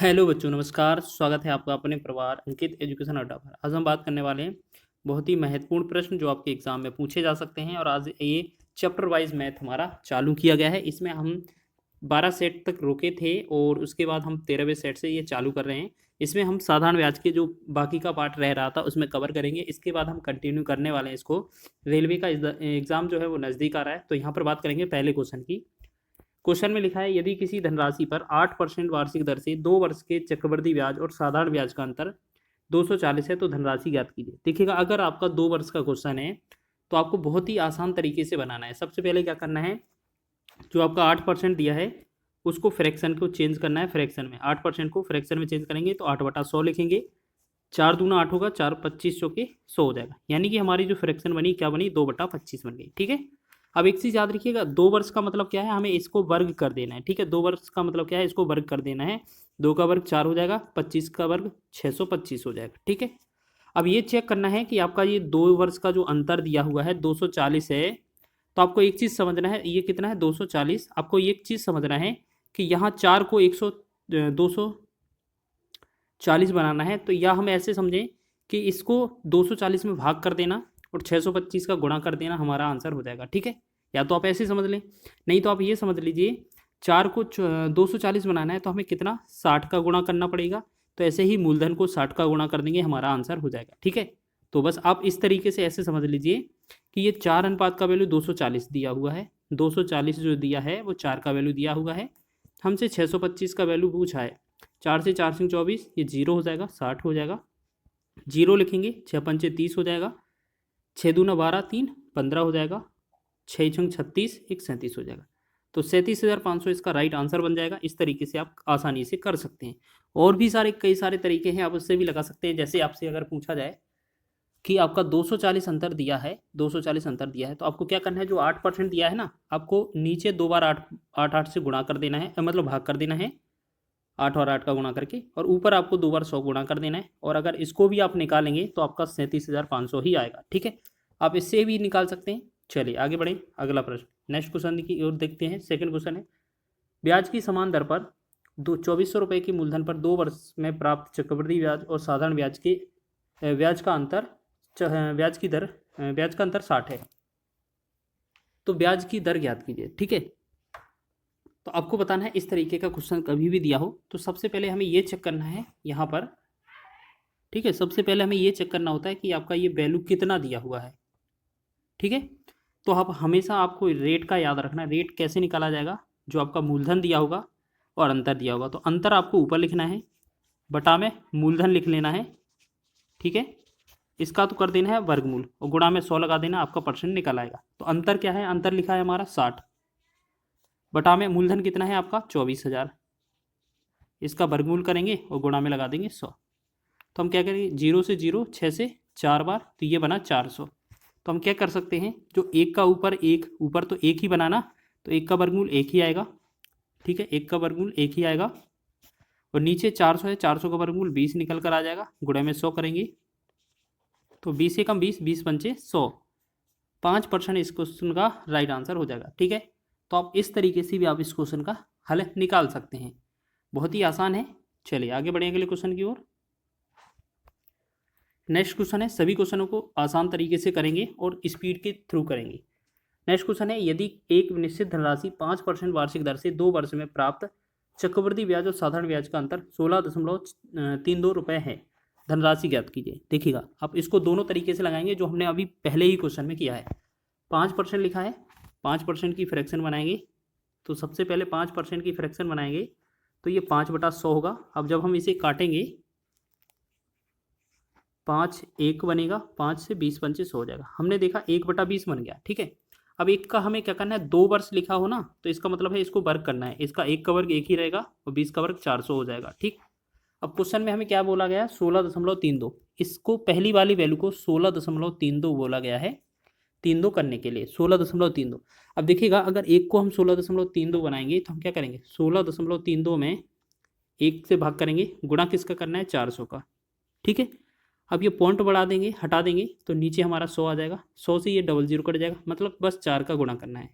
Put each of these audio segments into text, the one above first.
Hello बच्चों, नमस्कार। स्वागत है आपका अपने परिवार अंकित एजुकेशन अड्डा पर। आज हम बात करने वाले हैं बहुत ही महत्वपूर्ण प्रश्न जो आपके एग्जाम में पूछे जा सकते हैं। और आज ये चैप्टर वाइज मैथ हमारा चालू किया गया है। इसमें हम 12 सेट तक रुके थे और उसके बाद हम 13वें सेट से ये चालू कर रहे हैं। इसमें हम साधारण ब्याज के जो बाकी का पार्ट रह रहा था उसमें कवर करेंगे। इसके बाद हम कंटिन्यू करने वाले हैं इसको। रेलवे का एग्ज़ाम जो है वो नज़दीक आ रहा है, तो यहाँ पर बात करेंगे पहले क्वेश्चन की। क्वेश्चन में लिखा है, यदि किसी धनराशि पर 8% वार्षिक दर से 2 वर्ष के चक्रवृद्धि ब्याज और साधारण ब्याज का अंतर 240 है तो धनराशि ज्ञात कीजिए। देखिएगा, अगर आपका 2 वर्ष का क्वेश्चन है तो आपको बहुत ही आसान तरीके से बनाना है। सबसे पहले क्या करना है, जो आपका 8% दिया है उसको फ्रैक्शन को चेंज करना है। फ्रैक्शन में 8% को फ्रैक्शन में चेंज करेंगे तो 8/100 लिखेंगे। 4 दूना 8 होगा, 4 25 के 100 हो जाएगा। यानी कि हमारी जो फ्रैक्शन बनी क्या बनी, 2/25 बन गई। ठीक है। अब एक चीज़ याद रखिएगा, 2 वर्ष का मतलब क्या है, हमें इसको वर्ग कर देना है। ठीक है, 2 वर्ष का मतलब क्या है, इसको वर्ग कर देना है। 2 का वर्ग 4 हो जाएगा, 25 का वर्ग 625 हो जाएगा। ठीक है। अब ये चेक करना है कि आपका ये 2 वर्ष का जो अंतर दिया हुआ है 240 है। तो आपको एक चीज़ समझना है, ये कितना है 240। आपको एक चीज़ समझना है कि यहाँ 4 को 240 बनाना है। तो या हम ऐसे समझें कि इसको 240 में भाग कर देना और 625 का गुणा कर देना, हमारा आंसर हो जाएगा। ठीक है। या तो आप ऐसे समझ लें, नहीं तो आप ये समझ लीजिए 4 को 240 बनाना है तो हमें कितना 60 का गुणा करना पड़ेगा। तो ऐसे ही मूलधन को 60 का गुणा कर देंगे, हमारा आंसर हो जाएगा। ठीक है। तो बस आप इस तरीके से ऐसे समझ लीजिए कि ये 4 अनुपात का वैल्यू 240 दिया हुआ है। 240 जो दिया है वो 4 का वैल्यू दिया हुआ है। हमसे 625 का वैल्यू पूछा है। 4 से 4 सिंह 24, ये 0 हो जाएगा, 60 हो जाएगा। 0 लिखेंगे, 6 पंचे 30 हो जाएगा। 6 दूना 12, 3 15 हो जाएगा। 6 छंग 36, 1 37 हो जाएगा। तो 37,500 इसका राइट आंसर बन जाएगा। इस तरीके से आप आसानी से कर सकते हैं। और भी कई सारे तरीके हैं, आप उससे भी लगा सकते हैं। जैसे आपसे अगर पूछा जाए कि आपका 240 अंतर दिया है, 240 अंतर दिया है, तो आपको क्या करना है, जो 8% दिया है ना, आपको नीचे 2 बार 8 8 8 से गुणा कर देना है, मतलब भाग कर देना है। 8 और 8 का गुणा करके, और ऊपर आपको 2 बार 100 गुणा कर देना है। और अगर इसको भी आप निकालेंगे तो आपका 37,500 ही आएगा। ठीक है। आप इससे भी निकाल सकते हैं। चलिए आगे बढ़ें। अगला प्रश्न, नेक्स्ट क्वेश्चन की ओर देखते हैं। सेकंड क्वेश्चन है, ब्याज की समान दर पर 2400 रुपये की मूलधन पर 2 वर्ष में प्राप्त चक्रवृद्धि ब्याज और साधारण ब्याज के ब्याज का अंतर ब्याज का अंतर 60 है तो ब्याज की दर ज्ञात कीजिए। ठीक है। तो आपको बताना है, इस तरीके का क्वेश्चन कभी भी दिया हो तो सबसे पहले हमें ये चेक करना है यहाँ पर। ठीक है, सबसे पहले हमें ये चेक करना होता है कि आपका ये वैल्यू कितना दिया हुआ है। ठीक है। तो आप हमेशा आपको रेट का याद रखना है। रेट कैसे निकाला जाएगा, जो आपका मूलधन दिया होगा और अंतर दिया होगा, तो अंतर आपको ऊपर लिखना है, बटा में मूलधन लिख लेना है। ठीक है। इसका तो कर देना है वर्गमूल और गुणा में 100 लगा देना, आपका परसेंट निकल आएगा। तो अंतर क्या है, अंतर लिखा है हमारा 60, बटा में मूलधन कितना है आपका 24,000। इसका वर्गमूल करेंगे और गुणा में लगा देंगे 100। तो हम क्या करेंगे, 0 से 0, 6 से 4 बार, तो ये बना 400। तो हम क्या कर सकते हैं, जो एक का ऊपर तो एक ही बनाना, तो एक का वर्गमूल एक ही आएगा। ठीक है, एक का वर्गमूल एक ही आएगा। और नीचे 400 है, 400 का वर्गमूल 20 निकल कर आ जाएगा। गुणा में 100 करेंगे तो 20 से कम 20, 20 पंचे 100, 5% इस क्वेश्चन का राइट आंसर हो जाएगा। ठीक है। तो आप इस तरीके से भी आप इस क्वेश्चन का हल निकाल सकते हैं। बहुत ही आसान है। चलिए आगे बढ़ें अगले क्वेश्चन की ओर। नेक्स्ट क्वेश्चन है, सभी क्वेश्चनों को आसान तरीके से करेंगे और स्पीड के थ्रू करेंगे। नेक्स्ट क्वेश्चन है, यदि एक निश्चित धनराशि 5% वार्षिक दर से 2 वर्ष में प्राप्त चक्रवृद्धि ब्याज और साधारण ब्याज का अंतर 16.32 रुपये है, धनराशि ज्ञात कीजिए। देखिएगा, आप इसको दोनों तरीके से लगाएंगे जो हमने अभी पहले ही क्वेश्चन में किया है। 5% लिखा है, 5% की फ्रैक्शन बनाएंगे। तो सबसे पहले 5% की फ्रैक्शन बनाएंगे तो ये 5/100 होगा। अब जब हम इसे काटेंगे, 5 1 बनेगा, 5 से 20 पंचे 100 हो जाएगा। हमने देखा 1/20 बन गया। ठीक है। अब एक का हमें क्या करना है, 2 वर्ष लिखा हो ना, तो इसका मतलब है इसको वर्ग करना है। इसका 1 का वर्ग 1 ही रहेगा और 20 का वर्ग 400 हो जाएगा। ठीक। अब क्वेश्चन में हमें क्या बोला गया, 16.32। इसको पहली वाली वैल्यू को 16.32 बोला गया है, 32 करने के लिए 16.32। अब देखिएगा, अगर एक को हम 16.32 बनाएंगे तो हम क्या करेंगे, 16.32 में 1 से भाग करेंगे, गुणा किसका करना है, 400 का। ठीक है। अब ये पॉइंट बढ़ा देंगे, हटा देंगे, तो नीचे हमारा 100 आ जाएगा। 100 से ये 00 कट जाएगा, मतलब बस 4 का गुणा करना है।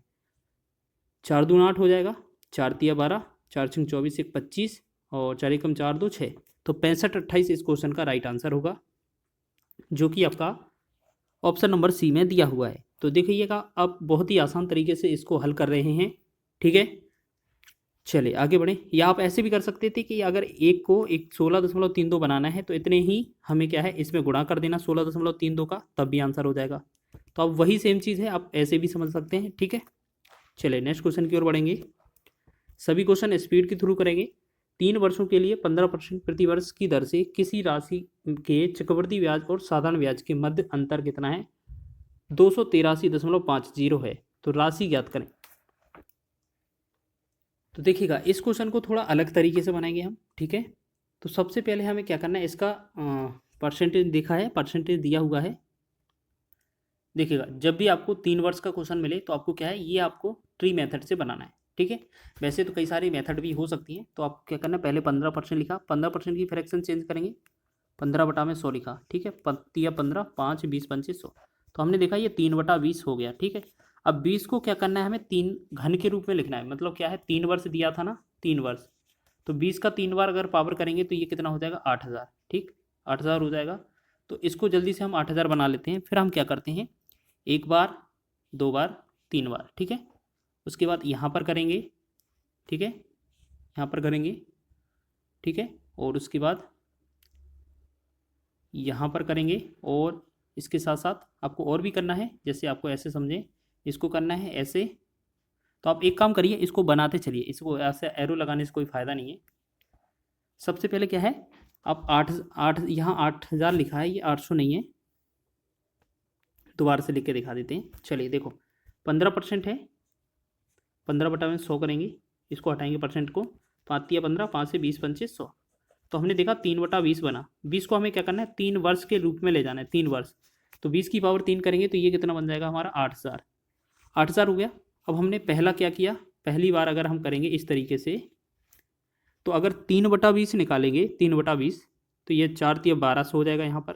4 दूना 8 हो जाएगा, 4 तिया 12, 4 छंग 24, 1 25 और 4 एकम 4 2 6, तो 65 28 इस क्वेश्चन का राइट आंसर होगा, जो कि आपका ऑप्शन नंबर सी में दिया हुआ है। तो देखिएगा आप बहुत ही आसान तरीके से इसको हल कर रहे हैं, ठीक है। चलिए आगे बढ़ें। या आप ऐसे भी कर सकते थे कि अगर एक को एक 16.32 बनाना है तो इतने ही हमें क्या है इसमें गुणा कर देना 16.32 का, तब भी आंसर हो जाएगा। तो अब वही सेम चीज़ है, आप ऐसे भी समझ सकते हैं, ठीक है। चलिए नेक्स्ट क्वेश्चन की ओर बढ़ेंगे। सभी क्वेश्चन स्पीड के थ्रू करेंगे। 3 वर्षों के लिए 15% प्रति वर्ष की दर से किसी राशि के चक्रवृद्धि ब्याज और साधारण ब्याज के मध्य अंतर कितना है? 283.50 है। तो राशि ज्ञात करें। तो देखिएगा इस क्वेश्चन को थोड़ा अलग तरीके से बनाएंगे हम, ठीक है। तो सबसे पहले हमें क्या करना है, इसका परसेंटेज देखा है, परसेंटेज दिया हुआ है। देखिएगा जब भी आपको 3 वर्ष का क्वेश्चन मिले तो आपको क्या है, ये आपको ट्री मेथड से बनाना है, ठीक है। वैसे तो कई सारी मेथड भी हो सकती हैं, तो आप क्या करना है, पहले 15% लिखा, 15% की फ्रैक्शन चेंज करेंगे, 15/100 लिखा, ठीक है। 15 5 20 25 100, तो हमने देखा ये 3/20 हो गया, ठीक है। अब 20 को क्या करना है, हमें 3 घन के रूप में लिखना है, मतलब क्या है 3 वर्ष दिया था ना, 3 वर्ष, तो 20 का 3 बार अगर पावर करेंगे तो ये कितना हो जाएगा 8000, ठीक, 8000 हो जाएगा। तो इसको जल्दी से हम 8000 बना लेते हैं। फिर हम क्या करते हैं, 1 बार 2 बार 3 बार, ठीक है। उसके बाद यहाँ पर करेंगे, ठीक है, यहाँ पर करेंगे, ठीक है। और उसके बाद यहाँ पर करेंगे, और इसके साथ साथ आपको और भी करना है, जैसे आपको ऐसे समझें, इसको करना है ऐसे। तो आप एक काम करिए, इसको बनाते चलिए, इसको ऐसे एरो लगाने से कोई फ़ायदा नहीं है। सबसे पहले क्या है, आप 8 यहाँ 8000 लिखा है, ये 800 नहीं है, दोबारा से लिख के दिखा देते हैं। चलिए देखो 15% है, 15/100 करेंगे, इसको हटाएंगे परसेंट को, 5 तिया 15, 5 से 20 25 100। तो हमने देखा 3/20 बना, 20 को हमें क्या करना है 3 वर्ष के रूप में ले जाना है, 3 वर्ष। तो 20 की पावर 3 करेंगे तो ये कितना बन जाएगा हमारा 8000, 8000 हो गया। अब हमने पहला क्या किया, पहली बार अगर हम करेंगे इस तरीके से, तो अगर 3/20 निकालेंगे, 3/20, तो ये 4 तिया 1200 हो जाएगा यहाँ पर,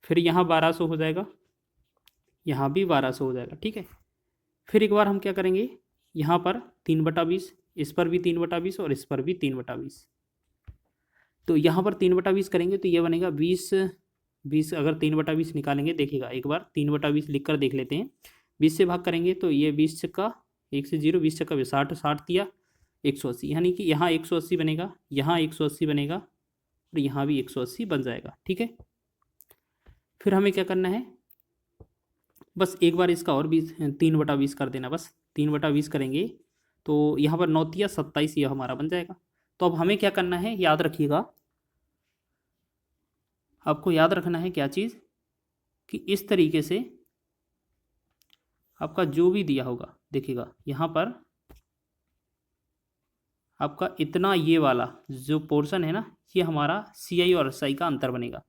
फिर यहाँ 1200 हो जाएगा, यहाँ भी 1200 हो जाएगा, ठीक है। फिर एक बार हम क्या करेंगे, यहाँ पर 3/20, इस पर भी 3/20 और इस पर भी 3/20। तो यहाँ पर 3/20 करेंगे तो ये बनेगा 20 20, अगर 3/20 निकालेंगे, देखिएगा एक बार 3/20 लिख कर देख लेते हैं। 20 से भाग करेंगे तो ये 20 छक्का 1 से 0, 20 छक्का 60, 60 दिया 180, यानी कि यहाँ 180 बनेगा, यहाँ 180 बनेगा, और यहाँ भी 180 बन जाएगा, ठीक है। फिर हमें क्या करना है, बस एक बार इसका और 3/20 कर देना, बस 3/20 करेंगे तो यहाँ पर 9 तिया 27 यह हमारा बन जाएगा। तो अब हमें क्या करना है, याद रखिएगा, आपको याद रखना है क्या चीज़, कि इस तरीके से आपका जो भी दिया होगा, देखिएगा यहाँ पर आपका इतना ये वाला जो पोर्शन है ना, ये हमारा CI और SI का अंतर बनेगा।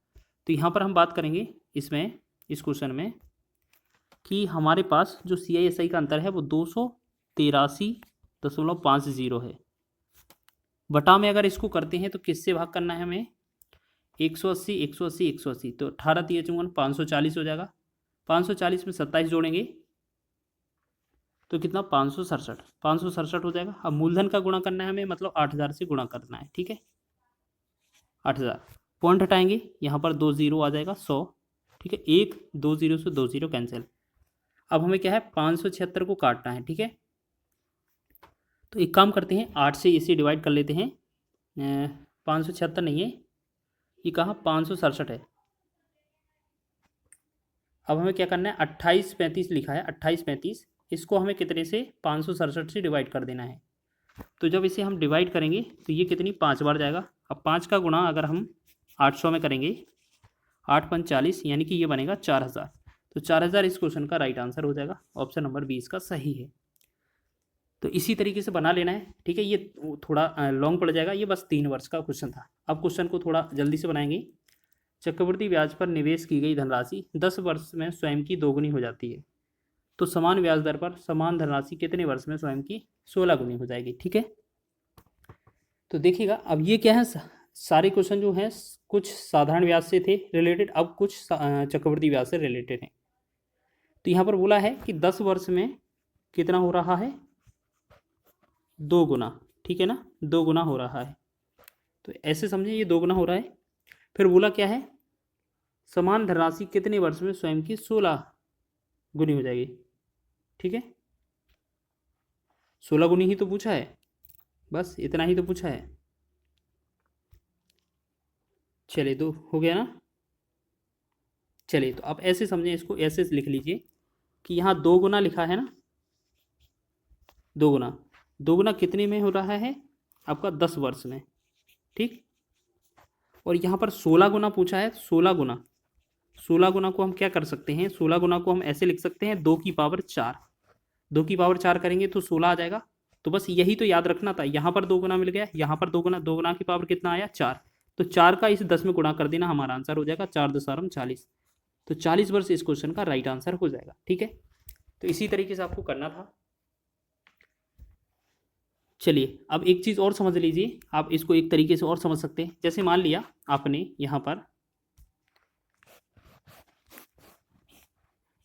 तो यहाँ पर हम बात करेंगे इसमें, इस क्वेश्चन में, कि हमारे पास जो CI SI का अंतर है वो 283.50 है। बटा में अगर इसको करते हैं तो किससे भाग करना है हमें, 180 180 180, तो 18 तिया 54, 540 हो जाएगा। 540 में 27 जोड़ेंगे तो कितना 567 हो जाएगा। अब मूलधन का गुणा करना है हमें, मतलब 8000 से गुणा करना है, ठीक है। 8000 पॉइंट हटाएंगे, यहाँ पर 2 0 आ जाएगा 100, ठीक है। 1 2 0 से 2 0 कैंसिल। अब हमें क्या है 576 को काटना है, ठीक है। तो एक काम करते हैं, 8 से इसे डिवाइड कर लेते हैं। 576 नहीं है, ये कहाँ 567 है। अब हमें क्या करना है, 28 35 लिखा है, 28 35, इसको हमें कितने से 567 से डिवाइड कर देना है। तो जब इसे हम डिवाइड करेंगे तो ये कितनी 5 बार जाएगा। अब 5 का गुणा अगर हम 800 में करेंगे, 8 5 40, यानी कि ये बनेगा 4000। तो 4000 इस क्वेश्चन का राइट आंसर हो जाएगा, ऑप्शन नंबर 20 का सही है। तो इसी तरीके से बना लेना है, ठीक है। ये थोड़ा लॉन्ग पड़ जाएगा, ये बस 3 वर्ष का क्वेश्चन था। अब क्वेश्चन को थोड़ा जल्दी से बनाएंगे। चक्रवृद्धि ब्याज पर निवेश की गई धनराशि 10 वर्ष में स्वयं की दोगुनी हो जाती है, तो समान ब्याज दर पर समान धनराशि कितने वर्ष में स्वयं की 16 गुनी हो जाएगी, ठीक है। तो देखिएगा अब ये क्या है, सारे क्वेश्चन जो हैं कुछ साधारण ब्याज से थे रिलेटेड, अब कुछ चक्रवृद्धि ब्याज से रिलेटेड हैं। तो यहाँ पर बोला है कि 10 वर्ष में कितना हो रहा है, 2 गुना, ठीक है ना, 2 गुना हो रहा है। तो ऐसे समझें ये 2 गुना हो रहा है। फिर बोला क्या है, समान धनराशि कितने वर्ष में स्वयं की 16 गुनी हो जाएगी। ठीक है, 16 गुनी ही तो पूछा है, बस इतना ही तो पूछा है। चलिए तो हो गया ना। चलिए तो आप ऐसे समझें, इसको ऐसे लिख लीजिए कि यहाँ 2 गुना लिखा है ना, 2 गुना, 2 गुना कितने में हो रहा है आपका 10 वर्ष में। ठीक, और यहाँ पर 16 गुना पूछा है, 16 गुना, 16 गुना को हम क्या कर सकते हैं, 16 गुना को हम ऐसे लिख सकते हैं 2 की पावर 4, 2 की पावर 4 करेंगे तो 16 आ जाएगा। तो बस यही तो याद रखना था, यहाँ पर 2 गुना मिल गया, यहाँ पर 2 गुना, 2 गुना की पावर कितना आया 4, तो 4 का इस 10 में गुणा कर देना, हमारा आंसर हो जाएगा 4 दशारम 40। तो 40 वर्ष इस क्वेश्चन का राइट आंसर हो जाएगा। ठीक है, तो इसी तरीके से आपको करना था। चलिए अब एक चीज़ और समझ लीजिए, आप इसको एक तरीके से और समझ सकते हैं। जैसे मान लिया आपने यहाँ पर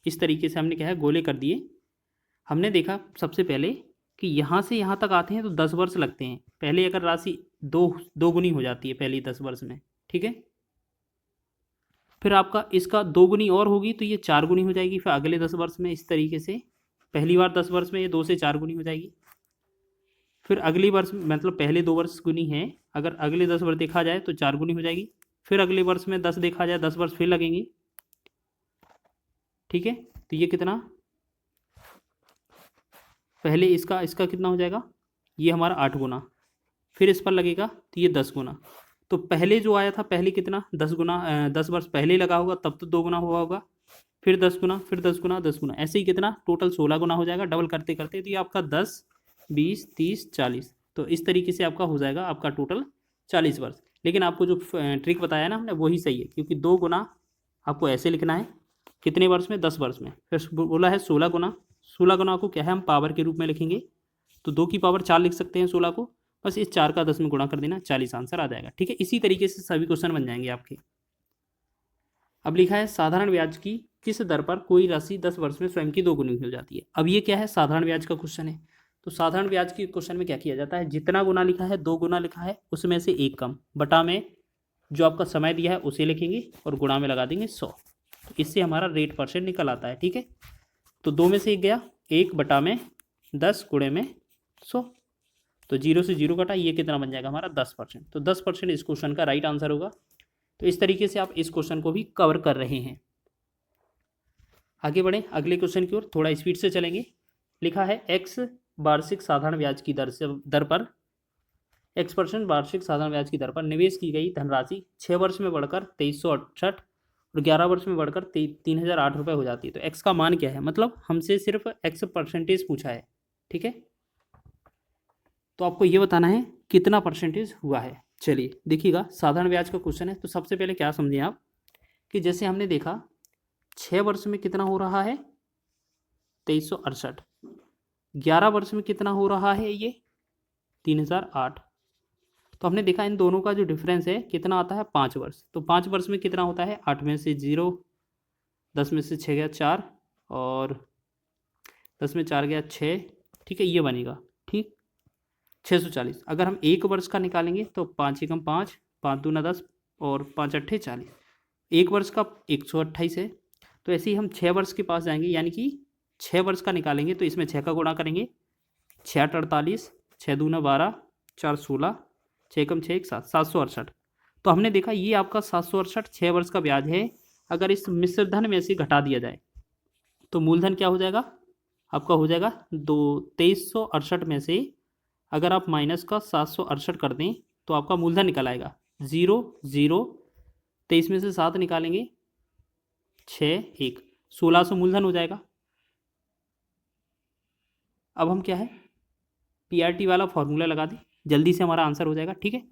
इस तरीके से हमने क्या है, गोले कर दिए। हमने देखा सबसे पहले कि यहाँ से यहाँ तक आते हैं तो 10 वर्ष लगते हैं। पहले अगर राशि दो गुनी हो जाती है पहले 10 वर्ष में, ठीक है, फिर आपका इसका 2 गुनी और होगी तो ये 4 गुनी हो जाएगी फिर अगले 10 वर्ष में। इस तरीके से पहली बार 10 वर्ष में ये 2 से 4 गुनी हो जाएगी। फिर अगली वर्ष मतलब पहले 2 वर्ष गुनी है, अगर अगले 10 वर्ष देखा जाए तो 4 गुनी हो जाएगी। फिर अगले वर्ष में 10 देखा जाए, 10 वर्ष फिर लगेंगे। ठीक है, तो ये कितना, पहले इसका कितना हो जाएगा, ये हमारा 8 गुना, फिर इस पर लगेगा तो ये 10 गुना। तो पहले जो आया था पहले कितना 10 गुना, 10 वर्ष पहले लगा होगा तब तो 2 गुना हुआ होगा, फिर 10 गुना, फिर 10 गुना, 10 गुना, ऐसे ही कितना टोटल 16 गुना हो जाएगा डबल करते करते। तो ये आपका 10, 20, 30, 40, तो इस तरीके से आपका हो जाएगा आपका टोटल 40 वर्ष। लेकिन आपको जो ट्रिक बताया ना हमने वही सही है, क्योंकि 2 गुना आपको ऐसे लिखना है कितने वर्ष में, 10 वर्ष में। फिर बोला है 16 गुना, 16 गुना को क्या है हम पावर के रूप में लिखेंगे, तो 2 की पावर 4 लिख सकते हैं 16 को, बस इस 4 का 10 में गुणा कर देना, 40 आंसर आ जाएगा। ठीक है, इसी तरीके से सभी क्वेश्चन बन जाएंगे आपके। अब लिखा है साधारण ब्याज की किस दर पर कोई राशि 10 वर्ष में स्वयं की 2 गुनी हो जाती है। अब ये क्या है, साधारण ब्याज का क्वेश्चन है। तो साधारण ब्याज के क्वेश्चन में क्या किया जाता है, जितना गुना लिखा है 2 गुना लिखा है उसमें से 1 कम, बटा में जो आपका समय दिया है उसे लिखेंगे और गुणा में लगा देंगे 100, तो इससे हमारा रेट परसेंट निकल आता है। ठीक है, तो 2 में से 1 गया, 1 बटा में 10 गुणे में 100, तो 0 से 0 कटा, ये कितना बन जाएगा हमारा 10%। तो 10% इस क्वेश्चन का राइट आंसर होगा। तो इस तरीके से आप इस क्वेश्चन को भी कवर कर रहे हैं। आगे बढ़ें अगले क्वेश्चन की ओर, थोड़ा स्पीड से चलेंगे। लिखा है x वार्षिक साधारण ब्याज की दर पर x% वार्षिक साधारण ब्याज की दर पर निवेश की गई धनराशि 6 वर्ष में बढ़कर 2368 और 11 वर्ष में बढ़कर 3008 रुपये हो जाती है। तो x का मान क्या है, मतलब हमसे सिर्फ x% पूछा है। ठीक है, तो आपको ये बताना है कितना परसेंटेज हुआ है। चलिए देखिएगा, साधारण ब्याज का क्वेश्चन है। तो सबसे पहले क्या समझें आप कि जैसे हमने देखा 6 वर्ष में कितना हो रहा है 2368, 11 वर्ष में कितना हो रहा है ये 3008। तो हमने देखा इन दोनों का जो डिफरेंस है कितना आता है 5 वर्ष। तो 5 वर्ष में कितना होता है, 8 में से 0, 10 में से 6 गया 4 और 10 में 4 गया 6। ठीक है, ये बनेगा ठीक 640। अगर हम 1 वर्ष का निकालेंगे तो 5 एकम 5, 5 दूना 10 और 5 अट्ठे 40, 1 वर्ष का 128 है। तो ऐसे ही हम 6 वर्ष के पास जाएंगे, यानी कि 6 वर्ष का निकालेंगे तो इसमें 6 का गुणा करेंगे, 6 8 48, 6 दूना 12, 4 16, 6 एकम 6 1 7, 768। तो हमने देखा ये आपका 768 6 वर्ष का ब्याज है। अगर इस मिश्र धन में से घटा दिया जाए तो मूलधन क्या हो जाएगा आपका, हो जाएगा 2368 में से अगर आप माइनस का 768 कर दें तो आपका मूलधन निकल आएगा 0 0, 23 में से 7 निकालेंगे 6 1, 1600 मूलधन हो जाएगा। अब हम क्या है PRT वाला फॉर्मूला लगा दें, जल्दी से हमारा आंसर हो जाएगा। ठीक है,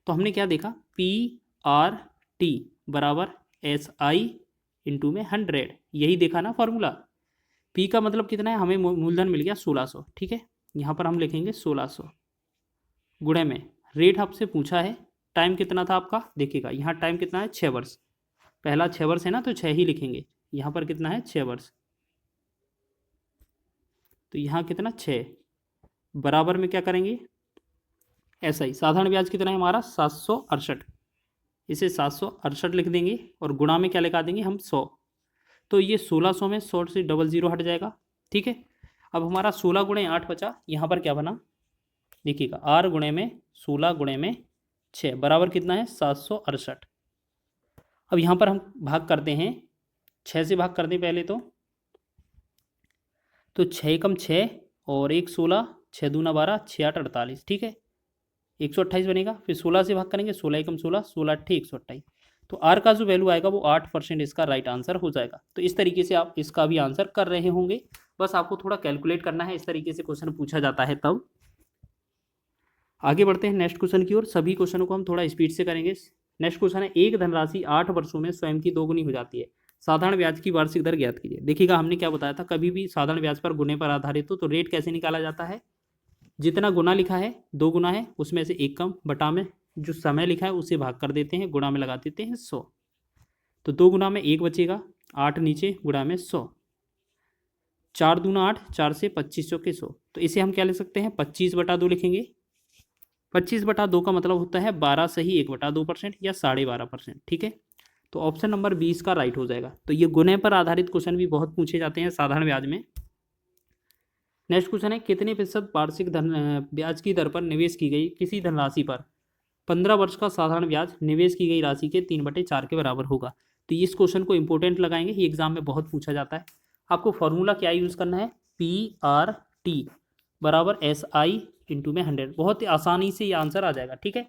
तो हमने क्या देखा PRT बराबर SI इंटू में 100, यही देखा ना फॉर्मूला। P का मतलब कितना है, हमें मूलधन मिल गया 1600। ठीक है, यहाँ पर हम लिखेंगे 1600 गुणे में रेट आपसे पूछा है, टाइम कितना था आपका, देखिएगा यहाँ टाइम कितना है 6 वर्ष, पहला 6 वर्ष है ना तो 6 ही लिखेंगे। यहाँ पर कितना है 6 वर्ष, तो यहाँ कितना 6 बराबर में क्या करेंगे SI साधारण ब्याज कितना है हमारा 768, इसे 768 लिख देंगे और गुणा में क्या लगा देंगे हम 100, तो ये 1600 में 100 से 00 हट जाएगा। ठीक है, अब हमारा 16 गुणे 8 बचा, यहाँ पर क्या बना देखिएगा, R गुणे में 16 गुणे में 6 बराबर कितना है 768। अब यहाँ पर हम भाग करते हैं, 6 से भाग करते हैं पहले तो 6 एकम 6 और 1 16, 6 दूना 12, 6 8 48, ठीक है 128 बनेगा। फिर 16 से भाग करेंगे, 16 एकम 16, 16 अट्ठे 128, तो R का जो वैल्यू आएगा वो 8% इसका राइट आंसर हो जाएगा। तो इस तरीके से आप इसका भी आंसर कर रहे होंगे, बस आपको थोड़ा कैलकुलेट करना है, इस तरीके से क्वेश्चन पूछा जाता है। तब आगे बढ़ते हैं नेक्स्ट क्वेश्चन की ओर। सभी क्वेश्चनों को हम थोड़ा स्पीड से करेंगे। नेक्स्ट क्वेश्चन है, एक धनराशि 8 वर्षों में स्वयं की दोगुनी हो जाती है, साधारण ब्याज की वार्षिक दर ज्ञात कीजिए। देखिएगा हमने क्या बताया था, कभी भी साधारण ब्याज पर गुने पर आधारित हो तो रेट कैसे निकाला जाता है, जितना गुना लिखा है 2 गुना है उसमें से 1 कम, बटा में जो समय लिखा है उसे भाग कर देते हैं, गुणा में लगा देते हैं 100, तो 2 गुना में 1 बचेगा, 8 नीचे गुणा में 100, 4 दूना 8, 4 से 25 चौके 100, तो इसे हम क्या लिख सकते हैं 25/2 लिखेंगे। 25/2 का मतलब होता है 12 सही 1/2% या 12.5%, ठीक है। तो ऑप्शन नंबर 20 का राइट हो जाएगा। तो ये गुने पर आधारित क्वेश्चन भी बहुत पूछे जाते हैं साधारण ब्याज में। नेक्स्ट क्वेश्चन है, कितने प्रतिशत वार्षिक ब्याज की दर पर निवेश की गई किसी धनराशि पर 15 वर्ष का साधारण ब्याज निवेश की गई राशि के 3/4 के बराबर होगा। तो इस क्वेश्चन को इंपॉर्टेंट लगाएंगे, ये एग्जाम में बहुत पूछा जाता है। आपको फॉर्मूला क्या यूज़ करना है, PRT बराबर SI इंटू में 100, बहुत ही आसानी से ये आंसर आ जाएगा, ठीक है।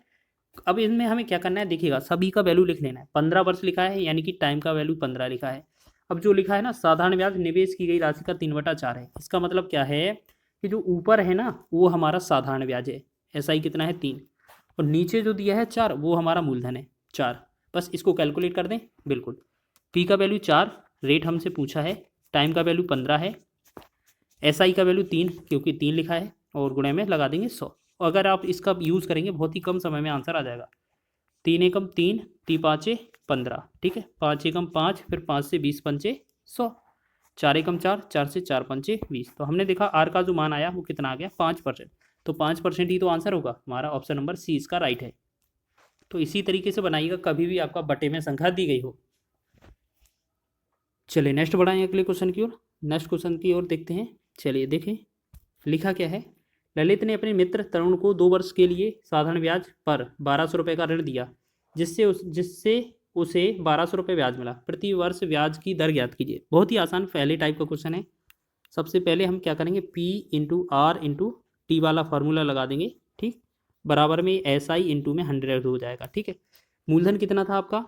अब इसमें हमें क्या करना है, देखिएगा सभी का वैल्यू लिख लेना है। 15 वर्ष लिखा है यानी कि टाइम का वैल्यू 15 लिखा है। अब जो लिखा है ना साधारण ब्याज निवेश की गई राशि का 3/4 है, इसका मतलब क्या है कि जो ऊपर है ना वो हमारा साधारण ब्याज है, SI कितना है 3, और नीचे जो दिया है 4 वो हमारा मूलधन है 4। बस इसको कैलकुलेट कर दें, बिल्कुल P का वैल्यू 4, रेट हमसे पूछा है, टाइम का वैल्यू 15 है, SI का वैल्यू 3 क्योंकि 3 लिखा है, और गुणे में लगा देंगे 100। अगर आप इसका यूज़ करेंगे बहुत ही कम समय में आंसर आ जाएगा। 3 एकम 3, 3 5 15, ठीक है 5 एकम 5, फिर 5 से 20 पंचे 100, 4 एकम 4, 4 से 4 पंचे 20। तो हमने देखा R का जो मान आया वो कितना आ गया 5%, तो 5% ही तो आंसर होगा हमारा, ऑप्शन नंबर C इसका राइट है। तो इसी तरीके से बनाइएगा कभी भी आपका बटे में संख्या दी गई हो। चलिए नेक्स्ट बढ़ाएं अगले क्वेश्चन की ओर। नेक्स्ट क्वेश्चन की ओर देखते हैं। चलिए देखें लिखा क्या है, ललित ने अपने मित्र तरुण को 2 वर्ष के लिए साधारण ब्याज पर 1200 रुपये का ऋण दिया, जिससे उसे 1200 रुपये ब्याज मिला। प्रति वर्ष ब्याज की दर ज्ञात कीजिए। बहुत ही आसान पहले टाइप का क्वेश्चन है। सबसे पहले हम क्या करेंगे, P/R/T वाला फार्मूला लगा देंगे, ठीक, बराबर में SI इंटू में 100 हो जाएगा, ठीक है। मूलधन कितना था आपका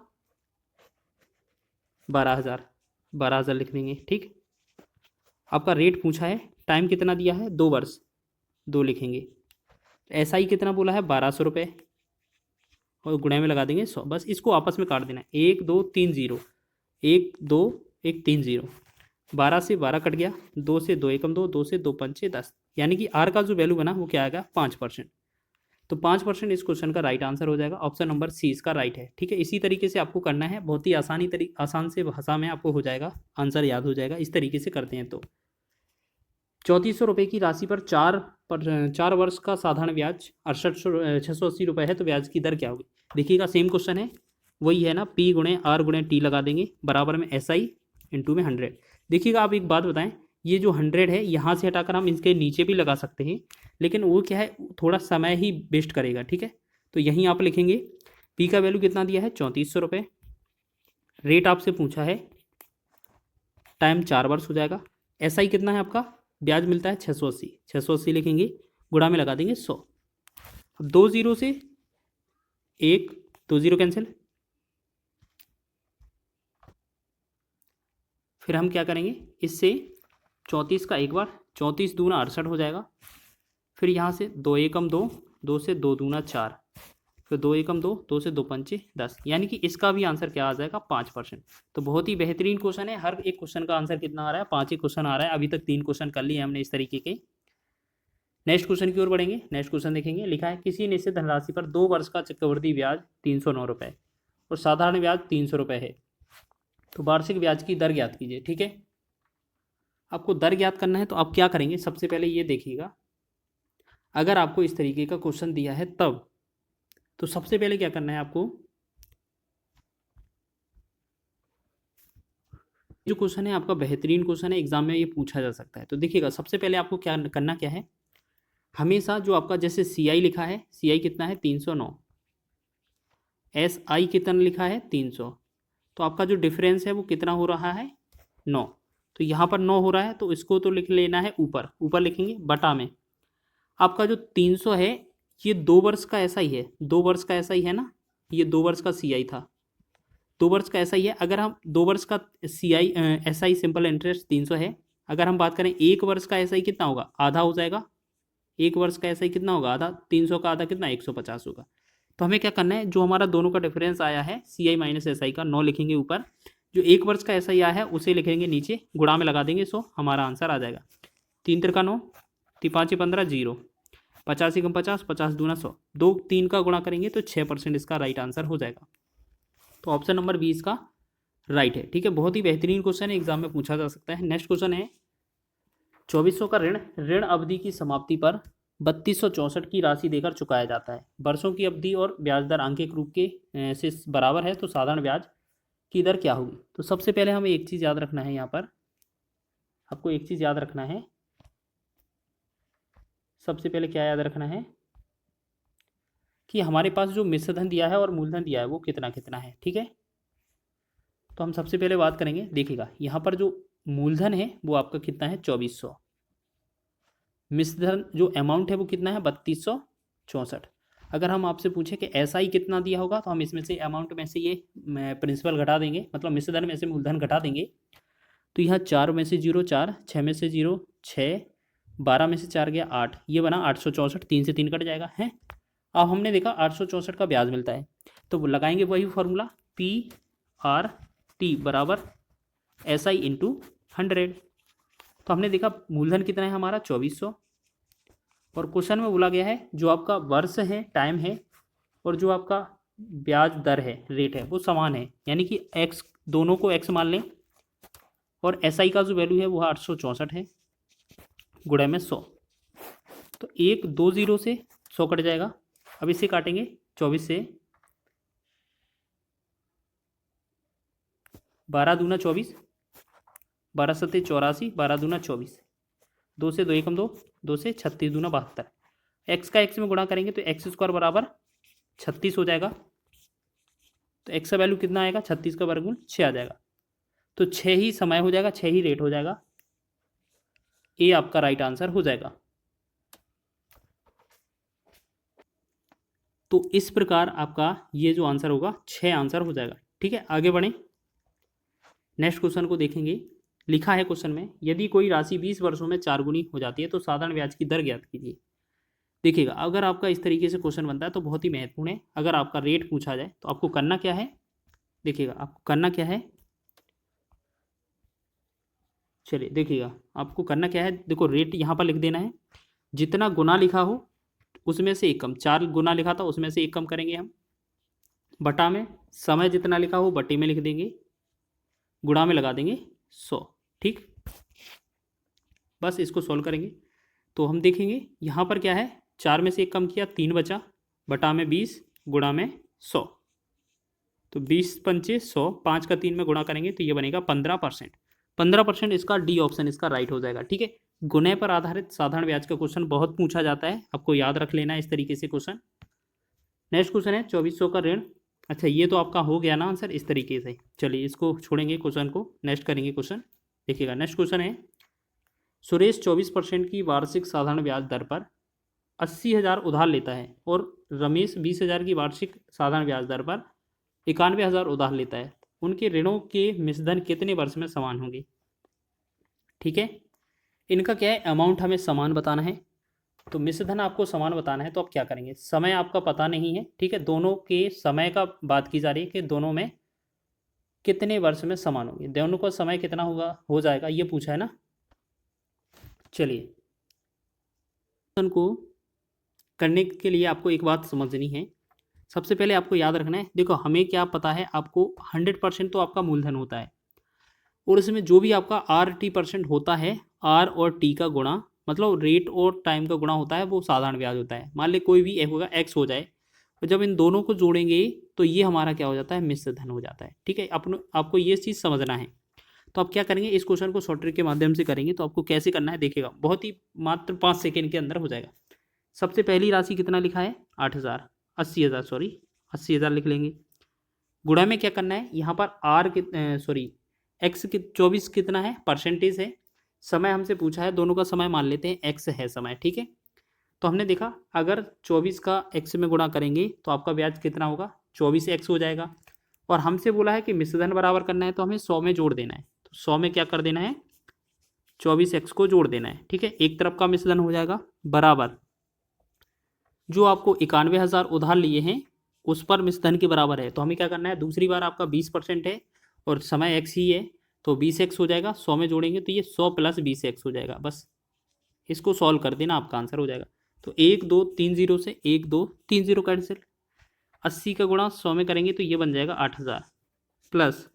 12,000 लिख देंगे, ठीक। आपका रेट पूछा है, टाइम कितना दिया है 2 वर्ष, 2 लिखेंगे, SI कितना बोला है 1200 रुपये, और गुणे में लगा देंगे 100। बस इसको आपस में काट देना है, 1 2 3 0, 1 2 1 3 0, 12 से 12 कट गया, 2 से 2 एकम 2, 2 से 2 पंचे 10, यानी कि R का जो वैल्यू बना वो क्या आएगा 5%। तो 5% इस क्वेश्चन का राइट आंसर हो जाएगा, ऑप्शन नंबर C इसका राइट है, ठीक है। इसी तरीके से आपको करना है, बहुत ही आसान से भाषा में आपको हो जाएगा, आंसर याद हो जाएगा। इस तरीके से करते हैं तो 3400 रुपये की राशि पर 4 वर्ष का साधारण ब्याज 680 रुपये है, तो ब्याज की दर क्या होगी। देखिएगा सेम क्वेश्चन है, वही है ना, P/R/T लगा देंगे, बराबर में SI इंटू में 100। देखिएगा आप एक बात बताएं, ये जो 100 है यहाँ से हटाकर हम इसके नीचे भी लगा सकते हैं, लेकिन वो क्या है थोड़ा समय ही वेस्ट करेगा, ठीक है। तो यहीं आप लिखेंगे P का वैल्यू कितना दिया है 3400 रुपये, रेट आपसे पूछा है, टाइम 4 वर्ष हो जाएगा, SI कितना है आपका ब्याज मिलता है 680 लिखेंगे, गुणा में लगा देंगे 100। अब 2 0 से 1 2 0 कैंसिल, फिर हम क्या करेंगे, इससे 34 का एक बार 34 दूना 68 हो जाएगा, फिर यहाँ से 2 एकम 2, 2 से 2 दूना 4, फिर 2 एकम 2, 2 से 2 पंचे 10, यानी कि इसका भी आंसर क्या आ जाएगा 5%। तो बहुत ही बेहतरीन क्वेश्चन है, हर एक क्वेश्चन का आंसर कितना आ रहा है 5 ही क्वेश्चन आ रहा है। अभी तक 3 क्वेश्चन कर लिए हमने इस तरीके के। नेक्स्ट क्वेश्चन की ओर बढ़ेंगे। नेक्स्ट क्वेश्चन देखेंगे, लिखा है किसी निश्चित धनराशि पर 2 वर्ष का चक्रवृद्धि ब्याज 309 रुपये और साधारण ब्याज 300 रुपये है, तो वार्षिक ब्याज की दर ज्ञात कीजिए, ठीक है। आपको दर ज्ञात करना है तो आप क्या करेंगे, सबसे पहले ये देखिएगा, अगर आपको इस तरीके का क्वेश्चन दिया है तब, तो सबसे पहले क्या करना है आपको, जो क्वेश्चन है आपका बेहतरीन क्वेश्चन है, एग्जाम में ये पूछा जा सकता है। तो देखिएगा, सबसे पहले आपको क्या करना क्या है, हमेशा जो आपका जैसे सी आई लिखा है, सी आई कितना है 309, एस आई कितना लिखा है 300, तो आपका जो डिफरेंस है वो कितना हो रहा है 9। तो यहाँ पर 9 हो रहा है, तो इसको तो लिख लेना है ऊपर, ऊपर लिखेंगे बटा में आपका जो 300 है, ये 2 वर्ष का ऐसा ही है, 2 वर्ष का ऐसा ही है ना, ये 2 वर्ष का सी आई था, 2 वर्ष का ऐसा ही है। अगर हम 2 वर्ष का C I S I simple interest 300 है, अगर हम बात करें 1 वर्ष का ऐसा ही कितना होगा, आधा हो जाएगा, 1 वर्ष का ऐसा ही कितना होगा, आधा, 300 का आधा कितना 150 होगा। तो हमें क्या करना है, जो हमारा दोनों का डिफरेंस आया है सी आई माइनस एस आई का 9 लिखेंगे ऊपर, जो 1 वर्ष का ऐसा ही आया है उसे लिखेंगे नीचे, गुणा में लगा देंगे 100, हमारा आंसर आ जाएगा 3 त्रिका 9, 5 15 0, 50 कम 50, 50 दूना 100, 2 3 का गुणा करेंगे तो 6% इसका राइट आंसर हो जाएगा। तो ऑप्शन नंबर 20 का राइट है। ठीक है, बहुत ही बेहतरीन क्वेश्चन है, एग्जाम में पूछा जा सकता है। नेक्स्ट क्वेश्चन है 2400 का ऋण ऋण अवधि की समाप्ति पर 3264 की राशि देकर चुकाया जाता है। वर्षों की अवधि और ब्याज दर आंकिक रूप के से बराबर है, तो साधारण ब्याज की दर क्या होगी। तो सबसे पहले हमें एक चीज़ याद रखना है, यहाँ पर आपको एक चीज़ याद रखना है, सबसे पहले क्या याद रखना है कि हमारे पास जो मिश्र धन दिया है और मूलधन दिया है वो कितना कितना है। ठीक है, तो हम सबसे पहले बात करेंगे, देखिएगा यहाँ पर जो मूलधन है वो आपका कितना है 2400, मिश्र धन जो अमाउंट है वो कितना है 3264। अगर हम आपसे पूछे कि ऐसा ही कितना दिया होगा, तो हम इसमें से अमाउंट में से ये प्रिंसिपल घटा देंगे, मतलब मिश्र धन में से मूलधन घटा देंगे। तो यहाँ 4 में से 0 4, 6 में से 0 6, 12 में से 4 गया 8, ये बना 864, 3 से 3 कट जाएगा है। अब हमने देखा 864 का ब्याज मिलता है, तो लगाएंगे वही फॉर्मूला पी आर टी बराबर एस आई इंटू 100। तो हमने देखा मूलधन कितना है हमारा 2400, और क्वेश्चन में बोला गया है जो आपका वर्ष है, टाइम है, और जो आपका ब्याज दर है, रेट है, वो समान है, यानी कि एक्स, दोनों को एक्स मान लें, और एस आई का जो वैल्यू है वो 864 है, गुणे में 100, तो 1 2 0 से 100 कट जाएगा। अब इसे काटेंगे 24 से, 12 दूना 24, 12 सत्ते 84, 12 दूना 24, 2 से 2 एकम 2, 2 से 36 दूना 72, एक्स का एक्स में गुणा करेंगे तो एक्स स्क्वायर बराबर 36 हो जाएगा। तो एक्स का वैल्यू कितना आएगा, 36 का वर्गमूल 6 आ जाएगा, तो 6 ही समय हो जाएगा, 6 ही रेट हो जाएगा, ए आपका राइट आंसर हो जाएगा। तो इस प्रकार आपका ये जो आंसर होगा 6 आंसर हो जाएगा। ठीक है, आगे बढ़ें, नेक्स्ट क्वेश्चन को देखेंगे। लिखा है क्वेश्चन में, यदि कोई राशि 20 वर्षों में 4 गुनी हो जाती है तो साधारण ब्याज की दर ज्ञात कीजिए। देखिएगा, अगर आपका इस तरीके से क्वेश्चन बनता है तो बहुत ही महत्वपूर्ण है। अगर आपका रेट पूछा जाए तो आपको करना क्या है, देखिएगा आपको करना क्या है, चलिए देखिएगा आपको करना क्या है, देखो रेट यहाँ पर लिख देना है, जितना गुना लिखा हो उसमें से एक कम, 4 गुना लिखा था उसमें से एक कम करेंगे हम, बटा में समय जितना लिखा हो बटे में लिख देंगे, गुणा में लगा देंगे 100। ठीक, बस इसको सॉल्व करेंगे तो हम देखेंगे यहाँ पर क्या है, 4 में से एक कम किया 3 बचा, बटा में 20, गुणा में 100, तो 20 पंचे 100, 5 का 3 में गुणा करेंगे तो ये बनेगा 15%। 15% इसका डी ऑप्शन इसका राइट हो जाएगा। ठीक है, गुणे पर आधारित साधारण ब्याज का क्वेश्चन बहुत पूछा जाता है, आपको याद रख लेना है इस तरीके से क्वेश्चन। नेक्स्ट क्वेश्चन है 2400 का ऋण, अच्छा ये तो आपका हो गया ना आंसर इस तरीके से, चलिए इसको छोड़ेंगे क्वेश्चन को, नेक्स्ट करेंगे क्वेश्चन। देखिएगा नेक्स्ट क्वेश्चन है, सुरेश 24% की वार्षिक साधारण ब्याज दर पर 80,000 उधार लेता है और रमेश 20,000 की वार्षिक साधारण ब्याज दर पर 91,000 उधार लेता है, उनके ऋणों के मिश्रधन कितने वर्ष में समान होंगे। ठीक है, इनका क्या है, अमाउंट हमें समान बताना है, तो मिश्रधन आपको समान बताना है तो आप क्या करेंगे, समय आपका पता नहीं है। ठीक है, दोनों के समय का बात की जा रही है कि दोनों में कितने वर्ष में समान होंगे, दोनों का समय कितना होगा, हो जाएगा, ये पूछा है ना। चलिए को करने के लिए आपको एक बात समझनी है, सबसे पहले आपको याद रखना है, देखो हमें क्या पता है, आपको 100% तो आपका मूलधन होता है, और इसमें जो भी आपका RT% होता है, R और T का गुणा मतलब रेट और टाइम का गुणा होता है वो साधारण ब्याज होता है। मान ले कोई भी होगा एक्स हो जाए, और जब इन दोनों को जोड़ेंगे तो ये हमारा क्या हो जाता है, मिश्र धन हो जाता है। ठीक है, आपको ये चीज़ समझना है। तो आप क्या करेंगे, इस क्वेश्चन को शॉर्ट ट्रिक के माध्यम से करेंगे। तो आपको कैसे करना है देखिएगा, बहुत ही मात्र 5 सेकेंड के अंदर हो जाएगा। सबसे पहली राशि कितना लिखा है, 8,000, 80,000 सॉरी 80,000 लिख लेंगे। गुणा में क्या करना है, यहाँ पर आर सॉरी एक्स 24 कितना है, परसेंटेज है। समय हमसे पूछा है, दोनों का समय मान लेते हैं एक्स है समय। ठीक है, तो हमने देखा अगर 24 का एक्स में गुणा करेंगे तो आपका ब्याज कितना होगा, 24x हो जाएगा। और हमसे बोला है कि मिश्र धन बराबर करना है, तो हमें 100 में जोड़ देना है। तो 100 में क्या कर देना है, 24x को जोड़ देना है। ठीक है, एक तरफ का मिश्र धन हो जाएगा बराबर जो आपको 91,000 उधार लिए हैं उस पर मिश्र धन के बराबर है। तो हमें क्या करना है, दूसरी बार आपका 20% है और समय x ही है, तो 20x हो जाएगा। 100 में जोड़ेंगे तो ये 100 + 20x हो जाएगा। बस इसको सॉल्व कर देना, आपका आंसर हो जाएगा। तो 1 2 3 0 से 1 2 3 0 कैंसिल। 80 का गुणा 100 में करेंगे तो ये बन जाएगा 8,000 प्लस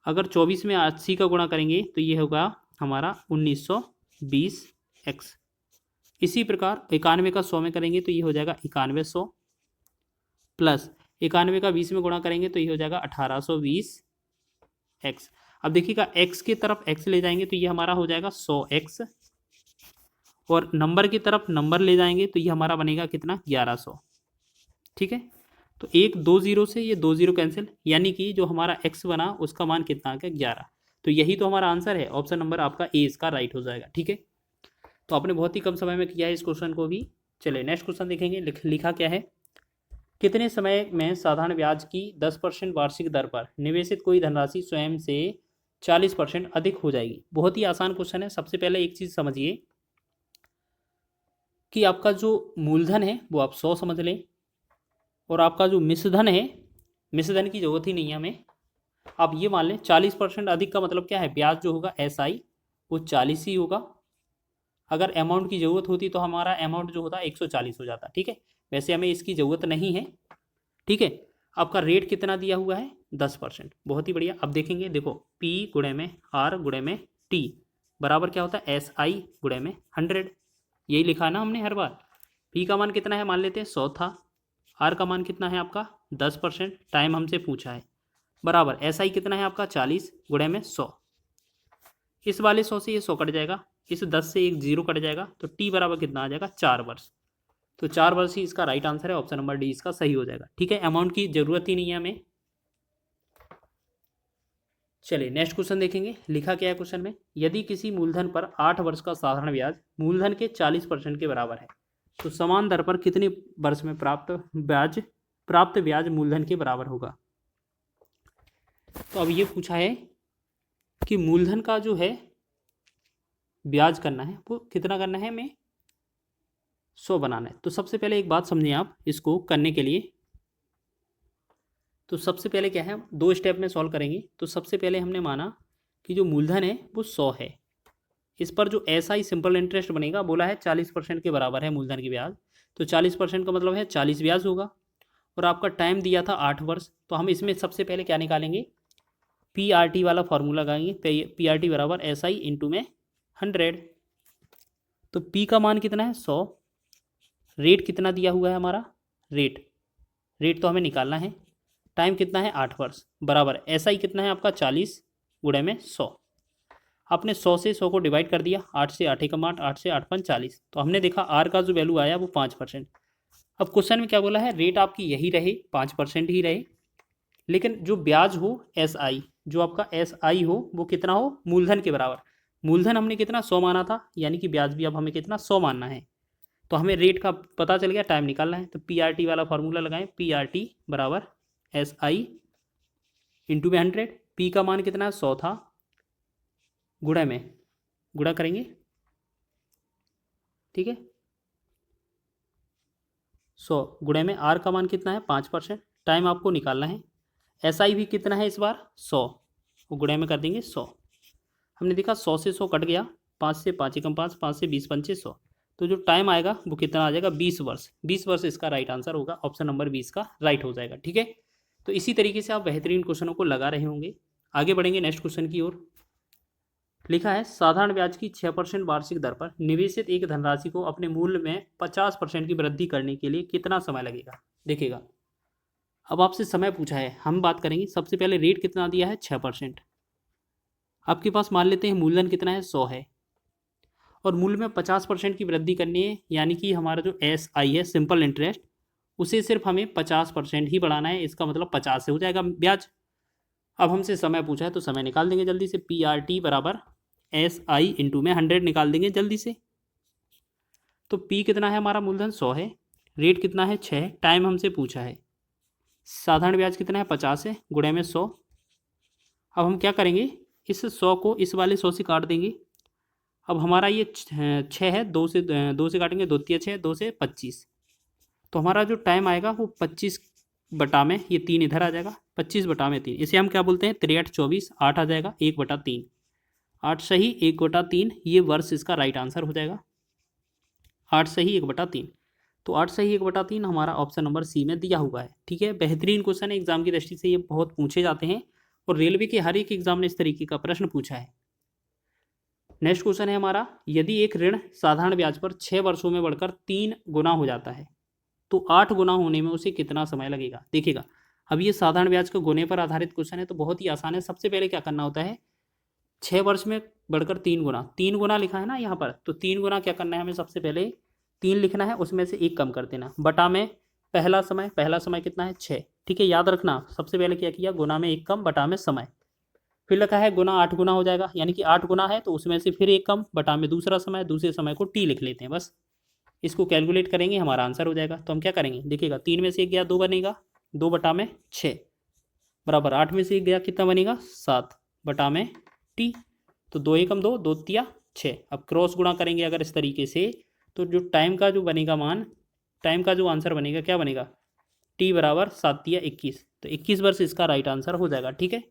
अगर 24 में 80 का गुणा करेंगे तो ये होगा हमारा 1920x। इसी प्रकार 91 का 100 में करेंगे तो ये हो जाएगा 9100 प्लस 91 का 20 में गुणा करेंगे तो ये हो जाएगा 1820x। अब देखिएगा x की तरफ x ले जाएंगे तो ये हमारा हो जाएगा 100x, और नंबर की तरफ नंबर ले जाएंगे तो ये हमारा बनेगा कितना, 1100। ठीक है, तो 1 2 0 से ये 2 0 कैंसिल, यानी कि जो हमारा x बना उसका मान कितना आ गया, 11। तो यही तो हमारा आंसर है, ऑप्शन नंबर आपका ए इसका राइट हो जाएगा। ठीक है, तो आपने बहुत ही कम समय में किया है इस क्वेश्चन को भी। चलिए नेक्स्ट क्वेश्चन देखेंगे। लिखा क्या है, कितने समय में साधारण ब्याज की 10% वार्षिक दर पर निवेशित कोई धनराशि स्वयं से 40% अधिक हो जाएगी। बहुत ही आसान क्वेश्चन है। सबसे पहले एक चीज़ समझिए कि आपका जो मूलधन है वो आप 100 समझ लें, और आपका जो मिश्रधन है, मिश्रधन की जरूरत ही नहीं है हमें, आप ये मान लें 40% अधिक का मतलब क्या है, ब्याज जो होगा SI वो 40 ही होगा। अगर अमाउंट की ज़रूरत होती तो हमारा अमाउंट जो होता 140 हो जाता। ठीक है, वैसे हमें इसकी ज़रूरत नहीं है। ठीक है, आपका रेट कितना दिया हुआ है, 10%। बहुत ही बढ़िया। अब देखेंगे, देखो P गुणे में R गुणे में T बराबर क्या होता है, SI गुणे में 100। यही लिखा है ना हमने हर बार। P का मान कितना है, मान लेते हैं 100 था। R का मान कितना है आपका 10%, टाइम हमसे पूछा है, बराबर SI कितना है आपका 40 गुणे में 100। इस वाले 100 से ये 100 कट जाएगा, इस 10 से एक 0 कट जाएगा, तो T बराबर कितना आ जाएगा, 4 वर्ष। तो 4 वर्ष ही इसका राइट आंसर है, ऑप्शन नंबर डी इसका सही हो जाएगा। ठीक है, अमाउंट की जरूरत ही नहीं है हमें। चलिए नेक्स्ट क्वेश्चन देखेंगे। लिखा क्या है क्वेश्चन में, यदि किसी मूलधन पर 8 वर्ष का साधारण ब्याज मूलधन के 40% के बराबर है तो समान दर पर कितने वर्ष में प्राप्त ब्याज मूलधन के बराबर होगा। तो अब ये पूछा है कि मूलधन का जो है ब्याज करना है वो कितना करना है, हमें 100 बनाना है। तो सबसे पहले एक बात समझिए आप, इसको करने के लिए तो सबसे पहले क्या है, 2 स्टेप में सॉल्व करेंगे। तो सबसे पहले हमने माना कि जो मूलधन है वो 100 है, इस पर जो SI सिंपल इंटरेस्ट बनेगा बोला है 40% के बराबर है मूलधन की ब्याज। तो 40% का मतलब है 40 ब्याज होगा, और आपका टाइम दिया था 8 वर्ष। तो हम इसमें सबसे पहले क्या निकालेंगे, PRT वाला फॉर्मूला लगाएंगे। PRT बराबर SI इंटू में 100। तो P का मान कितना है 100, रेट कितना दिया हुआ है हमारा, रेट तो हमें निकालना है। टाइम कितना है 8 वर्ष, बराबर SI कितना है आपका 40 गुणे में 100। आपने 100 से 100 को डिवाइड कर दिया, 8 से 8 एकम 8, 8 से 8 5 40। तो हमने देखा R का जो वैल्यू आया वो 5%। अब क्वेश्चन में क्या बोला है, रेट आपकी यही रहे 5% ही रहे, लेकिन जो ब्याज हो SI, जो आपका SI हो वो कितना हो, मूलधन के बराबर। मूलधन हमने कितना 100 माना था, यानी कि ब्याज भी अब हमें कितना 100 मानना है। तो हमें रेट का पता चल गया, टाइम निकालना है। तो PRT वाला फॉर्मूला लगाएं, PRT बराबर SI इंटू में 100। P का मान कितना है 100 था, गुणा करेंगे। ठीक है, 100 गुणे में R का मान कितना है 5%, टाइम आपको निकालना है। SI भी कितना है इस बार 100, वो गुणे में कर देंगे 100। हमने देखा 100 से 100 कट गया, 5 से 5 एकम 5, 5 से 20 पंचे 100। तो जो टाइम आएगा वो कितना आ जाएगा, 20 वर्ष। 20 वर्ष इसका राइट आंसर होगा, ऑप्शन नंबर 20 का राइट हो जाएगा। ठीक है, तो इसी तरीके से आप बेहतरीन क्वेश्चनों को लगा रहे होंगे। आगे बढ़ेंगे नेक्स्ट क्वेश्चन की ओर। लिखा है साधारण ब्याज की 6% वार्षिक दर पर निवेशित एक धनराशि को अपने मूल्य में 50% की वृद्धि करने के लिए कितना समय लगेगा। देखिएगा, अब आपसे समय पूछा है, हम बात करेंगे सबसे पहले रेट कितना दिया है 6%। आपके पास मान लेते हैं मूलधन कितना है 100 है और मूल्य में 50% की वृद्धि करनी है, यानी कि हमारा जो SI है सिंपल इंटरेस्ट, उसे सिर्फ हमें 50% ही बढ़ाना है। इसका मतलब 50 से हो जाएगा ब्याज। अब हमसे समय पूछा है तो समय निकाल देंगे जल्दी से। PRT बराबर SI इंटू में 100 निकाल देंगे जल्दी से। तो P कितना है हमारा, मूलधन 100 है, रेट कितना है 6, टाइम हमसे पूछा है, साधारण ब्याज कितना है 50 है, गुणे में 100। अब हम क्या करेंगे, इस 100 को इस वाले 100 से काट देंगे। अब हमारा ये 6 है, 2 से काटेंगे, 2 तिया 6, 2 से 25। तो हमारा जो टाइम आएगा वो 25 बटा में, ये 3 इधर आ जाएगा, 25 बटा में 3, इसे हम क्या बोलते हैं 3 24, 8 आ जाएगा 1/3, 8 सही 1/3, ये वर्ष इसका राइट आंसर हो जाएगा। 8 सही 1/3, तो 8 सही 1/3 हमारा ऑप्शन नंबर सी में दिया हुआ है। ठीक है, बेहतरीन क्वेश्चन है, एग्जाम की दृष्टि से ये बहुत पूछे जाते हैं और रेलवे के हर एक एग्जाम ने इस तरीके का प्रश्न पूछा है। नेक्स्ट क्वेश्चन है हमारा, यदि एक ऋण साधारण ब्याज पर 6 वर्षों में बढ़कर 3 गुना हो जाता है तो 8 गुना होने में उसे कितना समय लगेगा। देखिएगा, अब ये साधारण ब्याज का गुने पर आधारित क्वेश्चन है तो बहुत ही आसान है। सबसे पहले क्या करना होता है, 6 वर्ष में बढ़कर 3 गुना, 3 गुना लिखा है ना यहाँ पर, तो 3 गुना क्या करना है हमें, सबसे पहले 3 लिखना है, उसमें से 1 कम कर देना, बटा में पहला समय कितना है 6। ठीक है, याद रखना, सबसे पहले क्या किया, गुना में 1 कम, बटा में समय, फिर लिखा है गुना 8 गुना हो जाएगा, यानी कि 8 गुना है तो उसमें से फिर 1 कम, बटा में दूसरा समय, दूसरे समय को T लिख लेते हैं बस। इसको कैलकुलेट करेंगे हमारा आंसर हो जाएगा। तो हम क्या करेंगे, देखिएगा 3 में से 1 गया 2 बनेगा, 2 बटा में 6 बराबर 8 में से 1 गया कितना बनेगा 7 बटा में T, तो 2 एकम 2, 2 तिया 6। अब क्रॉस गुणा करेंगे अगर इस तरीके से, तो जो टाइम का जो बनेगा मान, टाइम का जो आंसर बनेगा क्या बनेगा, T बराबर 7 तिया 21, तो 21 वर्ष इसका राइट आंसर हो जाएगा। ठीक है,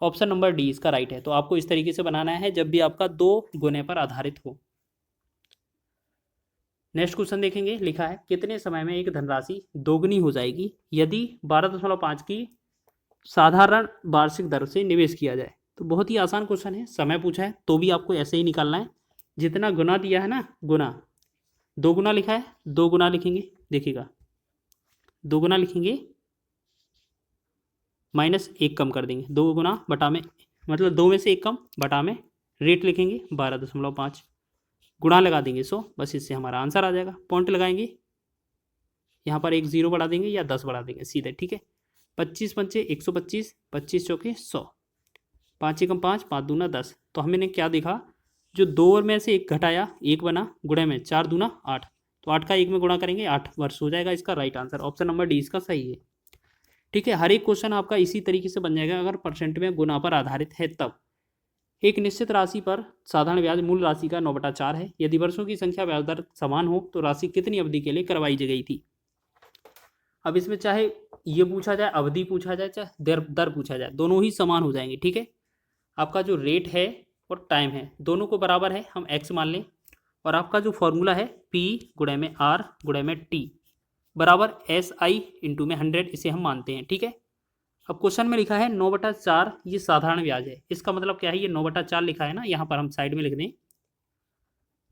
ऑप्शन नंबर डी इसका राइट है। तो आपको इस तरीके से बनाना है जब भी आपका 2 गुने पर आधारित हो। नेक्स्ट क्वेश्चन देखेंगे, लिखा है कितने समय में एक धनराशि दोगुनी हो जाएगी यदि 12.5 की साधारण वार्षिक दर से निवेश किया जाए। तो बहुत ही आसान क्वेश्चन है, समय पूछा है तो भी आपको ऐसे ही निकालना है, जितना गुना दिया है ना, गुना 2 गुना लिखा है, 2 गुना लिखेंगे, देखिएगा 2 गुना लिखेंगे, -1 कम कर देंगे, 2 गुना बटा में, मतलब 2 में से 1 कम, बटा में रेट लिखेंगे 12.5, गुणा लगा देंगे 100, बस इससे हमारा आंसर आ जाएगा। पॉइंट लगाएंगे, यहाँ पर एक 0 बढ़ा देंगे या 10 बढ़ा देंगे सीधे। ठीक है, 25 पंचे 125, 25 चौके 100, 5 एकम 5, 5 दूना 10। तो हमने क्या देखा, जो 2 में से 1 घटाया 1 बना, गुणे में 4 दूना 8, तो 8 का 1 में गुणा करेंगे 8 वर्ष हो जाएगा इसका right answer. Option number D इसका सही है। ठीक है, हर एक क्वेश्चन आपका इसी तरीके से बन जाएगा अगर परसेंट में गुना पर आधारित है तब। एक निश्चित राशि पर साधारण ब्याज मूल राशि का 9/4 है, यदि वर्षों की संख्या ब्याज दर समान हो तो राशि कितनी अवधि के लिए करवाई गई थी। अब इसमें चाहे ये पूछा जाए, अवधि पूछा जाए, चाहे दर पूछा जाए, दोनों ही समान हो जाएंगे। ठीक है, आपका जो रेट है और टाइम है दोनों को बराबर है, हम x मान लें, और आपका जो फॉर्मूला है P गुणे में R गुणे में T बराबर SI इंटू में 100, इसे हम मानते हैं। ठीक है, अब क्वेश्चन में लिखा है 9/4 ये साधारण ब्याज है, इसका मतलब क्या है, ये 9/4 लिखा है ना, यहाँ पर हम साइड में लिख दें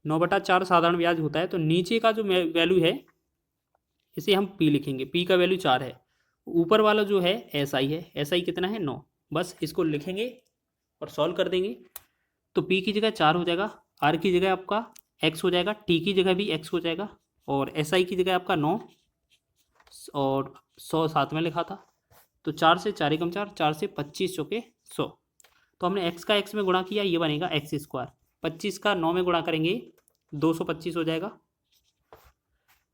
9/4 साधारण ब्याज होता है, तो नीचे का जो वैल्यू है इसे हम P लिखेंगे, P का वैल्यू 4 है, ऊपर वाला जो है SI है, SI कितना है 9, बस इसको लिखेंगे और सॉल्व कर देंगे। तो P की जगह 4 हो जाएगा, R की जगह आपका X हो जाएगा, T की जगह भी X हो जाएगा, और SI की जगह आपका 9 और 100 साथ में लिखा था, तो 4 से 4 एकम 4, 4 से 25 चौके 100, तो हमने x का x में गुणा किया, ये बनेगा x², 25 का 9 में गुणा करेंगे 225 हो जाएगा,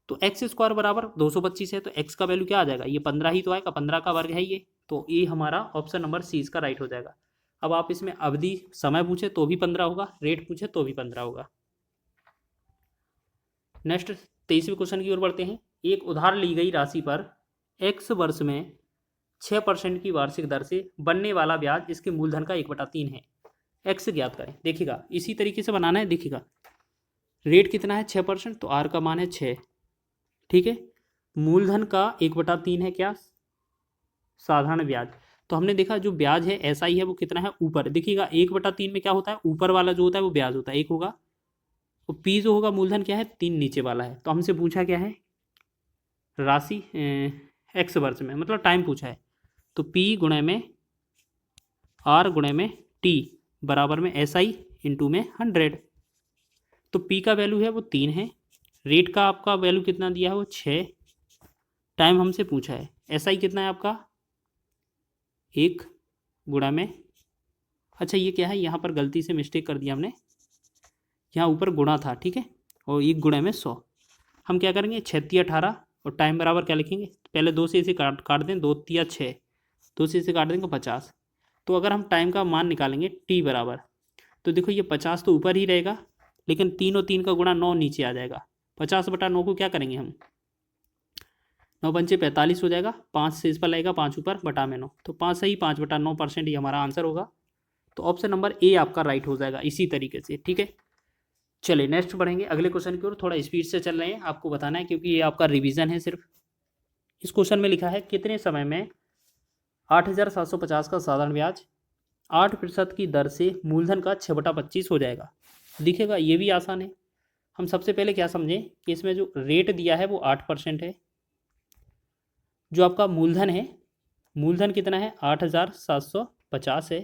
तो x² बराबर 225 है, तो x का वैल्यू क्या आ जाएगा, ये 15 ही तो आएगा, 15 का वर्ग है ये, तो ये हमारा ऑप्शन नंबर सी इसका राइट हो जाएगा। अब आप इसमें अवधि समय पूछे तो भी 15 होगा, रेट पूछे तो भी 15 होगा। नेक्स्ट 23वें क्वेश्चन की ओर बढ़ते हैं। एक उधार ली गई राशि पर x वर्ष में 6% की वार्षिक दर से बनने वाला ब्याज इसके मूलधन का 1/3 है, x ज्ञात करें। देखिएगा इसी तरीके से बनाना है, देखिएगा रेट कितना है 6%, तो r का मान है 6। ठीक है, मूलधन का 1/3 है क्या, साधारण ब्याज, तो हमने देखा जो ब्याज है SI है वो कितना है ऊपर, देखिएगा 1/3 में क्या होता है, ऊपर वाला जो होता है वो ब्याज होता है, 1 होगा। तो P जो होगा मूलधन क्या है, 3 नीचे वाला है। तो हमसे पूछा क्या है, राशि x वर्ष में, मतलब टाइम पूछा है। तो P गुणे में R गुणे में T बराबर में SI इंटू में 100। तो P का वैल्यू है वो 3 है, रेट का आपका वैल्यू कितना दिया है वो 6, टाइम हमसे पूछा है, SI कितना है आपका 1 गुणा में, अच्छा ये क्या है, यहाँ पर गलती से मिस्टेक कर दिया हमने, यहाँ ऊपर गुणा था, ठीक है, और 1 गुणा में 100। हम क्या करेंगे, 6 18 और टाइम बराबर क्या लिखेंगे, पहले 2 से इसे काट दें, 2 3 6, 2 से इसे काट देंगे 50। तो अगर हम टाइम का मान निकालेंगे T बराबर, तो देखो ये 50 तो ऊपर ही रहेगा, लेकिन 3 और 3 का गुणा 9 नीचे आ जाएगा। 50/9 को क्या करेंगे हम, 9 पंचे 45 हो जाएगा, 5 से इस पर लगेगा 5 ऊपर बटा में 9, तो 5 सही 5/9% ही हमारा आंसर होगा। तो ऑप्शन नंबर ए आपका राइट हो जाएगा इसी तरीके से, ठीक है। चलिए नेक्स्ट बढ़ेंगे अगले क्वेश्चन की ओर, थोड़ा स्पीड से चल रहे हैं, आपको बताना है क्योंकि ये आपका रिवीजन है सिर्फ। इस क्वेश्चन में लिखा है कितने समय में 8750 का साधारण ब्याज 8% की दर से मूलधन का 6/25 हो जाएगा। दिखेगा ये भी आसान है। हम सबसे पहले क्या समझें कि इसमें जो रेट दिया है वो 8% है, जो आपका मूलधन है, मूलधन कितना है 8750 है।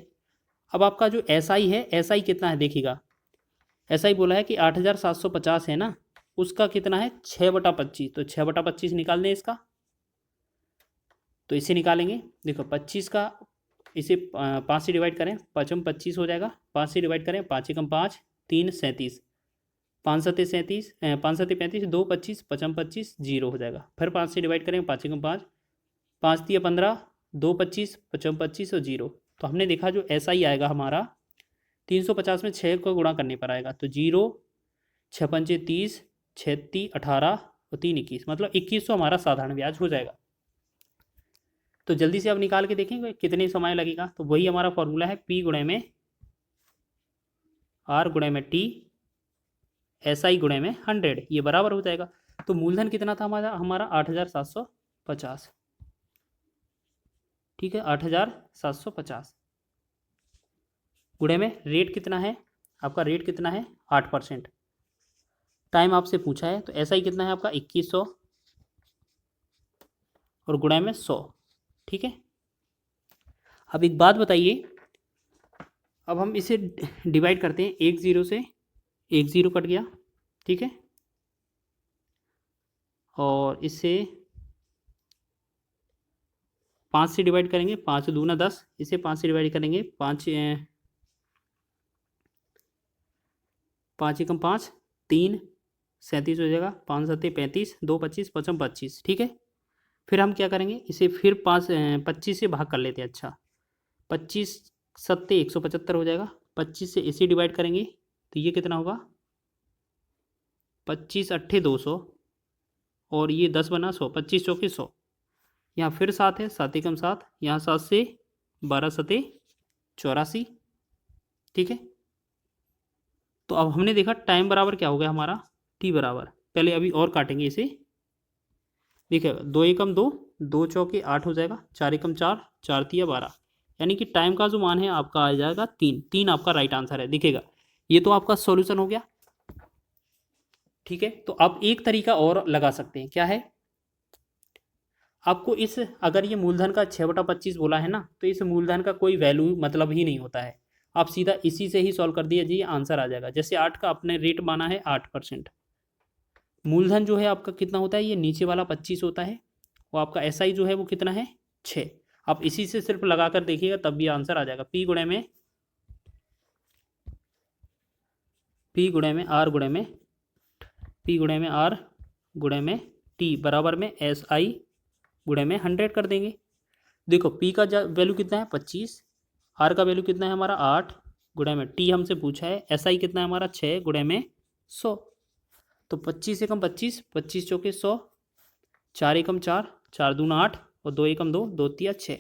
अब आपका जो SI है, SI कितना है देखिएगा, SI बोला है कि 8750 है ना, उसका कितना है 6/25, तो 6/25 निकाल दें इसका, तो इसे निकालेंगे, देखो 25 का इसे 5 से डिवाइड करें, 5 में 25 हो जाएगा, 5 से डिवाइड करें, 5 एकम 5, 3 37, 5 सत्ते 37, 5 सत्ते 35, 2 25, 5 में 25 0 हो जाएगा। फिर 5 से डिवाइड करें, 5 एकम 5, 5 दिया 15, 2 25, 5 में 25 और 0। तो हमने देखा जो SI आएगा हमारा 350 में 6 को गुणा करने पर आएगा, तो 0 6 पंचे 30, 6 3 18 और 3 21, मतलब 2100 हमारा साधारण ब्याज हो जाएगा। तो जल्दी से अब निकाल के देखेंगे कितने समय लगेगा। तो वही हमारा फॉर्मूला है P गुणे में R गुणे में T SI गुणे में 100, ये बराबर हो जाएगा। तो मूलधन कितना था हमारा 8750, ठीक है, 8750 गुणे में रेट कितना है आपका, रेट कितना है 8%, टाइम आपसे पूछा है, तो SI कितना है आपका 2100 और गुणे में 100, ठीक है। अब एक बात बताइए, अब हम इसे डिवाइड करते हैं, 1 0 से 1 0 कट गया, ठीक है, और इससे 5 से डिवाइड करेंगे, 5 दूना 10, इसे 5 से डिवाइड करेंगे, 5 एकम 5, 3 37 हो जाएगा, 5 सत्ते 35, 2 25, 5 25, ठीक है। फिर हम क्या करेंगे, इसे फिर 25 से भाग कर लेते हैं, अच्छा 25 सत्ते 175 हो जाएगा, 25 से इसे डिवाइड करेंगे तो ये कितना होगा 25 अट्ठे 200 और ये 10 बना 100, 25 चौके 100, यहाँ फिर 7 है, 7 एकम 7, यहाँ 7 से 12 सत्ते 84, ठीक है। तो अब हमने देखा टाइम बराबर क्या हो गया हमारा T बराबर, पहले अभी और काटेंगे इसे, देखिए 2 एकम 2, 2 चौके 8 हो जाएगा, 4 एकम 4, 4 तिया 12, यानी कि टाइम का जो मान है आपका आ जाएगा 3, 3 आपका राइट आंसर है, दिखेगा। ये तो आपका सॉल्यूशन हो गया, ठीक है। तो आप एक तरीका और लगा सकते हैं, क्या है, आपको इस अगर ये मूलधन का 6/25 बोला है ना, तो इस मूलधन का कोई वैल्यू मतलब ही नहीं होता है, आप सीधा इसी से ही सॉल्व कर दिया जी आंसर आ जाएगा। जैसे 8 का अपने रेट माना है 8%, मूलधन जो है आपका कितना होता है, ये नीचे वाला 25 होता है, और आपका SI जो है वो कितना है 6, आप इसी से सिर्फ लगा कर देखिएगा तब भी आंसर आ जाएगा। P गुणे में R गुणे में P गुणे में R गुणे में T बराबर में SI गुणे में 100 कर देंगे। देखो P का वैल्यू कितना है 25, R का वैल्यू कितना है हमारा 8 गुणे में T हमसे पूछा है, SI कितना है हमारा 6 गुणे में 100, तो 25 एकम 25, 25 चौके 100, 4 एकम 4, 4 दूना 8 और 2 एकम 2, 2 तिया 6,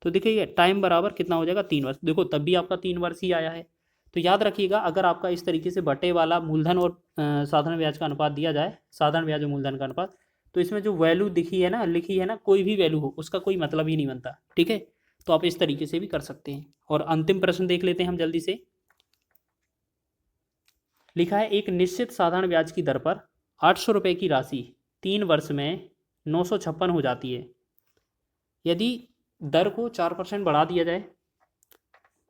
तो देखिए टाइम बराबर कितना हो जाएगा 3 वर्ष, देखो तब भी आपका 3 वर्ष ही आया है। तो याद रखिएगा अगर आपका इस तरीके से बटे वाला मूलधन और साधारण ब्याज का अनुपात दिया जाए, साधारण ब्याज और मूलधन का अनुपात, तो इसमें जो वैल्यू दिखी है ना, लिखी है ना, कोई भी वैल्यू हो उसका कोई मतलब ही नहीं बनता, ठीक है। तो आप इस तरीके से भी कर सकते हैं। और अंतिम प्रश्न देख लेते हैं हम जल्दी से। लिखा है एक निश्चित साधारण ब्याज की दर पर 800 रुपये की राशि 3 वर्ष में 956 हो जाती है। यदि दर को 4% बढ़ा दिया जाए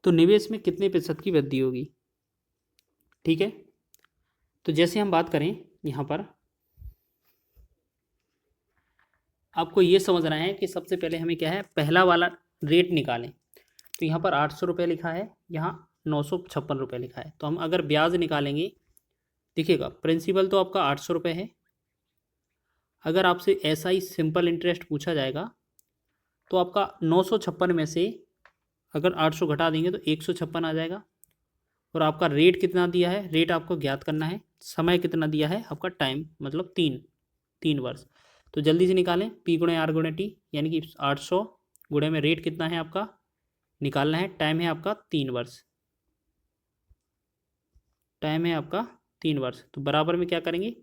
तो निवेश में कितने प्रतिशत की वृद्धि होगी। ठीक है, तो जैसे हम बात करें यहाँ पर, आपको ये समझना है कि सबसे पहले हमें क्या है, पहला वाला रेट निकालें। तो यहाँ पर 800 रुपये लिखा है, यहाँ 956 रुपये लिखा है। तो हम अगर ब्याज निकालेंगे, देखिएगा प्रिंसिपल तो आपका 800 रुपये है। अगर आपसे ऐसा ही सिंपल इंटरेस्ट पूछा जाएगा तो आपका 956 में से अगर 800 घटा देंगे तो 156 आ जाएगा। और आपका रेट कितना दिया है, रेट आपको ज्ञात करना है। समय कितना दिया है आपका, टाइम मतलब 3 वर्ष। तो जल्दी से निकालें, पी गुणे आर गुणे टी, यानी कि 800 गुणे में रेट कितना है आपका निकालना है, टाइम है आपका 3 वर्ष, टाइम है आपका 3 वर्ष। तो बराबर में क्या करेंगे,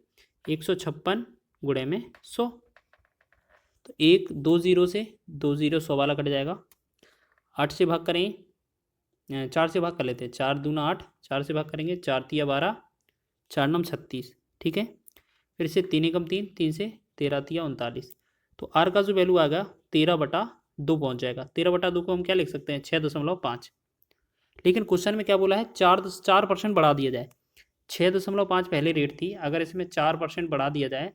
156 गुणे में 100। तो 1 2 0 से 2 0 100 वाला कट जाएगा। 8 से भाग करें, 4 से भाग कर लेते हैं, 4 दूना 8, 4 से भाग करेंगे, 4 तिया 12, 4 नम 36। ठीक है, फिर से 3 एकम 3, 3 से 13 तिया 39। तो आर का जो वैल्यू आएगा 13/2 पहुंच जाएगा। 13/2 को हम क्या लिख सकते हैं, 6.5। लेकिन क्वेश्चन में क्या बोला है, 4% बढ़ा दिया जाए। 6.5 पहले रेट थी, अगर इसमें 4% बढ़ा दिया जाए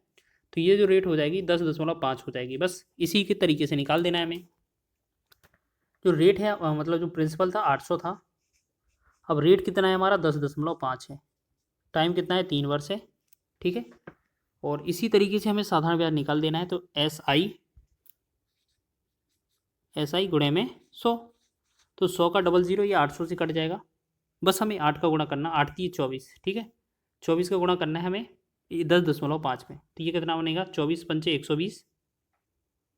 तो ये जो रेट हो जाएगी 10.5 हो जाएगी। बस इसी के तरीके से निकाल देना है हमें। जो रेट है मतलब जो प्रिंसिपल था 800 था, अब रेट कितना है हमारा 10.5 है, टाइम कितना है 3 वर्ष है। ठीक है, और इसी तरीके से हमें साधारण ब्याज निकाल देना है। तो एस आई गुणे में 100। तो 100 का 00 ये 800 से कट जाएगा। बस हमें 8 का गुणा करना, 8 3 24। ठीक है, 24 का गुणा करना है हमें 10.5 में। तो ये कितना बनेगा, 24 पंचे 120।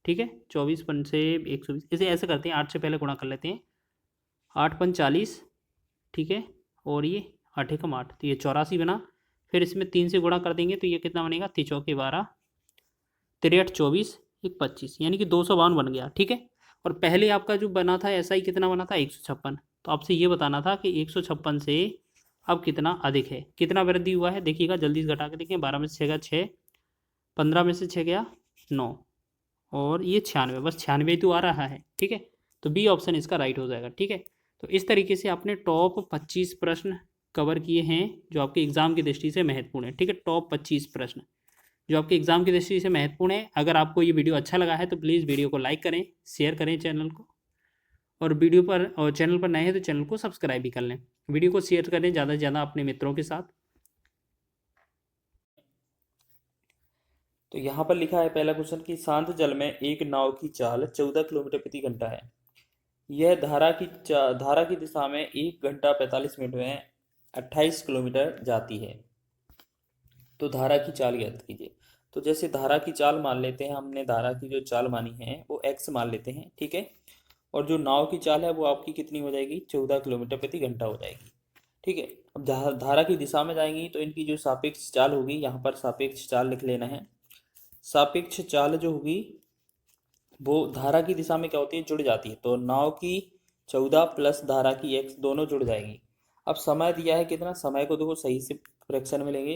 ठीक है, 24 पंचे 120। इसे ऐसे करते हैं, 8 से पहले गुणा कर लेते हैं, 8 पंच 40। ठीक है, और ये 8 एकम 8, तो ये 84 बना। फिर इसमें 3 से गुणा कर देंगे तो ये कितना बनेगा, 3 चौके 12, 3 24 1 25, यानी कि 252 बन गया। ठीक है, और पहले आपका जो बना था ऐसा ही कितना बना था, 156। तो आपसे ये बताना था कि 156 से अब कितना अधिक है, कितना वृद्धि हुआ है। देखिएगा जल्दी से घटा के देखें, 12 में से 6 गया 6, 15 में से 6 गया 9, और ये 96, बस 96 तो आ रहा है। ठीक है, तो बी ऑप्शन इसका राइट हो जाएगा। ठीक है, तो इस तरीके से आपने टॉप 25 प्रश्न कवर किए हैं जो आपके एग्जाम की दृष्टि से महत्वपूर्ण है। ठीक है, टॉप 25 प्रश्न जो आपके एग्जाम की दृष्टि से महत्वपूर्ण है। अगर आपको ये वीडियो अच्छा लगा है तो प्लीज़ वीडियो को लाइक करें, शेयर करें चैनल को, और वीडियो पर और चैनल पर नए हैं तो चैनल को सब्सक्राइब भी कर लें। वीडियो को शेयर करें ज़्यादा से ज़्यादा अपने मित्रों के साथ। तो यहाँ पर लिखा है पहला क्वेश्चन कि शांत जल में एक नाव की चाल 14 किलोमीटर प्रति घंटा है। यह धारा की दिशा में 1 घंटा 45 मिनट में 28 किलोमीटर जाती है। तो धारा की चाल ज्ञात कीजिए। तो जैसे धारा की चाल मान लेते हैं, हमने धारा की जो चाल मानी है वो x मान लेते हैं। ठीक है, और जो नाव की चाल है वो आपकी कितनी हो जाएगी, 14 किलोमीटर प्रति घंटा हो जाएगी। ठीक है, अब धारा की दिशा में जाएंगी तो इनकी जो सापेक्ष चाल होगी, यहाँ पर सापेक्ष चाल लिख लेना है। सापेक्ष चाल जो होगी वो धारा की दिशा में क्या होती है, जुड़ जाती है। तो नाव की 14 प्लस धारा की x दोनों जुड़ जाएगी। अब समय दिया है कितना, समय को देखो सही से फ्रैक्शन में लेंगे।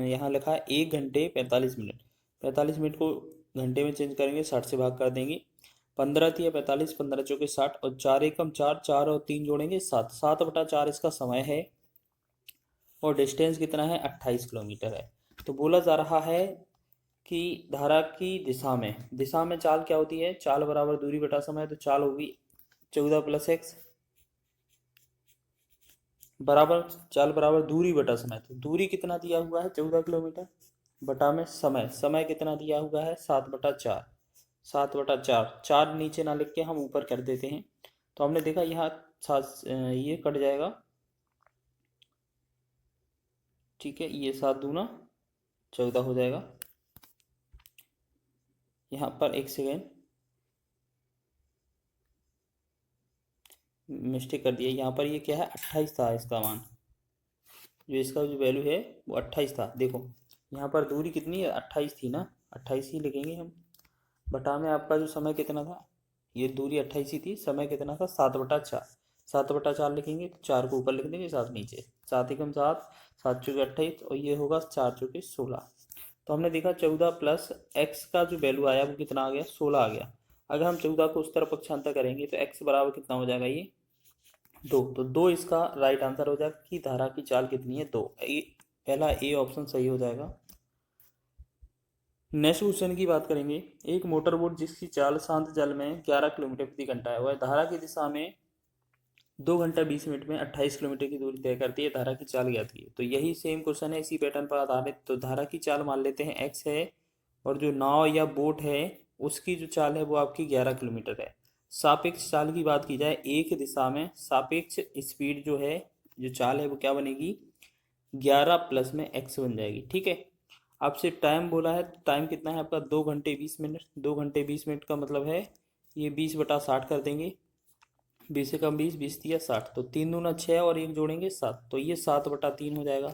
यहाँ लिखा है 1 घंटे 45 मिनट। 45 मिनट को घंटे में चेंज करेंगे, 60 से भाग कर देंगे। 15 तिया 45, 15 चौके 60, और 4 एकम 4, 4 और 3 जोड़ेंगे 7, 7/4 इसका समय है। और डिस्टेंस कितना है, 28 किलोमीटर है। तो बोला जा रहा है कि धारा की दिशा में चाल क्या होती है, चाल बराबर दूरी बटा समय। तो चाल होगी 14 प्लस x बराबर चाल बराबर दूरी बटा समय। तो दूरी कितना दिया हुआ है, 14 किलोमीटर, बटा में समय कितना दिया हुआ है, 7/4। 7/4, 4 नीचे ना लिख के हम ऊपर कर देते हैं। तो हमने देखा यहाँ ये कट जाएगा। ठीक है, ये 7 दूना 14 हो जाएगा। यहाँ पर एक सेकेंड मिस्टेक कर दिया, यहाँ पर ये क्या है, 28 था इसका मान, जो इसका जो वैल्यू है वो 28 था। देखो यहाँ पर दूरी कितनी है, 28 थी ना, 28 ही लिखेंगे हम। बटा में आपका जो समय कितना था, ये दूरी 28 ही थी, समय कितना था 7/4। 7/4 लिखेंगे तो 4 को ऊपर लिख देंगे, 7 नीचे। 7 एकम 7, 7 चौके 28 और ये होगा 4 चौके 16। तो हमने देखा 14 प्लस एक्स का जो वैल्यू आया वो कितना आ गया, 16 आ गया। अगर हम 14 को उस तरफ पक्षांतर करेंगे तो एक्स बराबर कितना हो जाएगा, ये 2। तो 2 इसका राइट आंसर हो जाएगा कि धारा की चाल कितनी है, 2। पहला ए ऑप्शन सही हो जाएगा। नेक्स्ट क्वेश्चन की बात करेंगे। एक मोटर बोट जिसकी चाल शांत जल में 11 किलोमीटर प्रति घंटा है, वह धारा की दिशा में 2 घंटा 20 मिनट में 28 किलोमीटर की दूरी तय करती है, धारा की चाल ज्ञात कीजिए। तो यही सेम क्वेश्चन है, इसी पैटर्न पर आधारित। तो धारा की चाल मान लेते हैं एक्स है, और जो नाव या बोट है उसकी जो चाल है वो आपकी 11 किलोमीटर है। सापेक्ष चाल की बात की जाए, एक दिशा में सापेक्ष स्पीड जो है, जो चाल है वो क्या बनेगी, 11 प्लस में एक्स बन जाएगी। ठीक है। आपसे टाइम बोला है, टाइम कितना है आपका, 2 घंटे 20 मिनट। 2 घंटे 20 मिनट का मतलब है ये 20/60 कर देंगे। 20 से कम 20, 20 दिया 60, तो 3 दूना 6 और 1 जोड़ेंगे 7, तो ये 7/3 हो जाएगा।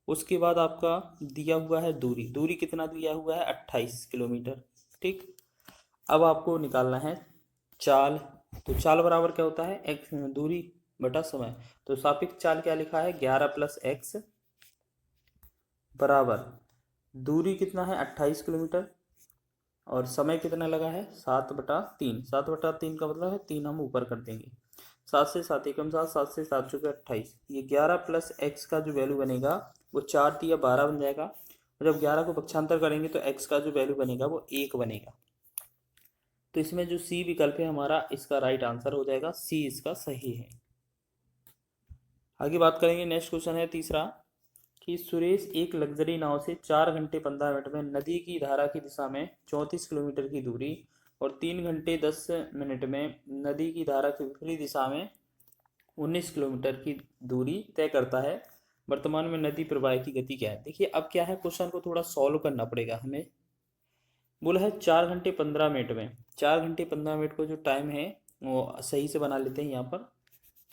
उसके बाद आपका दिया हुआ है दूरी, दूरी कितना दिया हुआ है, 28 किलोमीटर। ठीक। अब आपको निकालना है चाल। तो चाल बराबर क्या होता है, एक्स दूरी बटा समय। तो सापेक्ष चाल क्या लिखा है, 11 प्लस एक्स बराबर दूरी कितना है 28 किलोमीटर और समय कितना लगा है 7/3। 7/3 का मतलब है 3 हम ऊपर कर देंगे। 7 से 7 एकम 7, 7 से 7 चौके 28। ये 11 प्लस एक्स का जो वैल्यू बनेगा वो 4 दिया 12 बन जाएगा। और जब 11 को पक्षांतर करेंगे तो एक्स का जो वैल्यू बनेगा वो 1 बनेगा। तो इसमें जो सी विकल्प है हमारा, इसका राइट आंसर हो जाएगा, सी इसका सही है। आगे बात करेंगे। नेक्स्ट क्वेश्चन है तीसरा कि सुरेश एक लग्जरी नाव से 4 घंटे 15 मिनट में नदी की धारा की दिशा में 34 किलोमीटर की दूरी और 3 घंटे 10 मिनट में नदी की धारा की विपरीत दिशा में 19 किलोमीटर की दूरी तय करता है। वर्तमान में नदी प्रवाह की गति क्या है। देखिए अब क्या है, क्वेश्चन को थोड़ा सॉल्व करना पड़ेगा हमें। बोला है 4 घंटे 15 मिनट में। 4 घंटे 15 मिनट को जो टाइम है वो सही से बना लेते हैं यहाँ पर।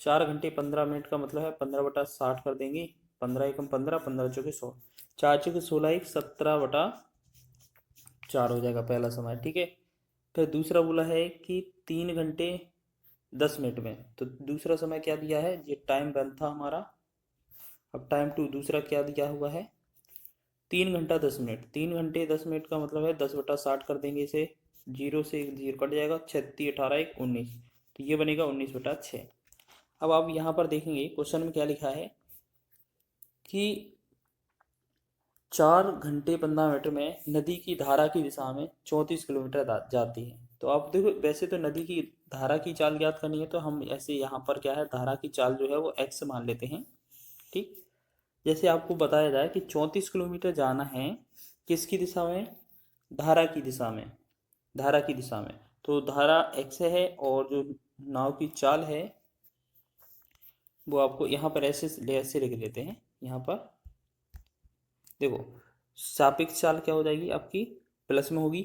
4 घंटे 15 मिनट का मतलब है 15/60 कर देंगे। 15 एकम 15, 15 चौके 100, 4 चौके 16, 1 17/4 हो जाएगा पहला समय। ठीक है। फिर दूसरा बोला है कि 3 घंटे 10 मिनट में। तो दूसरा समय क्या दिया है, ये टाइम वन था हमारा। अब टाइम टू दूसरा क्या दिया हुआ है, 3 घंटा 10 मिनट। 3 घंटे 10 मिनट का मतलब है 10/60 कर देंगे इसे। 0 से 1 0 कट जाएगा, 36, 18, 1 19, तो ये बनेगा 19/6। अब आप यहाँ पर देखेंगे क्वेश्चन में क्या लिखा है कि 4 घंटे 15 मिनट में नदी की धारा की दिशा में 34 किलोमीटर जाती है। तो आप देखो, वैसे तो नदी की धारा की चाल ज्ञात करनी है, तो हम ऐसे यहाँ पर क्या है, धारा की चाल जो है वो एक्स मान लेते हैं। ठीक। जैसे आपको बताया जाए कि 34 किलोमीटर जाना है किसकी दिशा में, धारा की दिशा में। धारा की दिशा में तो धारा एक्स है और जो नाव की चाल है वो आपको यहाँ पर ऐसे लिख देते हैं। यहाँ पर देखो, सापेक्ष चाल क्या हो जाएगी आपकी, प्लस में होगी।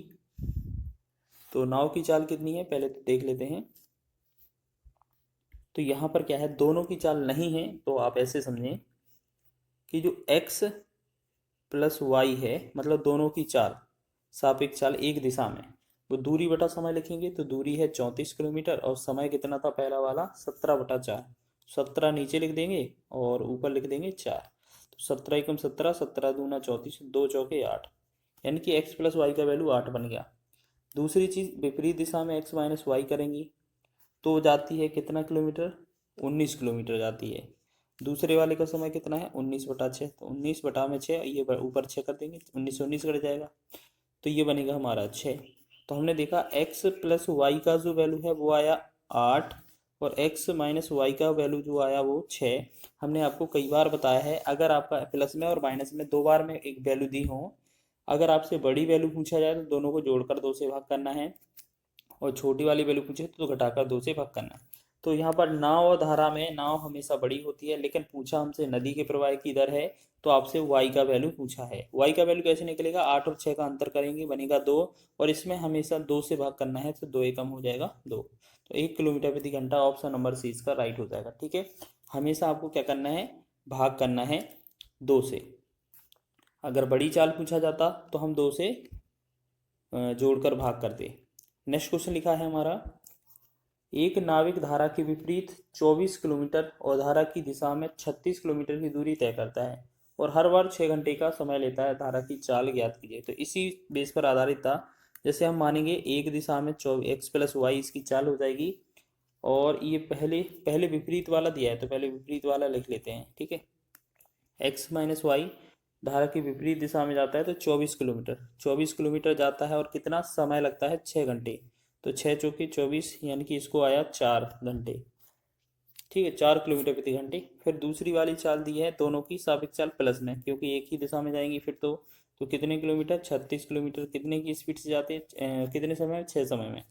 तो नाव की चाल कितनी है पहले तो देख लेते हैं। तो यहाँ पर क्या है, दोनों की चाल नहीं है, तो आप ऐसे समझें कि जो x प्लस वाई है, मतलब दोनों की चाल, सापेक्ष चाल एक दिशा में, वो दूरी बटा समय लिखेंगे। तो दूरी है 34 किलोमीटर और समय कितना था पहला वाला, 17/4। 17 नीचे लिख देंगे और ऊपर लिख देंगे 4। तो 17 एकम 17, 17 दूना 34, 2 चौके 8, यानी कि x प्लस वाई का वैल्यू 8 बन गया। दूसरी चीज़, विपरीत दिशा में x माइनस वाई करेंगी तो जाती है कितना किलोमीटर, 19 किलोमीटर जाती है। दूसरे वाले का समय कितना है, 19/6। तो 19/6, ये ऊपर 6 कर देंगे, 19 से 19 कट जाएगा, तो ये बनेगा हमारा 6। तो हमने देखा x प्लस वाई का जो वैल्यू है वो आया 8 और x माइनस वाई का वैल्यू जो आया वो 6। हमने आपको कई बार बताया है, अगर आपका प्लस में और माइनस में दो बार में एक वैल्यू दी हो, अगर आपसे बड़ी वैल्यू पूछा जाए तो दोनों को जोड़कर 2 से भाग करना है, और छोटी वाली वैल्यू पूछे तो घटाकर 2 से भाग करना। तो यहाँ पर नाव और धारा में नाव हमेशा बड़ी होती है, लेकिन पूछा हमसे नदी के प्रवाह की दर है, तो आपसे y का वैल्यू पूछा है। y का वैल्यू कैसे निकलेगा, 8 और 6 का अंतर करेंगे बनेगा 2, और इसमें हमेशा 2 से भाग करना है, तो 2 एकम हो जाएगा 2। तो 1 किलोमीटर प्रति घंटा ऑप्शन नंबर सी इसका राइट हो जाएगा। ठीक है। हमेशा आपको क्या करना है, भाग करना है 2 से। अगर बड़ी चाल पूछा जाता तो हम 2 से जोड़कर भाग करते। नेक्स्ट क्वेश्चन लिखा है हमारा एक नाविक धारा के विपरीत 24 किलोमीटर और धारा की दिशा में 36 किलोमीटर की दूरी तय करता है और हर बार 6 घंटे का समय लेता है। धारा की चाल ज्ञात कीजिए। तो इसी बेस पर आधारित था। जैसे हम मानेंगे एक दिशा में एक्स प्लस वाई इसकी चाल हो जाएगी, और ये पहले पहले विपरीत वाला दिया है तो पहले विपरीत वाला लिख लेते हैं, ठीक है। एक्स माइनस वाई धारा की विपरीत दिशा में जाता है तो 24 किलोमीटर जाता है और कितना समय लगता है, 6 घंटे। तो 6 × 4 = 24, यानी कि इसको आया 4 घंटे, ठीक है, 4 किलोमीटर प्रति घंटे। फिर दूसरी वाली चाल दी है दोनों की सापेक्ष चाल प्लस में, क्योंकि एक ही दिशा में जाएंगी फिर तो कितने किलोमीटर, 36 किलोमीटर कितने की स्पीड से जाते हैं, कितने समय में, 6 समय में।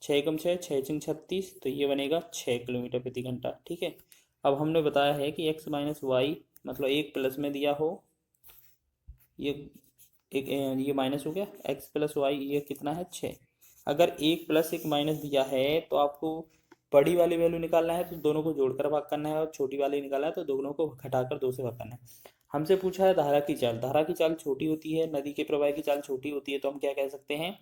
6 × 6 = 6×36, तो ये बनेगा 6 किलोमीटर प्रति घंटा, ठीक है। अब हमने बताया है कि एक्स माइनस वाई मतलब एक प्लस में दिया हो, ये एक ये माइनस हो गया, एक्स प्लस वाई ये कितना है, 6। अगर एक प्लस एक माइनस दिया है तो आपको बड़ी वाली वैल्यू निकालना है तो दोनों को जोड़कर भाग करना है, और छोटी वाली निकालना है तो दोनों को घटाकर 2 से भाग करना है। हमसे पूछा है धारा की चाल। धारा की चाल छोटी होती है, नदी के प्रवाह की चाल छोटी होती है, तो हम क्या कह सकते हैं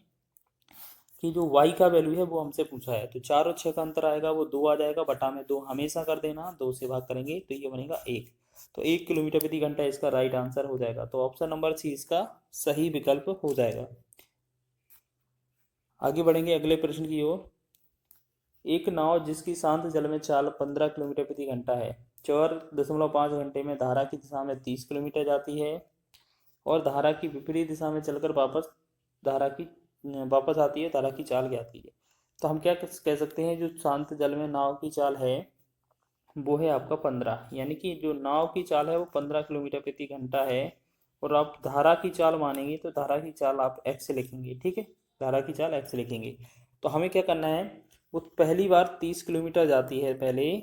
कि जो y का वैल्यू है वो हमसे पूछा है, तो 4 और 6 का अंतर आएगा, वो 2 आ जाएगा, बटा में 2 हमेशा कर देना, 2 से भाग करेंगे तो ये बनेगा 1। तो 1 किलोमीटर प्रति घंटा इसका राइट आंसर हो जाएगा। तो ऑप्शन नंबर सी इसका सही विकल्प हो जाएगा। आगे बढ़ेंगे अगले प्रश्न की ओर। एक नाव जिसकी शांत जल में चाल 15 किलोमीटर प्रति घंटा है, 4.5 घंटे में धारा की दिशा में 30 किलोमीटर जाती है और धारा की विपरीत दिशा में चलकर वापस आती है, धारा की चाल ज्ञात कीजिए। तो हम क्या कह सकते हैं, जो शांत जल में नाव की चाल है वो है आपका 15, यानी कि जो नाव की चाल है वो 15 किलोमीटर प्रति घंटा है। और आप धारा की चाल मानेंगे तो धारा की चाल आप एक्स लिखेंगे, ठीक है, धारा की चाल एक्स लिखेंगे। तो हमें क्या करना है, वो पहली बार 30 किलोमीटर जाती है पहले,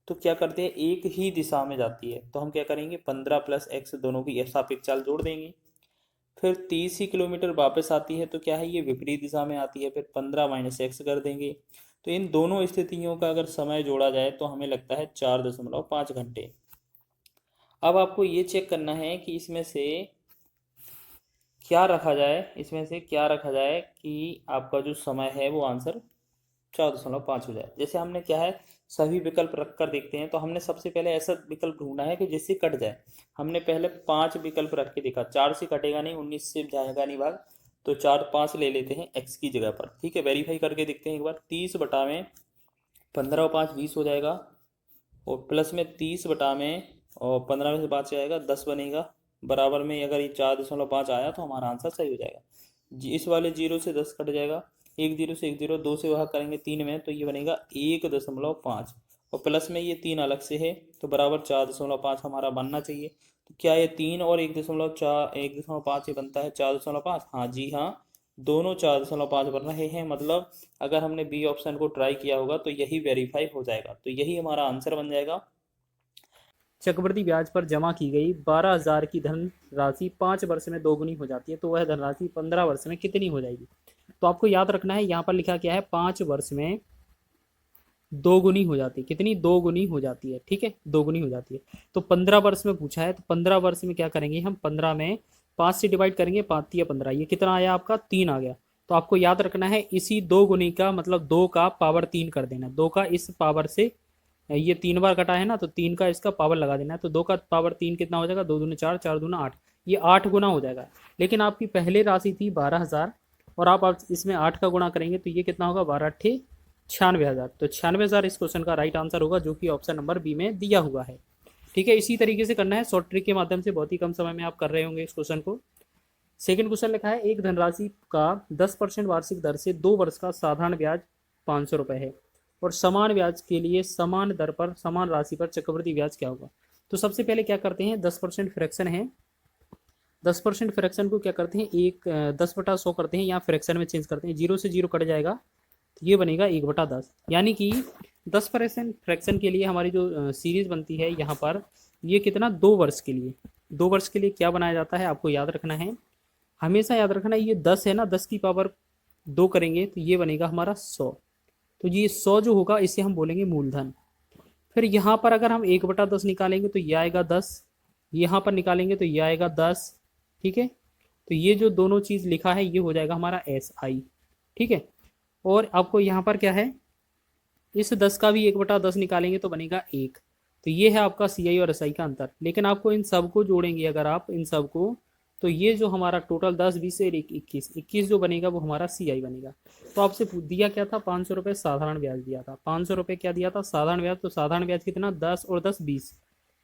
तो क्या करते हैं, एक ही दिशा में जाती है, तो हम क्या करेंगे 15 + x दोनों की सापेक्ष चाल जोड़ देंगे। फिर 30 ही किलोमीटर वापस आती है तो क्या है, ये विपरीत दिशा में आती है, फिर 15 - x कर देंगे। तो इन दोनों स्थितियों का अगर समय जोड़ा जाए तो हमें लगता है 4.5 घंटे। अब आपको ये चेक करना है कि इसमें से क्या रखा जाए, कि आपका जो समय है वो आंसर 4.5 हो जाए। जैसे हमने क्या है, सभी विकल्प रख कर देखते हैं। तो हमने सबसे पहले ऐसा विकल्प ढूंढना है कि जिससे कट जाए। हमने पहले 5 विकल्प रख के देखा, 4 से कटेगा नहीं, 19 से जाएगा नहीं भाग, तो 4 5 ले लेते हैं x की जगह पर, ठीक है। वेरीफाई करके देखते हैं एक बार। 30 बटा में 15 और 5 20 हो जाएगा, और प्लस में 30 बटा में और 15 में से 5 जाएगा 10 बनेगा, बराबर में अगर ये 4.5 आया तो हमारा आंसर सही हो जाएगा। इस वाले 0 से 10 कट जाएगा, 1 0 से 1 0, 2 से भाग करेंगे 3 में तो ये बनेगा 1.5, और प्लस में ये 3 अलग से है तो बराबर 4.5 हमारा बनना चाहिए। तो क्या ये 3 और 1.5 ये बनता है 4.5? हाँ जी हाँ, दोनों 4.5 बन रहे हैं। मतलब अगर हमने बी ऑप्शन को ट्राई किया होगा तो यही वेरीफाई हो जाएगा, तो यही हमारा आंसर बन जाएगा। चक्रवृद्धि ब्याज पर जमा की गई 12,000 की धनराशि 5 वर्ष में दोगुनी हो जाती है, तो वह धनराशि 15 वर्ष में कितनी हो जाएगी। तो आपको याद रखना है, यहाँ पर लिखा क्या है, 5 वर्ष में दोगुनी हो जाती है। कितनी? दोगुनी हो जाती है, ठीक है, दोगुनी हो जाती है। तो 15 वर्ष में पूछा है, तो 15 वर्ष में क्या करेंगे हम, 15 में 5 से डिवाइड करेंगे, 5 × 15, ये कितना आया आपका, 3 आ गया। तो आपको याद रखना है, इसी दो गुनी का मतलब 2 का पावर 3 कर देना, 2 का इस पावर से, ये 3 बार कटा है ना, तो 3 का इसका पावर लगा देना है, तो 2 का पावर 3 कितना हो जाएगा, 2 दूनी 4, 4 दूना 8, ये 8 गुना हो जाएगा। लेकिन आपकी पहले राशि थी 12,000 और आप इसमें 8 का गुणा करेंगे तो ये कितना होगा, 12 × 8 = 96,000। तो 96,000 इस क्वेश्चन का राइट आंसर होगा, जो कि ऑप्शन नंबर बी में दिया हुआ है, ठीक है। इसी तरीके से करना है, शॉर्ट ट्रिक के माध्यम से, बहुत ही कम समय में आप कर रहे होंगे इस क्वेश्चन को। सेकंड क्वेश्चन लिखा है, एक धनराशि का 10% वार्षिक दर से 2 वर्ष का साधारण ब्याज 500 रुपये है और समान ब्याज के लिए समान दर पर समान राशि पर चक्रवृद्धि ब्याज क्या होगा। तो सबसे पहले क्या करते हैं, 10% फ्रैक्शन है, 10% फ्रैक्शन को क्या करते हैं, 10/100 करते हैं, यहाँ फ्रैक्शन में चेंज करते हैं, 0 से 0 कट जाएगा तो ये बनेगा 1/10, यानी कि 10% फ्रैक्शन के लिए हमारी जो सीरीज बनती है यहाँ पर, ये कितना, 2 वर्ष के लिए, 2 वर्ष के लिए क्या बनाया जाता है, आपको याद रखना है, हमेशा याद रखना है, ये 10 है ना, 10 की पावर 2 करेंगे तो ये बनेगा हमारा 100, तो ये 100 जो होगा इसे हम बोलेंगे मूलधन। फिर यहाँ पर अगर हम 1/10 निकालेंगे तो ये आएगा 10, यहाँ पर निकालेंगे तो ये आएगा 10, ठीक है। तो ये जो दोनों चीज़ लिखा है ये हो जाएगा हमारा SI, ठीक है। और आपको यहाँ पर क्या है, इस 10 का भी 1/10 निकालेंगे तो बनेगा 1। तो ये है आपका सी आई और एस आई का अंतर। लेकिन आपको इन सबको जोड़ेंगे अगर आप इन सबको, तो ये जो हमारा टोटल 10 20 से 21 जो बनेगा वो हमारा सी आई बनेगा। तो आपसे दिया क्या था, 500 रुपये साधारण ब्याज दिया था। 500 रुपये क्या दिया था, साधारण ब्याज। तो साधारण ब्याज कितना, 10 और 10 20,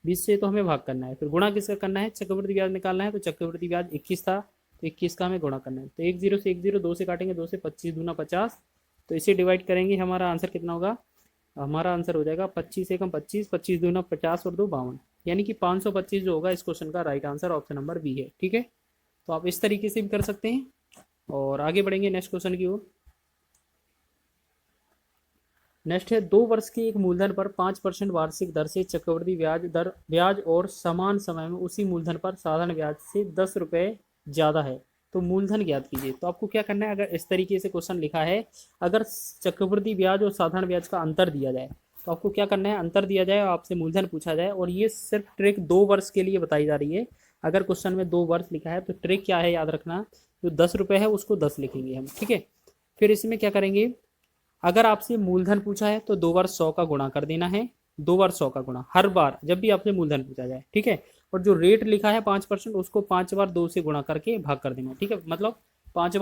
20 से तो हमें भाग करना है। फिर गुणा किसका करना है, चक्रवृद्धि ब्याज निकालना है। तो चक्रवृद्धि ब्याज 21 था, तो 21 का हमें गुणा करना है। तो 1 0 से 1 0, 2 से काटेंगे, 2 से 25 दूना 50। तो इसे डिवाइड करेंगे, हमारा आंसर कितना होगा, हमारा आंसर हो जाएगा 25 एकम 25, 25 दूना 50 और 2 52, यानी कि 525 जो होगा इस क्वेश्चन का right answer option number B है। ठीक है, तो आप इस तरीके से भी कर सकते हैं। और आगे बढ़ेंगे नेक्स्ट क्वेश्चन की ओर। नेक्स्ट है, 2 वर्ष के एक मूलधन पर 5% वार्षिक दर से चक्रवृद्धि ब्याज और समान समय में उसी मूलधन पर साधारण ब्याज से 10 रुपये ज़्यादा है, तो मूलधन ज्ञात कीजिए। तो आपको क्या करना है, अगर इस तरीके से क्वेश्चन लिखा है, अगर चक्रवृद्धि ब्याज और साधारण ब्याज का अंतर दिया जाए, तो आपको क्या करना है, अंतर दिया जाए और आपसे मूलधन पूछा जाए, और ये सिर्फ ट्रिक 2 वर्ष के लिए बताई जा रही है। अगर क्वेश्चन में 2 वर्ष लिखा है तो ट्रिक क्या है, याद रखना, जो 10 रुपये है उसको 10 लिखेंगे हम। ठीक है, फिर इसमें क्या करेंगे, अगर आपसे मूलधन पूछा है तो 2 बार 100 का गुणा कर देना है। 2 बार 100 का गुणा हर बार जब भी आपसे मूलधन पूछा जाए। ठीक है, और जो रेट लिखा है 5%, उसको 5 बार 2 से गुणा करके भाग कर देना है। ठीक है, मतलब 5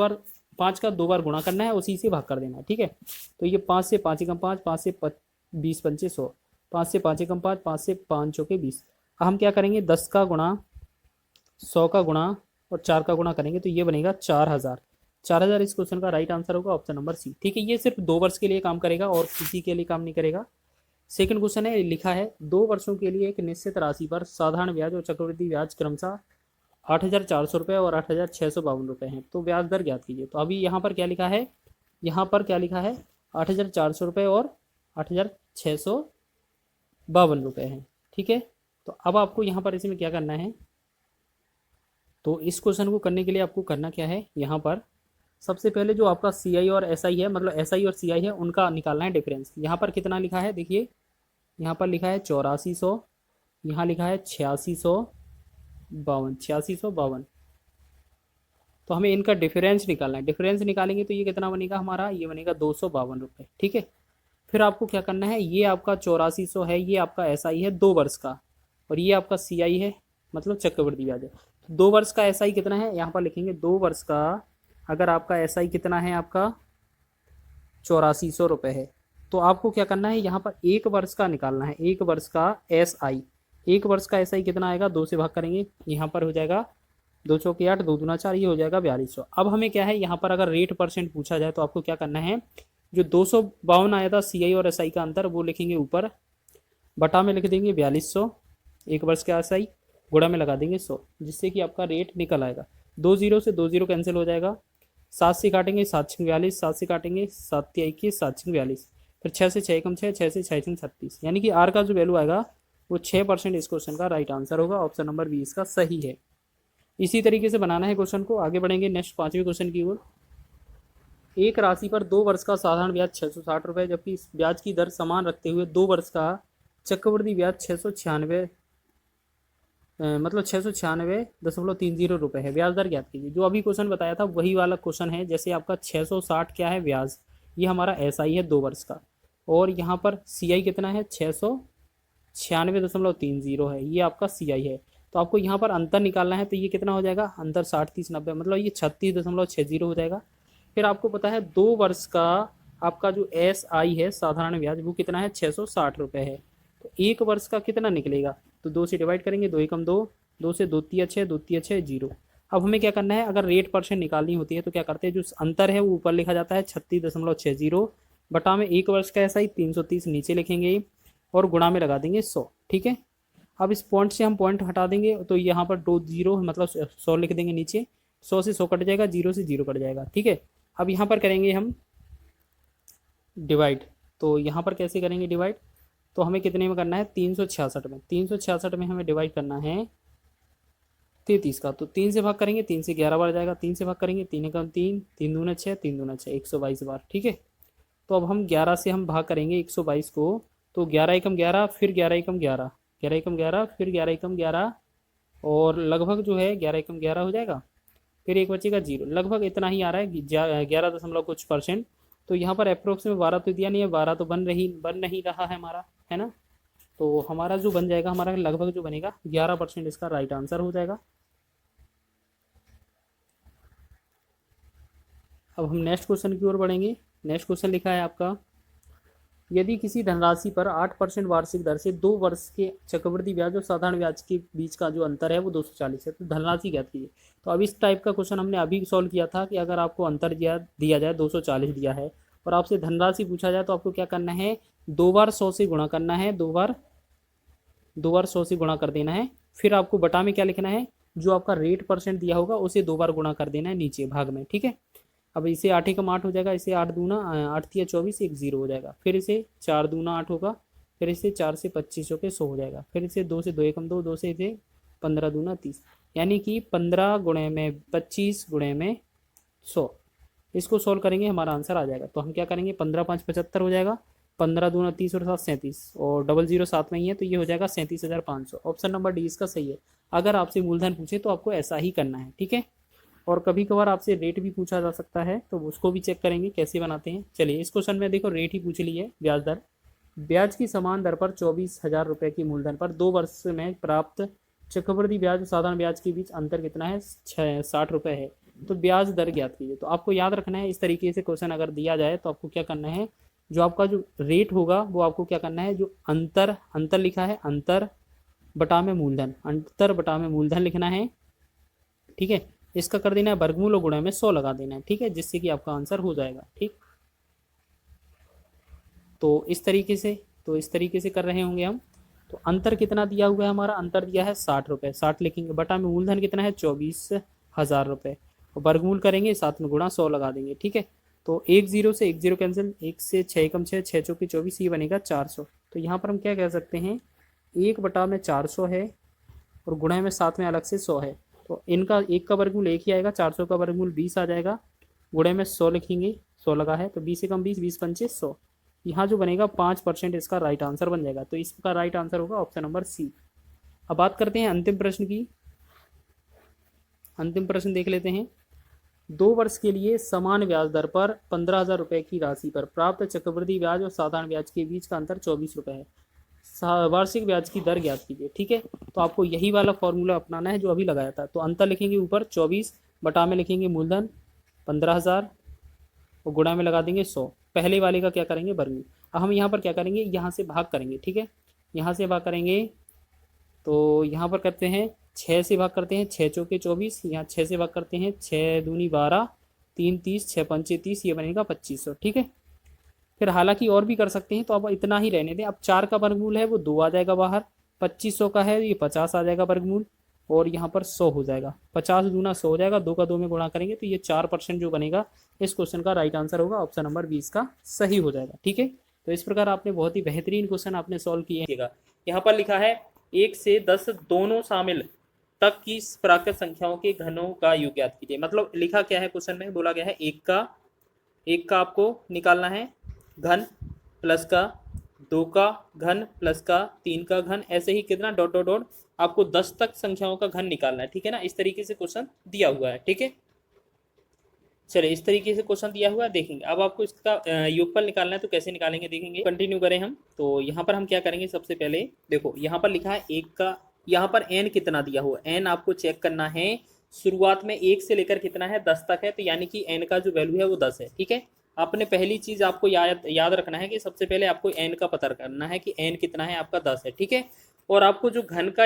का 2 बार गुणा करना है, उसी से भाग कर देना है। ठीक है, तो ये 5 से 5 एकम 5, 5 से 20 पंचे 100, 5 से 5 एकम 5, 5 से 5 चौके 20। हम क्या करेंगे, 10 का गुणा, 100 का गुणा और 4 का गुणा करेंगे तो ये बनेगा 4000। 4000 इस क्वेश्चन का राइट आंसर होगा ऑप्शन नंबर सी। ठीक है, ये सिर्फ 2 वर्ष के लिए काम करेगा और किसी के लिए काम नहीं करेगा। सेकंड क्वेश्चन है, लिखा है 2 वर्षों के लिए एक निश्चित राशि पर साधारण ब्याज और चक्रवृद्धि ब्याज क्रमशः 8400 रुपये और 8652 रुपये हैं, तो ब्याज दर ज्ञात कीजिए। तो अभी यहाँ पर क्या लिखा है, यहाँ पर क्या लिखा है, 8400 रुपये और 8652 रुपये हैं। ठीक है, तो अब आपको यहाँ पर इसमें क्या करना है, तो इस क्वेश्चन को करने के लिए आपको करना क्या है, यहाँ पर सबसे पहले जो आपका सी आई और एस आई है, मतलब एस आई और सी आई है, उनका निकालना है डिफरेंस। यहाँ पर कितना लिखा है, देखिए यहाँ पर लिखा है 8400, यहाँ लिखा है 8652। तो हमें इनका डिफरेंस निकालना है। डिफरेंस निकालेंगे तो ये कितना बनेगा हमारा, ये बनेगा 252 रुपये। ठीक है, फिर आपको क्या करना है, ये आपका 8400 है, ये आपका एस आई है 2 वर्ष का, और ये आपका सी आई है, मतलब चक्रवृद्धि ब्याज है। तो 2 वर्ष का एस आई कितना है, यहाँ पर लिखेंगे 2 वर्ष का, अगर आपका एस आई कितना है, आपका 8400 रुपये है, तो आपको क्या करना है, यहाँ पर 1 वर्ष का निकालना है। 1 वर्ष का एस आई, 1 वर्ष का एस आई कितना आएगा, 2 से भाग करेंगे, यहाँ पर हो जाएगा 2 चौके 8, 2 दूना 4, ये हो जाएगा 4200। अब हमें क्या है, यहाँ पर अगर रेट परसेंट पूछा जाए तो आपको क्या करना है, जो 252 आया था सी आई और एस आई का अंतर, वो लिखेंगे ऊपर, बटा में लिख देंगे 4200, 1 वर्ष का एस आई, गुणा में लगा देंगे 100, जिससे कि आपका रेट निकल आएगा। 2 0 से 2 0 कैंसिल हो जाएगा, 7 से काटेंगे 7 6 42, 7 से काटेंगे 7 21, 7 6 42, फिर 6 से 6 एकम 6, 6 से 6 6 36, यानी कि आर का जो वैल्यू आएगा वो 6% इस क्वेश्चन का राइट आंसर होगा। ऑप्शन नंबर बी इसका सही है। इसी तरीके से बनाना है क्वेश्चन को। आगे बढ़ेंगे नेक्स्ट 5वें क्वेश्चन की ओर। एक राशि पर 2 वर्ष का साधारण ब्याज 660 रुपये, जबकि इस ब्याज की दर समान रखते हुए 2 वर्ष का चक्रवृद्धि ब्याज 696, मतलब 696.30 रुपये है। ब्याज दर ज्ञात कीजिए। जो अभी क्वेश्चन बताया था वही वाला क्वेश्चन है। जैसे आपका 660 क्या है ब्याज, ये हमारा एस आई है 2 वर्ष का, और यहाँ पर सी आई कितना है 696.30 है, ये आपका सी आई है। तो आपको यहाँ पर अंतर निकालना है, तो ये कितना हो जाएगा, अंतर 60 30 90, मतलब ये 36.60 हो जाएगा। फिर आपको पता है 2 वर्ष का आपका जो एस आई है साधारण ब्याज वो कितना है 660 रुपये है। तो 1 वर्ष का कितना निकलेगा, तो 2 से डिवाइड करेंगे, 2 एकम 2, 2 से 2 तिया 6, 2 तिया 6 0। अब हमें क्या करना है, अगर रेट परसेंट निकालनी होती है तो क्या करते हैं, जो अंतर है वो ऊपर लिखा जाता है 36.60, बटा में 1 वर्ष का एस आई 330 नीचे लिखेंगे और गुणा में लगा देंगे 100। ठीक है, अब इस पॉइंट से हम पॉइंट हटा देंगे, तो यहाँ पर 2 0 मतलब 100 लिख देंगे नीचे, 100 से 100 कट जाएगा, 0 से 0 कट जाएगा। ठीक है, अब यहाँ पर करेंगे हम डिवाइड। तो यहाँ पर कैसे करेंगे डिवाइड, तो हमें कितने में करना है, 366 में। 366 में हमें डिवाइड करना है 33 का। तो 3 से भाग करेंगे, 3 से 11 बार जाएगा, 3 से भाग करेंगे, 3 एकम 3, 3 दूना 6, 3 दूना 6, 122 बार। ठीक है, तो अब हम 11 से हम भाग करेंगे 122 को, तो 11 एकम 11, फिर 11 एकम 11, 11 एकम 11, फिर 11 एकम 11, और लगभग जो है 11 एकम 11 हो जाएगा, फिर एक बचेगा 0, लगभग इतना ही आ रहा है 11 दशमलव कुछ %। तो यहाँ पर अप्रोक्स में 12 तो दिया नहीं है, 12 तो बन नहीं रहा है हमारा, है ना। तो हमारा जो बन जाएगा, हमारा लगभग जो बनेगा 11% इसका राइट आंसर हो जाएगा। अब हम नेक्स्ट क्वेश्चन की ओर बढ़ेंगे। नेक्स्ट क्वेश्चन लिखा है आपका, यदि किसी धनराशि पर 8% वार्षिक दर से 2 वर्ष के चक्रवृद्धि ब्याज और साधारण ब्याज के बीच का जो अंतर है वो 240 है, तो धनराशि ज्ञात कीजिए। तो अब इस टाइप का क्वेश्चन हमने अभी सॉल्व किया था कि अगर आपको अंतर दिया जाए 240 दिया है और आपसे धनराशि पूछा जाए, तो आपको क्या करना है, 2 बार 100 से गुणा करना है, 2 बार 100 से गुणा कर देना है। फिर आपको बटा में क्या लिखना है, जो आपका रेट परसेंट दिया होगा उसे 2 बार गुणा कर देना है नीचे भाग में, ठीक है। अब इसे 8 एकम 8 हो जाएगा, इसे 8 दूना 8 तिया 24, एक 0 हो जाएगा। फिर इसे 4 दूना 8 होगा, फिर इसे 4 से 25 होकर 100 हो जाएगा। फिर इसे 2 से 2 एकम 2, 2 से इसे 15 दूना 30, यानी कि 15 गुणे में 25 गुणे में 100। इसको सोल्व करेंगे, हमारा आंसर आ जाएगा। तो हम क्या करेंगे, 15 5 75 हो जाएगा, 15 दूना 30 और 7 37, और 00 साथ में ही है, तो ये हो जाएगा 37,500। ऑप्शन नंबर डी इसका सही है। अगर आपसे मूलधन पूछे तो आपको ऐसा ही करना है, ठीक है। और कभी कभार आपसे रेट भी पूछा जा सकता है, तो उसको भी चेक करेंगे कैसे बनाते हैं। चलिए, इस क्वेश्चन में देखो रेट ही पूछ ली है, ब्याज दर। ब्याज की समान दर पर 24,000 रुपये की मूलधन पर 2 वर्ष में प्राप्त चक्रवृद्धि ब्याज और साधारण ब्याज के बीच अंतर कितना है, 60 रुपये है। तो ब्याज दर ज्ञात कीजिए। तो आपको याद रखना है, इस तरीके से क्वेश्चन अगर दिया जाए तो आपको क्या करना है, जो आपका जो रेट होगा वो आपको क्या करना है, जो अंतर लिखा है, अंतर बटा में मूलधन, अंतर बटा में मूलधन लिखना है, ठीक है। इसका कर देना है वर्गमूल और गुणा में 100 लगा देना है, ठीक है, जिससे कि आपका आंसर हो जाएगा, ठीक। तो इस तरीके से कर रहे होंगे हम। तो अंतर कितना दिया हुआ है, हमारा अंतर दिया है 60 रुपये, 60 लिखेंगे, बटा में मूलधन कितना है 24,000 रुपये, और वर्गमूल करेंगे, साथ में गुणा 100 लगा देंगे, ठीक है। तो 1 0 से 1 0 कैंसिल, 1 से 6 एकम 6, 6 चौके 24, ये बनेगा 400। तो यहाँ पर हम क्या कह सकते हैं, 1 बटा में 400 है और गुणा में साथ में अलग से 100 है। तो इनका एक का वर्गमूल एक ही आएगा, 400 का वर्गमूल 20 आ जाएगा, गुणे में 100 लिखेंगे, 100 लगा है, तो 20 से कम 20, 20 पंचे 100। यहाँ जो बनेगा 5% इसका राइट आंसर बन जाएगा। तो इसका राइट आंसर होगा ऑप्शन नंबर सी। अब बात करते हैं अंतिम प्रश्न की। अंतिम प्रश्न देख लेते हैं। 2 वर्ष के लिए समान ब्याज दर पर 15,000 रुपये की राशि पर प्राप्त चक्रवृद्धि ब्याज और साधारण ब्याज के बीच का अंतर 24 रुपये है। वार्षिक ब्याज की दर ज्ञात कीजिए, ठीक है। तो आपको यही वाला फॉर्मूला अपनाना है जो अभी लगाया था। तो अंतर लिखेंगे ऊपर 24, बटा में लिखेंगे मूलधन 15,000 और गुणा में लगा देंगे 100। पहले वाले का क्या करेंगे, वर्गमूल। अब हम यहाँ पर क्या करेंगे, यहाँ से भाग करेंगे, ठीक है। यहाँ से भाग करेंगे, तो यहाँ पर करते हैं 6 से भाग करते हैं, 6 चौके 24, यहाँ 6 से भाग करते हैं, 6 दूनी 12, 3 30, 6 पंचे 30, ये बनेगा 2500, ठीक है। फिर हालांकि और भी कर सकते हैं, तो अब इतना ही रहने दें। अब 4 का वर्गमूल है वो 2 आ जाएगा बाहर, 2500 का है ये 50 आ जाएगा वर्गमूल, और यहाँ पर 100 हो जाएगा, 50 दूना 100 हो जाएगा, 2 का 2 में गुणा करेंगे, तो ये 4% जो बनेगा इस क्वेश्चन का राइट आंसर होगा, ऑप्शन नंबर 20 का सही हो जाएगा, ठीक है। तो इस प्रकार आपने बहुत ही बेहतरीन क्वेश्चन आपने सॉल्व किए। यहाँ पर लिखा है 1 से 10 दोनों शामिल तक की प्राकृत संख्याओं के घनों का योग ज्ञात कीजिए। मतलब लिखा क्या है, क्वेश्चन में बोला गया है एक का आपको निकालना है घन, प्लस का 2 का घन, प्लस का 3 का घन, ऐसे ही कितना डॉट डॉट डॉट आपको 10 तक संख्याओं का घन निकालना है, ठीक है ना। इस तरीके से क्वेश्चन दिया हुआ है, ठीक है। चलिए, इस तरीके से क्वेश्चन दिया हुआ है, देखेंगे। अब आपको इसका योगफल निकालना है, तो कैसे निकालेंगे देखेंगे। कंटिन्यू करें हम। तो यहाँ पर हम क्या करेंगे, सबसे पहले देखो यहाँ पर लिखा है 1 का, यहाँ पर n कितना दिया हुआ है, n आपको चेक करना है। शुरुआत में 1 से लेकर कितना है 10 तक है, तो यानी कि n का जो वैल्यू है वो 10 है, ठीक है। आपने पहली चीज आपको याद रखना है कि सबसे पहले आपको n का पता करना है कि n कितना है, आपका 10 है, ठीक है। और आपको जो घनों का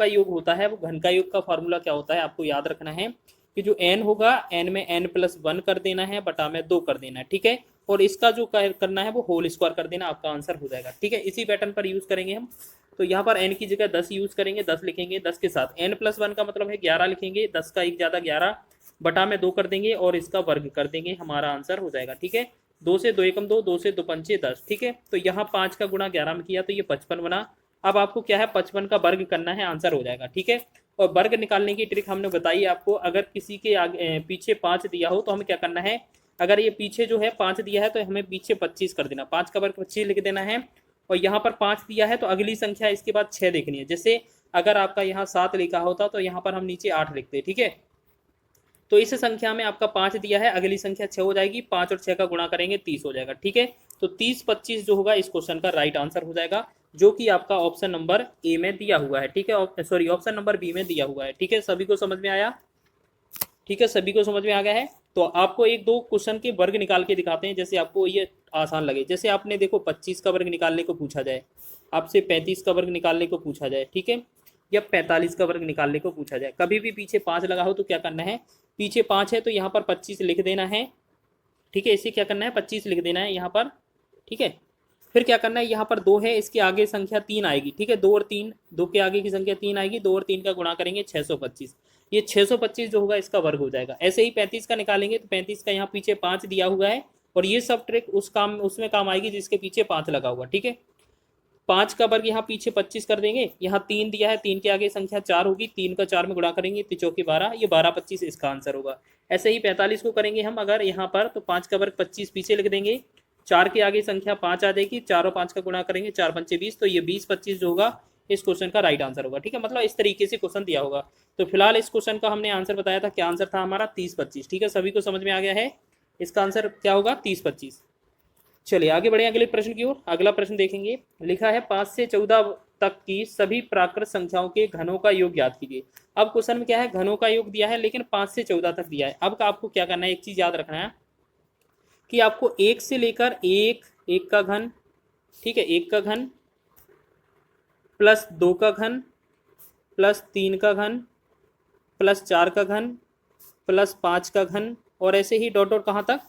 योग होता है, वो घन का योग का फॉर्मूला क्या होता है आपको याद रखना है कि जो n होगा, n में n+1 कर देना है, बटा में 2 कर देना है, ठीक है। और इसका जो करना है वो होल स्क्वायर कर देना, आपका आंसर हो जाएगा, ठीक है। इसी पैटर्न पर यूज करेंगे हम। तो यहाँ पर n की जगह 10 यूज करेंगे, 10 लिखेंगे, 10 के साथ n+1 का मतलब है 11 लिखेंगे, 10 का 1 ज़्यादा 11, बटा में 2 कर देंगे और इसका वर्ग कर देंगे, हमारा आंसर हो जाएगा, ठीक है। 2 से 2 एकम 2, 2 से 2 पंचे 10, ठीक है। तो यहाँ 5 का गुणा 11 में किया तो ये 55 बना। अब आपको क्या है 55 का वर्ग करना है, आंसर हो जाएगा, ठीक है। और वर्ग निकालने की ट्रिक हमने बताई आपको। अगर किसी के आगे पीछे 5 दिया हो तो हमें क्या करना है, अगर ये पीछे जो है 5 दिया है तो हमें पीछे 25 कर देना, 5 का वर्ग 25 लिख देना है। और यहाँ पर 5 दिया है तो अगली संख्या इसके बाद 6 देखनी है। जैसे अगर आपका यहाँ 7 लिखा होता तो यहाँ पर हम नीचे 8 लिखते, ठीक है। तो इस संख्या में आपका 5 दिया है, अगली संख्या 6 हो जाएगी, 5 और 6 का गुणा करेंगे 30 हो जाएगा। ठीक है, तो 30 25 जो होगा इस क्वेश्चन का राइट आंसर हो जाएगा, जो कि आपका ऑप्शन नंबर ए में दिया हुआ है। ठीक है, सॉरी ऑप्शन नंबर बी में दिया हुआ है। ठीक है, सभी को समझ में आया? ठीक है, सभी को समझ में आ गया है। तो आपको एक दो क्वेश्चन के वर्ग निकाल के दिखाते हैं, जैसे आपको ये आसान लगे। जैसे आपने देखो 25 का वर्ग निकालने को पूछा जाए, आपसे 35 का वर्ग निकालने को पूछा जाए, ठीक है, या 45 का वर्ग निकालने को पूछा जाए, कभी भी पीछे 5 लगा हो तो क्या करना है, पीछे 5 है तो यहाँ पर 25 लिख देना है। ठीक है, इसे क्या करना है, 25 लिख देना है यहाँ पर। ठीक है, फिर क्या करना है, यहाँ पर 2 है, इसके आगे संख्या 3 आएगी। ठीक है, 2 और 3, 2 के आगे की संख्या 3 आएगी, 2 और 3 का गुणा करेंगे 625। ये 625 जो होगा इसका वर्ग हो जाएगा। ऐसे ही 35 का निकालेंगे तो 35 का यहाँ पीछे 5 दिया हुआ है, और ये सब ट्रिक उसमें काम आएगी जिसके पीछे 5 लगा हुआ। ठीक है, 5 का वर्ग यहाँ पीछे 25 कर देंगे, यहाँ 3 दिया है, 3 के आगे संख्या 4 होगी, 3 का 4 में गुणा करेंगे तो चौके 12, ये 12 25 इसका आंसर होगा। ऐसे ही 45 को करेंगे हम अगर यहाँ पर, तो 5 का वर्ग 25 पीछे लिख देंगे, 4 के आगे संख्या 5 आ जाएगी, 4 और 5 का गुणा करेंगे 4 पंचे 20, तो ये 20 25 जो होगा इस क्वेश्चन का राइट आंसर होगा। ठीक है, मतलब इस तरीके से क्वेश्चन दिया होगा। तो फिलहाल इस क्वेश्चन का हमने आंसर बताया था, क्या आंसर था हमारा 30 25। ठीक है, सभी को समझ में आ गया है, इसका आंसर क्या होगा 30 25। चलिए आगे बढ़े अगले प्रश्न की ओर। अगला प्रश्न देखेंगे, लिखा है 5 से 14 तक की सभी प्राकृत संख्याओं के घनों का योग ज्ञात कीजिए। अब क्वेश्चन में क्या है, घनों का योग दिया है, लेकिन 5 से 14 तक दिया है। अब आपको क्या करना है, एक चीज याद रखना है कि आपको 1 से लेकर 1 का घन, ठीक है, 1 का घन प्लस 2 का घन प्लस 3 का घन प्लस 4 का घन प्लस 5 का घन, और ऐसे ही डॉट डॉट कहाँ तक,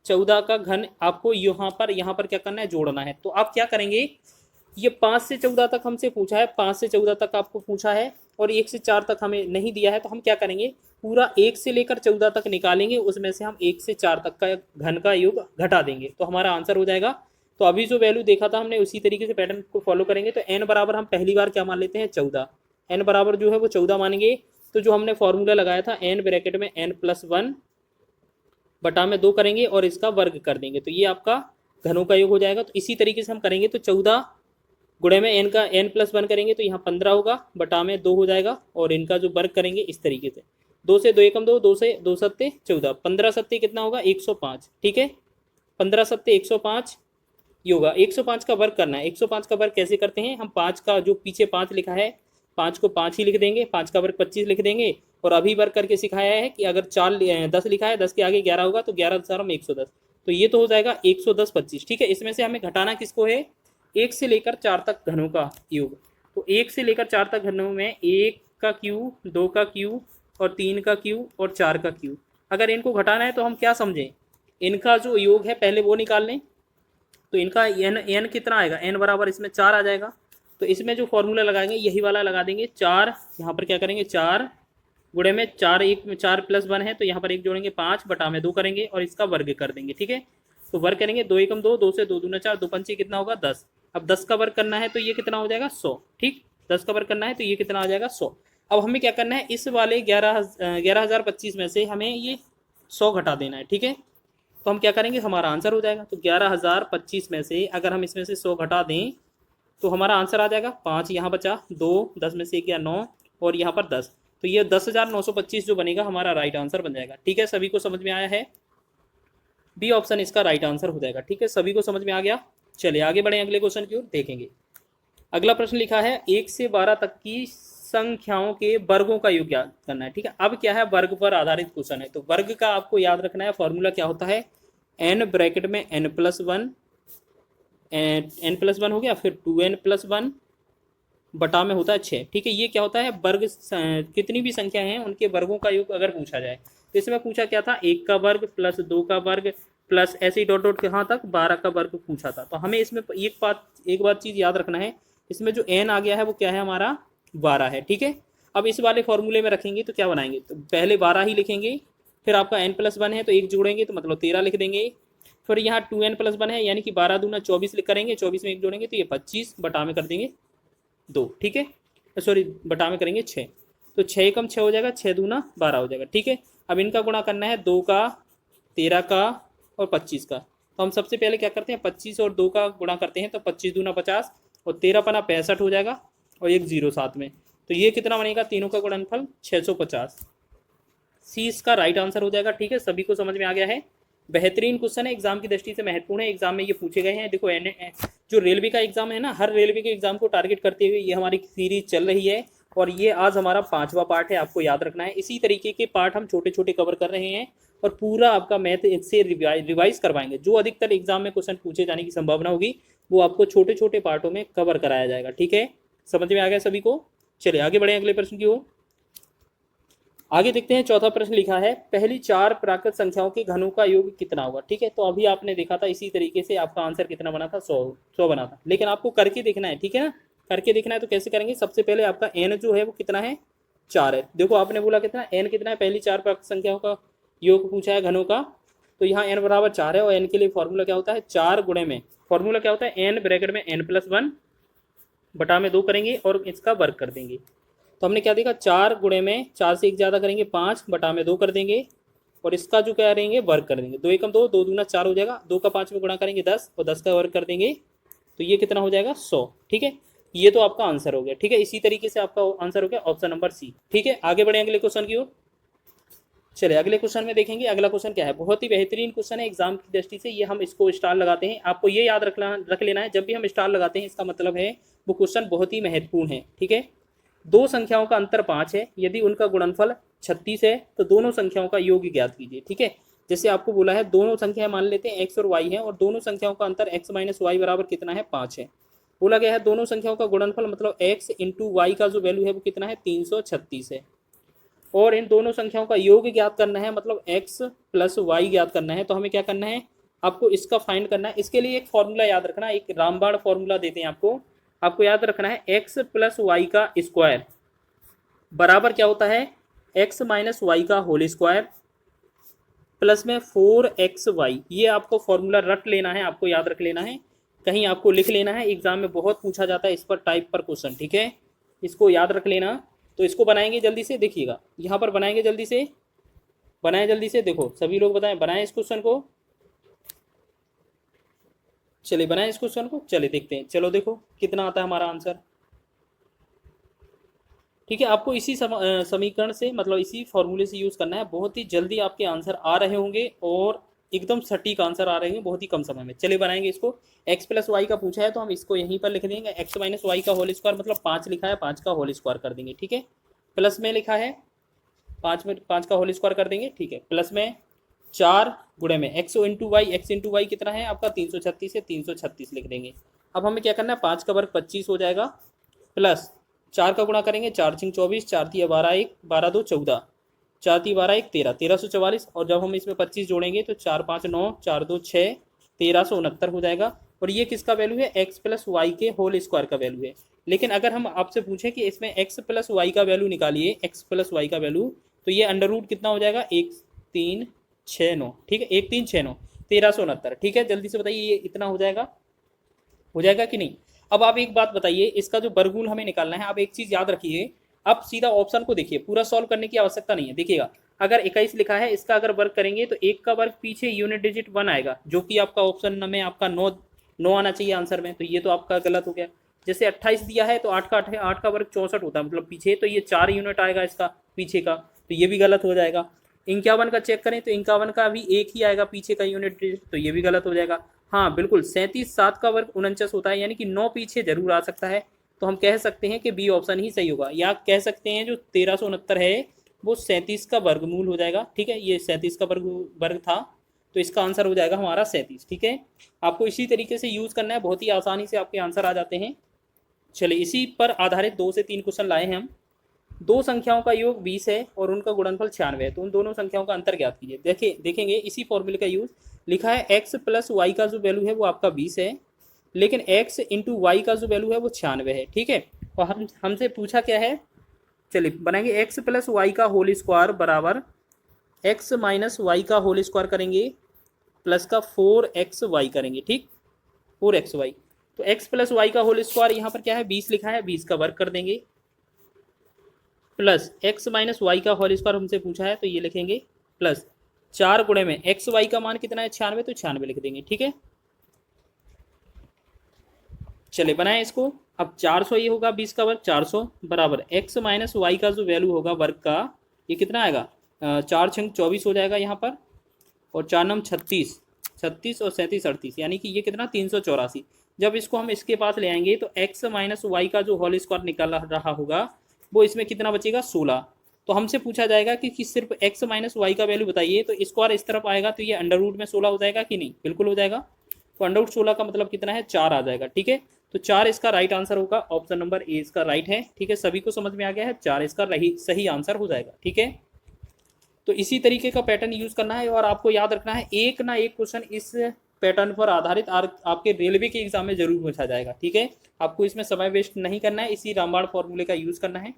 14 का घन आपको यहाँ पर क्या करना है, जोड़ना है। तो आप क्या करेंगे, ये 5 से 14 तक हमसे पूछा है, 5 से 14 तक आपको पूछा है, और 1 से 4 तक हमें नहीं दिया है, तो हम क्या करेंगे, पूरा 1 से लेकर 14 तक निकालेंगे, उसमें से हम 1 से 4 तक का घन का योग घटा देंगे, तो हमारा आंसर हो जाएगा। तो अभी जो वैल्यू देखा था हमने उसी तरीके से पैटर्न को फॉलो करेंगे। तो n बराबर हम पहली बार क्या मान लेते हैं, 14, n बराबर जो है वो 14 मानेंगे। तो जो हमने फॉर्मूला लगाया था n ब्रैकेट में n+1 बटा में 2 करेंगे और इसका वर्ग कर देंगे, तो ये आपका घनों का योग हो जाएगा। तो इसी तरीके से हम करेंगे, तो 14 गुणे में n का n+1 करेंगे तो यहाँ 15 होगा, बटा में 2 हो जाएगा, और इनका जो वर्ग करेंगे इस तरीके से, 2 से 2 एकम 2, 2 से 2 सत्ते 14, 15 सत्ते कितना होगा 105। ठीक है, 15 सत्ते 105 ये होगा। 105 का वर्ग करना है। 105 का वर्ग कैसे करते हैं, हम 5 का जो पीछे 5 लिखा है, 5 को 5 ही लिख देंगे, 5 का वर्ग 25 लिख देंगे, और अभी वर्ग करके सिखाया है कि अगर 10 लिखा है, 10 के आगे 11 होगा तो 11 4 में 110, तो ये तो हो जाएगा 110 25। ठीक है, इसमें से हमें घटाना किसको है, 1 से लेकर 4 तक घनों का योग। तो 1 से लेकर 4 तक घनों में 1 का क्यू, 2 का क्यू, और 3 का क्यू, और 4 का क्यू। अगर इनको घटाना है तो हम क्या समझें, इनका जो योग है पहले वो निकाल लें। तो इनका n कितना आएगा, n बराबर इसमें 4 आ जाएगा। तो इसमें जो फॉर्मूला लगाएंगे यही वाला लगा देंगे, 4 यहाँ पर क्या करेंगे, 4 गुणे में 4, 1 में 4+1 है, तो यहाँ पर 1 जोड़ेंगे 5, बटा में 2 करेंगे और इसका वर्ग कर देंगे। ठीक है, तो वर्ग करेंगे 2 एकम 2, 2 से 2 दूना 4, 2 पंचे कितना होगा 10। अब 10 का वर्ग करना है तो ये कितना हो जाएगा 100। ठीक, 10 का वर्ग करना है तो ये कितना आ जाएगा 100। अब हमें क्या करना है, इस वाले 11,025 में से हमें ये 100 घटा देना है। ठीक है, तो हम क्या करेंगे, हमारा आंसर हो जाएगा। तो 11,025 में से अगर हम इसमें से 100 घटा दें तो हमारा आंसर आ जाएगा 5, यहाँ बचा 2, 10 में से 1 गया 9, और यहाँ पर 10, तो ये 10,925 जो बनेगा हमारा राइट आंसर बन जाएगा। ठीक है, सभी को समझ में आया है, बी ऑप्शन इसका राइट आंसर हो जाएगा। ठीक है, सभी को समझ में आ गया। चलिए आगे बढ़े अगले क्वेश्चन की ओर देखेंगे। अगला प्रश्न लिखा है 1 से 12 तक की संख्याओं के वर्गों का योग ज्ञात करना है। ठीक है, अब क्या है, वर्ग पर आधारित क्वेश्चन है, तो वर्ग का आपको याद रखना है, फॉर्मूला क्या होता है, n ब्रैकेट में n+1 हो गया, फिर 2n+1 बटा में होता है 6। ठीक है, ये क्या होता है, वर्ग कितनी भी संख्या हैं उनके वर्गों का योग अगर पूछा जाए, तो इसमें पूछा क्या था, 1 का वर्ग प्लस 2 का वर्ग प्लस ऐसे ही डॉट डॉट कहाँ तक 12 का वर्ग पूछा था। तो हमें इसमें एक बात चीज़ याद रखना है, इसमें जो n आ गया है वो क्या है, हमारा 12 है। ठीक है, अब इस वाले फॉर्मूले में रखेंगे तो क्या बनाएंगे, तो पहले 12 ही लिखेंगे, फिर आपका n+1 है तो 1 जोड़ेंगे तो मतलब 13 लिख देंगे, फिर यहाँ 2n+1 है यानी कि 12 दूना 24 लिख करेंगे, 24 में 1 जोड़ेंगे तो ये 25, बटा में कर देंगे 2। ठीक है, सॉरी बटा में करेंगे 6, तो 6 एकम 6 हो जाएगा, 6 दूना 12 हो जाएगा। ठीक है, अब इनका गुणा करना है 2 का, 13 का और 25 का। तो हम सबसे पहले क्या करते हैं, 25 और 2 का गुणा करते हैं, तो 25 दूना 50 और 13 पना 65 हो जाएगा, और एक 0 साथ में, तो ये कितना बनेगा, तीनों का गुणनफल 650। सी इसका राइट आंसर हो जाएगा। ठीक है, सभी को समझ में आ गया है। बेहतरीन क्वेश्चन है, एग्जाम की दृष्टि से महत्वपूर्ण है, एग्जाम में ये पूछे गए हैं। देखो जो रेलवे का एग्जाम है ना, हर रेलवे के एग्जाम को टारगेट करते हुए ये हमारी सीरीज चल रही है और ये आज हमारा 5वां पार्ट है, आपको याद रखना है। इसी तरीके के पार्ट हम छोटे छोटे कवर कर रहे हैं और पूरा आपका मैथ इससे रिवाइज करवाएंगे। जो अधिकतर एग्जाम में क्वेश्चन पूछे जाने की संभावना होगी वो आपको छोटे छोटे पार्टों में कवर कराया जाएगा। ठीक है, समझ में आ गया सभी को। चलिए आगे बढ़े अगले प्रश्न की ओर। आगे देखते हैं, चौथा प्रश्न लिखा है, पहली 4 प्राकृत संख्याओं के घनों का योग कितना होगा। ठीक है, तो अभी आपने देखा था इसी तरीके से आपका आंसर कितना बना था, 100 बना था, लेकिन आपको करके देखना है। ठीक है ना, करके देखना है तो कैसे करेंगे, सबसे पहले आपका एन जो है वो कितना है, 4 है। देखो आपने बोला कितना एन कितना है, पहली 4 प्राकृत संख्याओं का योग पूछा है घनों का, तो यहाँ एन बराबर 4 है और एन के लिए फॉर्मूला क्या होता है, 4 गुणे में, फॉर्मूला क्या होता है, एन ब्रैकेट में n+1 बटा में 2 करेंगे और इसका वर्ग कर देंगे। तो हमने क्या देखा, 4 गुणे में 4 से 1 ज़्यादा करेंगे 5 बटा में 2 कर देंगे और इसका जो क्या करेंगे, वर्ग कर देंगे। 2 एकम 2, 2 दूना 4 हो जाएगा, 2 का 5 में गुणा करेंगे 10 और 10 का वर्ग कर देंगे तो ये कितना हो जाएगा, 100। ठीक है, ये तो आपका आंसर हो गया। ठीक है, इसी तरीके से आपका आंसर हो गया ऑप्शन नंबर सी। ठीक है, आगे बढ़े अगले क्वेश्चन की ओर। चलिए अगले क्वेश्चन में देखेंगे, अगला क्वेश्चन क्या है, बहुत ही बेहतरीन क्वेश्चन है एग्जाम की दृष्टि से। ये हम इसको स्टार लगाते हैं, आपको ये याद रख लेना है, जब भी हम स्टार लगाते हैं इसका मतलब है वो क्वेश्चन बहुत ही महत्वपूर्ण है। ठीक है, 2 संख्याओं का अंतर 5 है, यदि उनका गुणनफल 36 है तो दोनों संख्याओं का योग ज्ञात कीजिए। ठीक है, जैसे आपको बोला है दोनों संख्याएं मान लेते हैं x और y है और दोनों संख्याओं का अंतर x - y बराबर कितना है, 5 है। बोला गया है दोनों संख्याओं का गुणनफल मतलब x × y का जो वैल्यू है वो कितना है, 336 है और इन दोनों संख्याओं का योग ज्ञात करना है, मतलब x + y ज्ञात करना है। तो हमें क्या करना है, आपको इसका फाइंड करना है। इसके लिए एक फॉर्मूला याद रखना, एक रामबाण फॉर्मूला देते हैं आपको याद रखना है, x + y का स्क्वायर बराबर क्या होता है, x - y का होल स्क्वायर प्लस में 4xy। ये आपको फॉर्मूला रट लेना है, आपको याद रख लेना है, कहीं आपको लिख लेना है, एग्जाम में बहुत पूछा जाता है इस पर टाइप पर क्वेश्चन। ठीक है, इसको याद रख लेना। तो इसको बनाएंगे जल्दी से, देखिएगा यहाँ पर बनाएंगे, जल्दी से बनाएं, जल्दी से देखो सभी लोग बताएं, बनाएं इस क्वेश्चन को, चलिए बनाएं इस क्वेश्चन को, चलिए देखते हैं। चलो देखो कितना आता है हमारा आंसर। ठीक है, आपको इसी समीकरण से, मतलब इसी फॉर्मूले से यूज़ करना है, बहुत ही जल्दी आपके आंसर आ रहे होंगे और एकदम सटीक आंसर आ रहे हैं बहुत ही कम समय में। चलिए बनाएंगे इसको। x + y का पूछा है तो हम इसको यहीं पर लिख देंगे, x - y का होल स्क्वायर मतलब 5 लिखा है, 5 का होल स्क्वायर कर देंगे। ठीक है, प्लस में लिखा है 5 का होल स्क्वायर कर देंगे। ठीक है, प्लस में 4 गुणे में x × y कितना है आपका, 336 है, 336 लिख देंगे। अब हमें क्या करना है, 5 का वर्ग 25 हो जाएगा, प्लस 4 का गुणा करेंगे, 4 × 24, 4 × 12 1, 12 2 14, 4 × 12 1 13, 1344 और जब हम इसमें 25 जोड़ेंगे तो 4 5 9, 4 2 6, 1369 हो जाएगा। और ये किसका वैल्यू है, x + y के होल स्क्वायर का वैल्यू है। लेकिन अगर हम आपसे पूछें कि इसमें x + y का वैल्यू निकालिए, x + y का वैल्यू, तो ये अंडर रूट कितना हो जाएगा, 1369। ठीक है, 1369, 1369। ठीक है, जल्दी से बताइए ये इतना हो जाएगा कि नहीं। अब आप एक बात बताइए, इसका जो वर्गमूल हमें निकालना है, आप एक चीज़ याद रखिए, अब सीधा ऑप्शन को देखिए, पूरा सॉल्व करने की आवश्यकता नहीं है। देखिएगा अगर 21 लिखा है, इसका अगर वर्ग करेंगे तो 1 का वर्ग पीछे यूनिट डिजिट 1 आएगा, जो कि आपका ऑप्शन में आपका 9 आना चाहिए आंसर में, तो ये तो आपका गलत हो गया। जैसे 28 दिया है तो 8 का वर्ग 64 होता है, मतलब पीछे, तो ये 4 यूनिट आएगा इसका पीछे का, तो ये भी गलत हो जाएगा। 51 का चेक करें तो 51 का भी 1 ही आएगा पीछे का यूनिट डिजिट, तो ये भी गलत हो जाएगा। हाँ बिल्कुल, 37 7 का वर्ग 49 होता है, यानी कि 9 पीछे जरूर आ सकता है, तो हम कह सकते हैं कि बी ऑप्शन ही सही होगा, या कह सकते हैं जो 1369 है वो 37 का वर्गमूल हो जाएगा। ठीक है, ये 37 का वर्ग था, तो इसका आंसर हो जाएगा हमारा 37। ठीक है, आपको इसी तरीके से यूज़ करना है, बहुत ही आसानी से आपके आंसर आ जाते हैं। चलिए इसी पर आधारित 2 से 3 क्वेश्चन लाए हैं हम। 2 संख्याओं का योग 20 है और उनका गुणनफल 96 है, तो उन दोनों संख्याओं का अंतर ज्ञात कीजिए। देखेंगे इसी फॉर्मूले का यूज, लिखा है x + y का जो वैल्यू है वो आपका 20 है, लेकिन x × y का जो वैल्यू है वो 96 है। ठीक है, और हमसे पूछा क्या है, चलिए बनाएंगे, x + y का होल स्क्वायर बराबर x - y का होल स्क्वायर करेंगे प्लस का 4xy करेंगे। ठीक, 4xy, तो x + y का होल स्क्वायर यहाँ पर क्या है, 20 लिखा है, 20 का वर्ग कर देंगे, प्लस x - y का होल स्क्वायर हमसे पूछा है तो ये लिखेंगे, प्लस 4 गुणे में x y का मान कितना है, 96, तो 96 लिख देंगे। ठीक है, चले बनाएं इसको। अब 400 ये होगा 20 का वर्ग, 400 बराबर x - y का जो वैल्यू होगा वर्ग का, ये कितना आएगा, चार छंग 24 हो जाएगा यहाँ पर, और चार नम 36, 36 और 37 38, यानी कि ये कितना 384। जब इसको हम इसके पास ले आएंगे तो x माइनस वाई का जो होल स्क्वायर निकल रहा होगा वो इसमें कितना बचेगा 16। तो हमसे पूछा जाएगा कि सिर्फ x माइनस वाई का वैल्यू बताइए, तो स्क्वायर इस तरफ आएगा तो ये अंडर रूट में 16 हो जाएगा कि नहीं, बिल्कुल हो जाएगा। तो अंडर रूट 16 का मतलब कितना है 4 आ जाएगा, ठीक है। तो 4 इसका राइट आंसर होगा, ऑप्शन नंबर ए इसका राइट है, ठीक है। सभी को समझ में आ गया है, 4 इसका सही आंसर हो जाएगा, ठीक है। तो इसी तरीके का पैटर्न यूज करना है और आपको याद रखना है एक ना एक क्वेश्चन इस पैटर्न पर आधारित आपके रेलवे के एग्जाम में जरूर पूछा जाएगा, ठीक है। आपको इसमें समय वेस्ट नहीं करना है, इसी रामबाण फॉर्मूले का यूज करना है।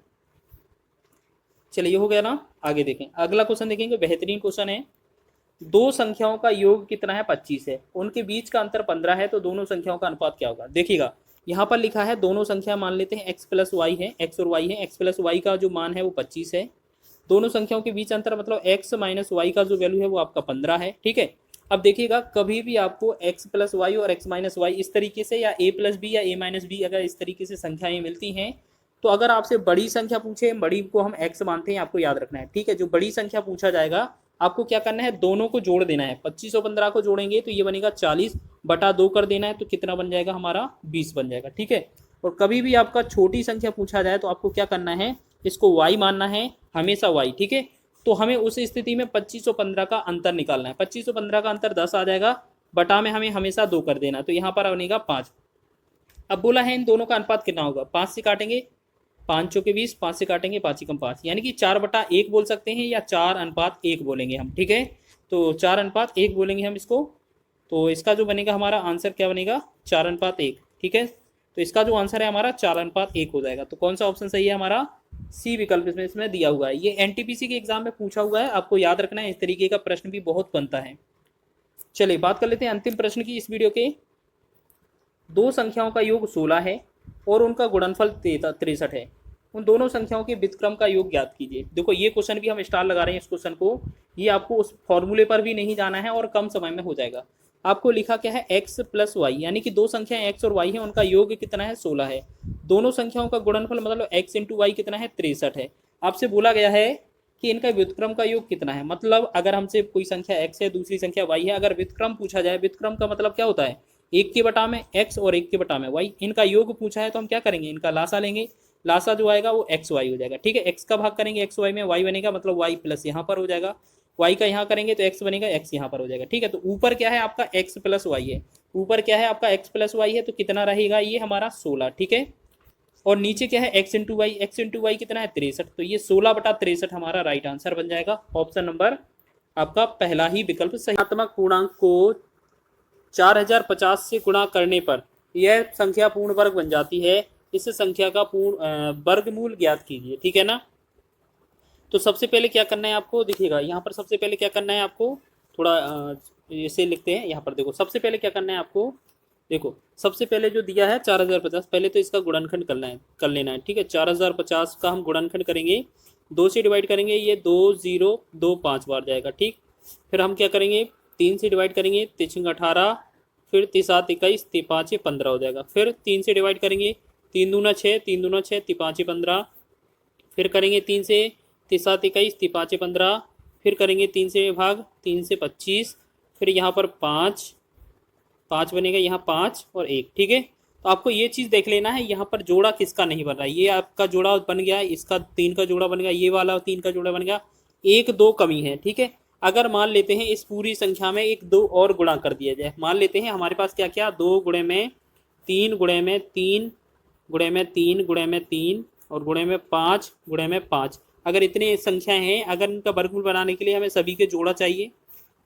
चलिए ये हो गया ना, आगे देखें अगला क्वेश्चन देखेंगे, बेहतरीन क्वेश्चन है। दो संख्याओं का योग कितना है 25 है, उनके बीच का अंतर 15 है, तो दोनों संख्याओं का अनुपात क्या होगा। देखिएगा यहाँ पर लिखा है दोनों संख्या मान लेते हैं x प्लस वाई है, x और y है, x प्लस वाई का जो मान है वो 25 है। दोनों संख्याओं के बीच अंतर मतलब x माइनस वाई का जो वैल्यू है वो आपका 15 है, ठीक है। अब देखिएगा कभी भी आपको x प्लस वाई और x माइनस वाई इस तरीके से, या a प्लस बी या a माइनस बी, अगर इस तरीके से संख्याएं मिलती हैं तो अगर आपसे बड़ी संख्या पूछे, बड़ी को हम x मानते हैं, आपको याद रखना है, ठीक है। जो बड़ी संख्या पूछा जाएगा आपको क्या करना है, दोनों को जोड़ देना है। 25 और 15 को जोड़ेंगे तो ये बनेगा 40 बटा 2 कर देना है, तो कितना बन जाएगा हमारा 20 बन जाएगा, ठीक है। और कभी भी आपका छोटी संख्या पूछा जाए तो आपको क्या करना है, इसको y मानना है, हमेशा y, ठीक है। तो हमें उस स्थिति में 25 और 15 का अंतर निकालना है। 25 और 15 का अंतर 10 आ जाएगा, बटा में हमें हमेशा 2 कर देना, तो यहाँ पर बनेगा 5। अब बोला है इन दोनों का अनुपात कितना होगा, 5 से काटेंगे, 5 चौके 20, 5 से काटेंगे 5 कम 5, यानी कि 4/1 बोल सकते हैं या 4:1 बोलेंगे हम, ठीक है। तो 4:1 बोलेंगे हम इसको। तो इसका जो बनेगा हमारा आंसर क्या बनेगा 4:1, ठीक है। तो इसका जो आंसर है हमारा 4:1 हो जाएगा। तो कौन सा ऑप्शन सही है हमारा, सी विकल्प इसमें दिया हुआ है। ये एनटीपीसी के एग्जाम में पूछा हुआ है, आपको याद रखना है, इस तरीके का प्रश्न भी बहुत बनता है। चलिए बात कर लेते हैं अंतिम प्रश्न की इस वीडियो के। दो संख्याओं का योग 16 है और उनका गुणनफल 63 है, उन दोनों संख्याओं के व्युत्क्रम का योग ज्ञात कीजिए। देखो ये क्वेश्चन भी हम स्टार लगा रहे हैं इस क्वेश्चन को, ये आपको उस फॉर्मूले पर भी नहीं जाना है और कम समय में हो जाएगा। आपको लिखा क्या है x प्लस वाई, यानी कि दो संख्याएं x और y है, उनका योग कितना है 16 है। दोनों संख्याओं का गुणनफल मतलब x इंटू वाई कितना है 63 है। आपसे बोला गया है कि इनका व्युत्क्रम का योग कितना है, मतलब अगर हमसे कोई संख्या x है दूसरी संख्या y है, अगर व्युत्क्रम पूछा जाए, व्युत्क्रम का मतलब क्या होता है 1 के बटा में x और 1 के बटा में y, इनका योग पूछा है तो हम क्या करेंगे, इनका लासा लेंगे। लासा जो आएगा वो एक्स वाई हो जाएगा, ठीक है। x का भाग करेंगे एक्स वाई में, y बनेगा मतलब y प्लस यहाँ पर हो जाएगा, y का यहाँ करेंगे तो x बनेगा, x यहाँ पर हो जाएगा, ठीक है। तो ऊपर क्या है आपका x प्लस वाई है, ऊपर क्या है आपका x प्लस वाई है, तो कितना रहेगा ये हमारा 16, ठीक है। और नीचे क्या है x into y, x into y कितना है 63, तो ये 16/63 हमारा राइट आंसर बन जाएगा। ऑप्शन नंबर आपका पहला ही विकल्प सही। धनात्मक पूर्णांक को 4050 से गुणा करने पर यह संख्या पूर्ण वर्ग बन जाती है, इस संख्या का पूर्ण वर्गमूल ज्ञात कीजिए, ठीक है ना। तो सबसे पहले क्या करना है आपको, देखिएगा यहाँ पर सबसे पहले क्या करना है आपको, थोड़ा ऐसे लिखते हैं यहाँ पर। देखो सबसे पहले क्या करना है आपको, देखो सबसे पहले जो दिया है 4050, पहले तो इसका गुणनखंड कर लेना है, ठीक है। 4050 का हम गुणनखंड करेंगे, 2 से डिवाइड करेंगे, ये 2 0 2 5 बार जाएगा, ठीक। फिर हम क्या करेंगे 3 से डिवाइड करेंगे, 3 18, फिर 3 7 21, 3 5 15 हो जाएगा। फिर 3 से डिवाइड करेंगे, 3 दूना 6, 3 दूना 6, 3 5 15। फिर करेंगे 3 से, 3 7 21, 3 5 15। फिर करेंगे 3 से भाग, 3 से 25। फिर यहाँ पर 5 बनेगा, यहाँ 5 और 1, ठीक है। तो आपको ये चीज़ देख लेना है यहाँ पर जोड़ा किसका नहीं बन रहा है। ये आपका जोड़ा बन गया, इसका 3 का जोड़ा बन गया, ये वाला 3 का जोड़ा बन गया, 1 2 कमी है, ठीक है। अगर मान लेते हैं इस पूरी संख्या में 1 2 और गुणा कर दिया जाए, मान लेते हैं हमारे पास क्या क्या 2 गुणे में 3 गुणे में 3 गुणे में 3 गुणे में 3 और गुणे में 5 गुणे में 5, अगर इतने संख्याएं हैं, अगर इनका वर्गमूल बनाने के लिए हमें सभी के जोड़ा चाहिए,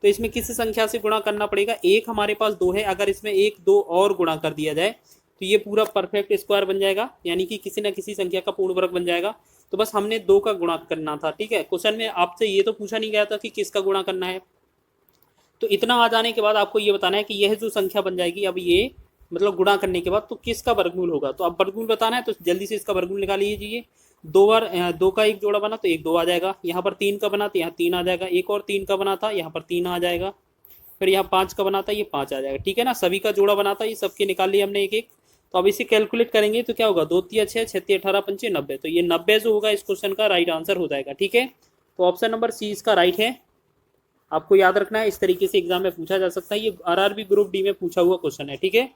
तो इसमें किस संख्या से गुणा करना पड़ेगा, एक हमारे पास 2 है, अगर इसमें 1 2 और गुणा कर दिया जाए तो ये पूरा परफेक्ट स्क्वायर बन जाएगा, यानी कि किसी न किसी संख्या का पूर्ण वर्ग बन जाएगा। तो बस हमने 2 का गुणा करना था, ठीक है। क्वेश्चन में आपसे ये तो पूछा नहीं गया था कि किसका गुणा करना है। तो इतना आ जाने के बाद आपको ये बताना है कि यह जो संख्या बन जाएगी, अब ये मतलब गुणा करने के बाद तो किसका वर्गमूल होगा। तो अब वर्गमूल बताना है तो जल्दी से इसका वर्गमूल निकाल लीजिए। 2 बार 2 का एक जोड़ा बना तो 1 2 आ जाएगा, यहाँ पर 3 का बना तो यहाँ 3 आ जाएगा, एक और 3 का बना था यहाँ पर 3 आ जाएगा, फिर यहाँ 5 का बना था ये 5 आ जाएगा, ठीक है ना। सभी का जोड़ा बना था, ये सबके निकाल लिए हमने एक एक। तो अब इसे कैलकुलेट करेंगे तो क्या होगा, 2 3 6 6 18 5 90, तो ये 90 जो होगा इस क्वेश्चन का राइट आंसर हो जाएगा, ठीक है। तो ऑप्शन नंबर सी इसका राइट है। आपको याद रखना है, इस तरीके से एग्जाम में पूछा जा सकता है। ये आरआरबी ग्रुप डी में पूछा हुआ क्वेश्चन है, ठीक है।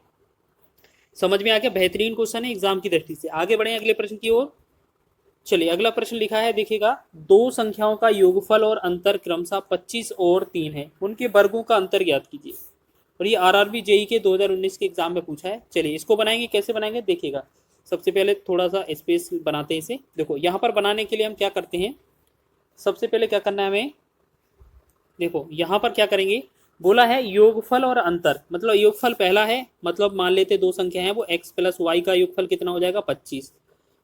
समझ में आ गया, बेहतरीन क्वेश्चन है एग्जाम की दृष्टि से। आगे बढ़े अगले प्रश्न की ओर। चलिए अगला प्रश्न लिखा है, देखिएगा, दो संख्याओं का योगफल और अंतर क्रमशः 25 और 3 है, उनके वर्गों का अंतर ज्ञात कीजिए। और ये आरआरबी जेई के 2019 के एग्जाम में पूछा है। चलिए इसको बनाएंगे, कैसे बनाएंगे देखिएगा। सबसे पहले थोड़ा सा स्पेस बनाते हैं इसे। देखो यहाँ पर बनाने के लिए हम क्या करते हैं, सबसे पहले क्या करना है हमें, देखो यहाँ पर क्या करेंगे, बोला है योगफल और अंतर, मतलब योगफल पहला है, मतलब मान लेते दो संख्या है वो x प्लस वाई का योगफल कितना हो जाएगा 25।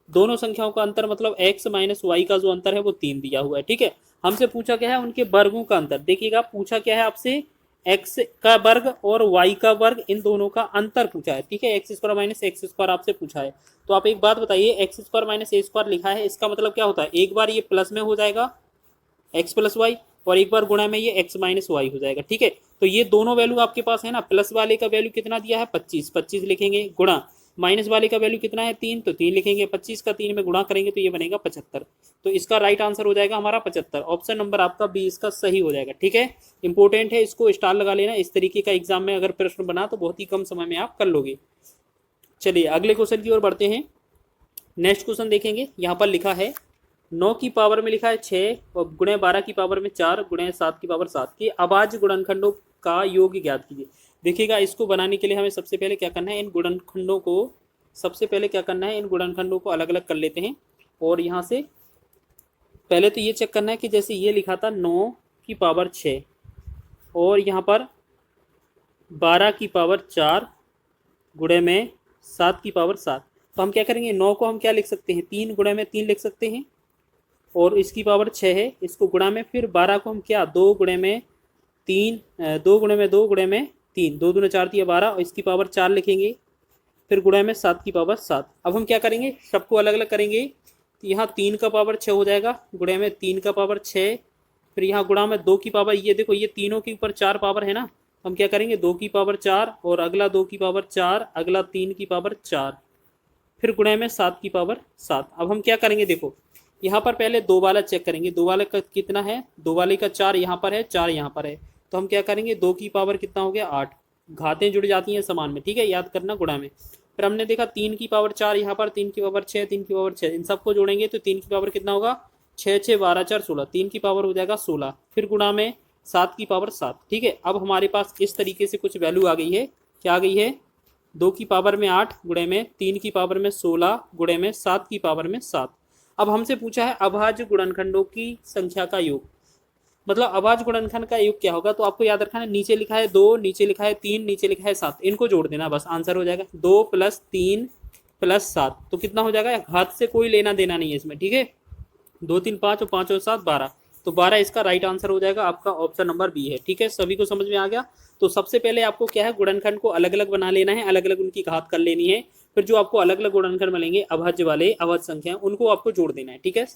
दोनों संख्याओं का अंतर मतलब x माइनस वाई का जो अंतर है वो 3 दिया हुआ है, ठीक है। हमसे पूछा क्या है, उनके वर्गों का अंतर। देखिएगा पूछा क्या है आपसे, x का वर्ग और y का वर्ग, इन दोनों का अंतर पूछा है, ठीक है। X square minus x square आपसे पूछा है। तो आप एक बात बताइए, एक्स स्क्वायर माइनस ए स्क्वायर लिखा है, इसका मतलब क्या होता है, एक बार ये प्लस में हो जाएगा x प्लस वाई, और एक बार गुणा में ये x माइनस वाई हो जाएगा, ठीक है। तो ये दोनों वैल्यू आपके पास है ना, प्लस वाले का वैल्यू कितना दिया है 25, 25 लिखेंगे, गुणा माइनस वाले का वैल्यू कितना है 3, तो 3 लिखेंगे, 25 का 3 में गुणा करेंगे तो ये बनेगा 75। तो इसका राइट आंसर हो जाएगा हमारा 75। ऑप्शन नंबर आपका बी इसका सही हो जाएगा, ठीक है। इंपॉर्टेंट है, इसको स्टार लगा लेना। इस तरीके का एग्जाम में अगर प्रश्न बना तो बहुत ही कम समय में आप कर लोगे। चलिए अगले क्वेश्चन की ओर बढ़ते हैं। नेक्स्ट क्वेश्चन देखेंगे, यहाँ पर लिखा है 9 की पावर में लिखा है 6 और गुणे 12 की पावर में 4 गुणे 7 की पावर 7 के अभाज्य गुणनखंडों का योग ज्ञात कीजिए। देखिएगा इसको बनाने के लिए हमें सबसे पहले क्या करना है, इन गुणनखंडों को अलग अलग कर लेते हैं। और यहाँ से पहले तो ये चेक करना है कि जैसे ये लिखा था 9 की पावर 6 और यहाँ पर 12 की पावर 4 गुणे में 7 की पावर 7, तो हम क्या करेंगे, 9 को हम क्या लिख सकते हैं, 3 गुणे में 3 लिख सकते हैं, और इसकी पावर 6 है, इसको गुणा में, फिर 12 को हम क्या 2 गुणे में 3, 2 गुणे में 2 गुणे में 3, 2 दूने 4 दिया 12, और इसकी पावर 4 लिखेंगे, फिर गुणा में 7 की पावर 7। अब हम क्या करेंगे, सबको अलग अलग करेंगे। तो यहाँ 3 का पावर 6 हो जाएगा, गुणे में 3 का पावर 6, फिर यहाँ गुणा में 2 की पावर, ये देखो ये तीनों के ऊपर 4 पावर है ना, हम क्या करेंगे 2 की पावर 4 और अगला 2 की पावर 4, अगला 3 की पावर 4, फिर गुणे में 7 की पावर 7। अब हम क्या करेंगे, देखो यहाँ पर पहले दो वाला चेक करेंगे, दो वाले का कितना है, दो वाले का 4 यहाँ पर है, 4 यहाँ पर है, तो हम क्या करेंगे 2 की पावर कितना हो गया 8, घातें जुड़ जाती हैं समान में, ठीक है, याद करना गुणा में। फिर हमने देखा 3 की पावर 4 यहाँ पर, 3 की पावर 6, 3 की पावर 6, इन सबको जोड़ेंगे तो 3 की पावर कितना होगा 6, 6 12 4 16, 3 की पावर हो जाएगा 16, फिर गुणा में 7 की पावर 7, ठीक है। अब हमारे पास इस तरीके से कुछ वैल्यू आ गई है, क्या आ गई है, 2 की पावर में 8 गुणे में 3 की पावर में 16 गुणे में 7 की पावर में 7। अब हमसे पूछा है अभाज्य गुणनखंडों की संख्या का योग, मतलब अभाज्य गुणनखंड का योग क्या होगा, तो आपको याद रखना है, नीचे लिखा है 2, नीचे लिखा है 3, नीचे लिखा है 7, इनको जोड़ देना बस, आंसर हो जाएगा 2 + 3 + 7, तो कितना हो जाएगा, घात से कोई लेना देना नहीं है इसमें, ठीक है। 2 3 5 और 5 और 7 12, तो 12 इसका राइट आंसर हो जाएगा आपका, ऑप्शन नंबर बी है, ठीक है। सभी को समझ में आ गया। तो सबसे पहले आपको क्या है, गुणनखंड को अलग अलग बना लेना है, अलग अलग उनकी घात कर लेनी है, फिर जो आपको अलग अलग गुणनखंड मिलेंगे अभाज्य वाले, अभाज्य संख्या, उनको आपको जोड़ देना है, ठीक है।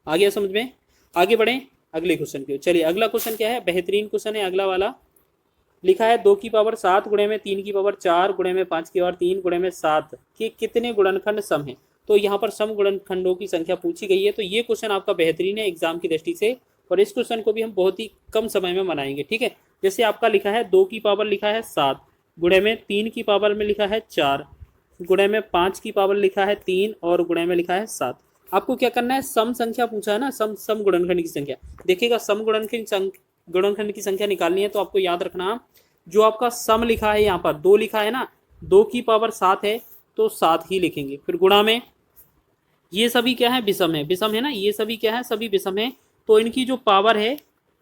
आ गया समझ में। आगे बढ़ें अगले क्वेश्चन की। चलिए अगला क्वेश्चन क्या है, बेहतरीन क्वेश्चन है अगला वाला। लिखा है 2 की पावर 7 गुणे में 3 की पावर 4 गुणे में 5 की पावर 3 गुणे में 7 के कितने गुणनखंड सम है। तो यहाँ पर सम गुणनखंडों की संख्या पूछी गई है, तो ये क्वेश्चन आपका बेहतरीन है एग्जाम की दृष्टि से, और इस क्वेश्चन को भी हम बहुत ही कम समय में बनाएंगे, ठीक है। जैसे आपका लिखा है 2 की पावर लिखा है 7 गुणे में 3 की पावर में लिखा है 4 गुणे में 5 की पावर लिखा है 3 और गुणे में लिखा है 7। आपको क्या करना है, सम संख्या पूछा है ना, सम गुणनखंड की संख्या। देखिएगा सम गुणनखंड की संख्या निकालनी है, तो आपको याद रखना जो आपका सम लिखा है, यहाँ पर 2 लिखा है ना, 2 की पावर 7 है तो 7 ही लिखेंगे, फिर गुणा में ये सभी क्या है, विषम है, विषम है ना, ये सभी क्या है, सभी विषम है, तो इनकी जो पावर है,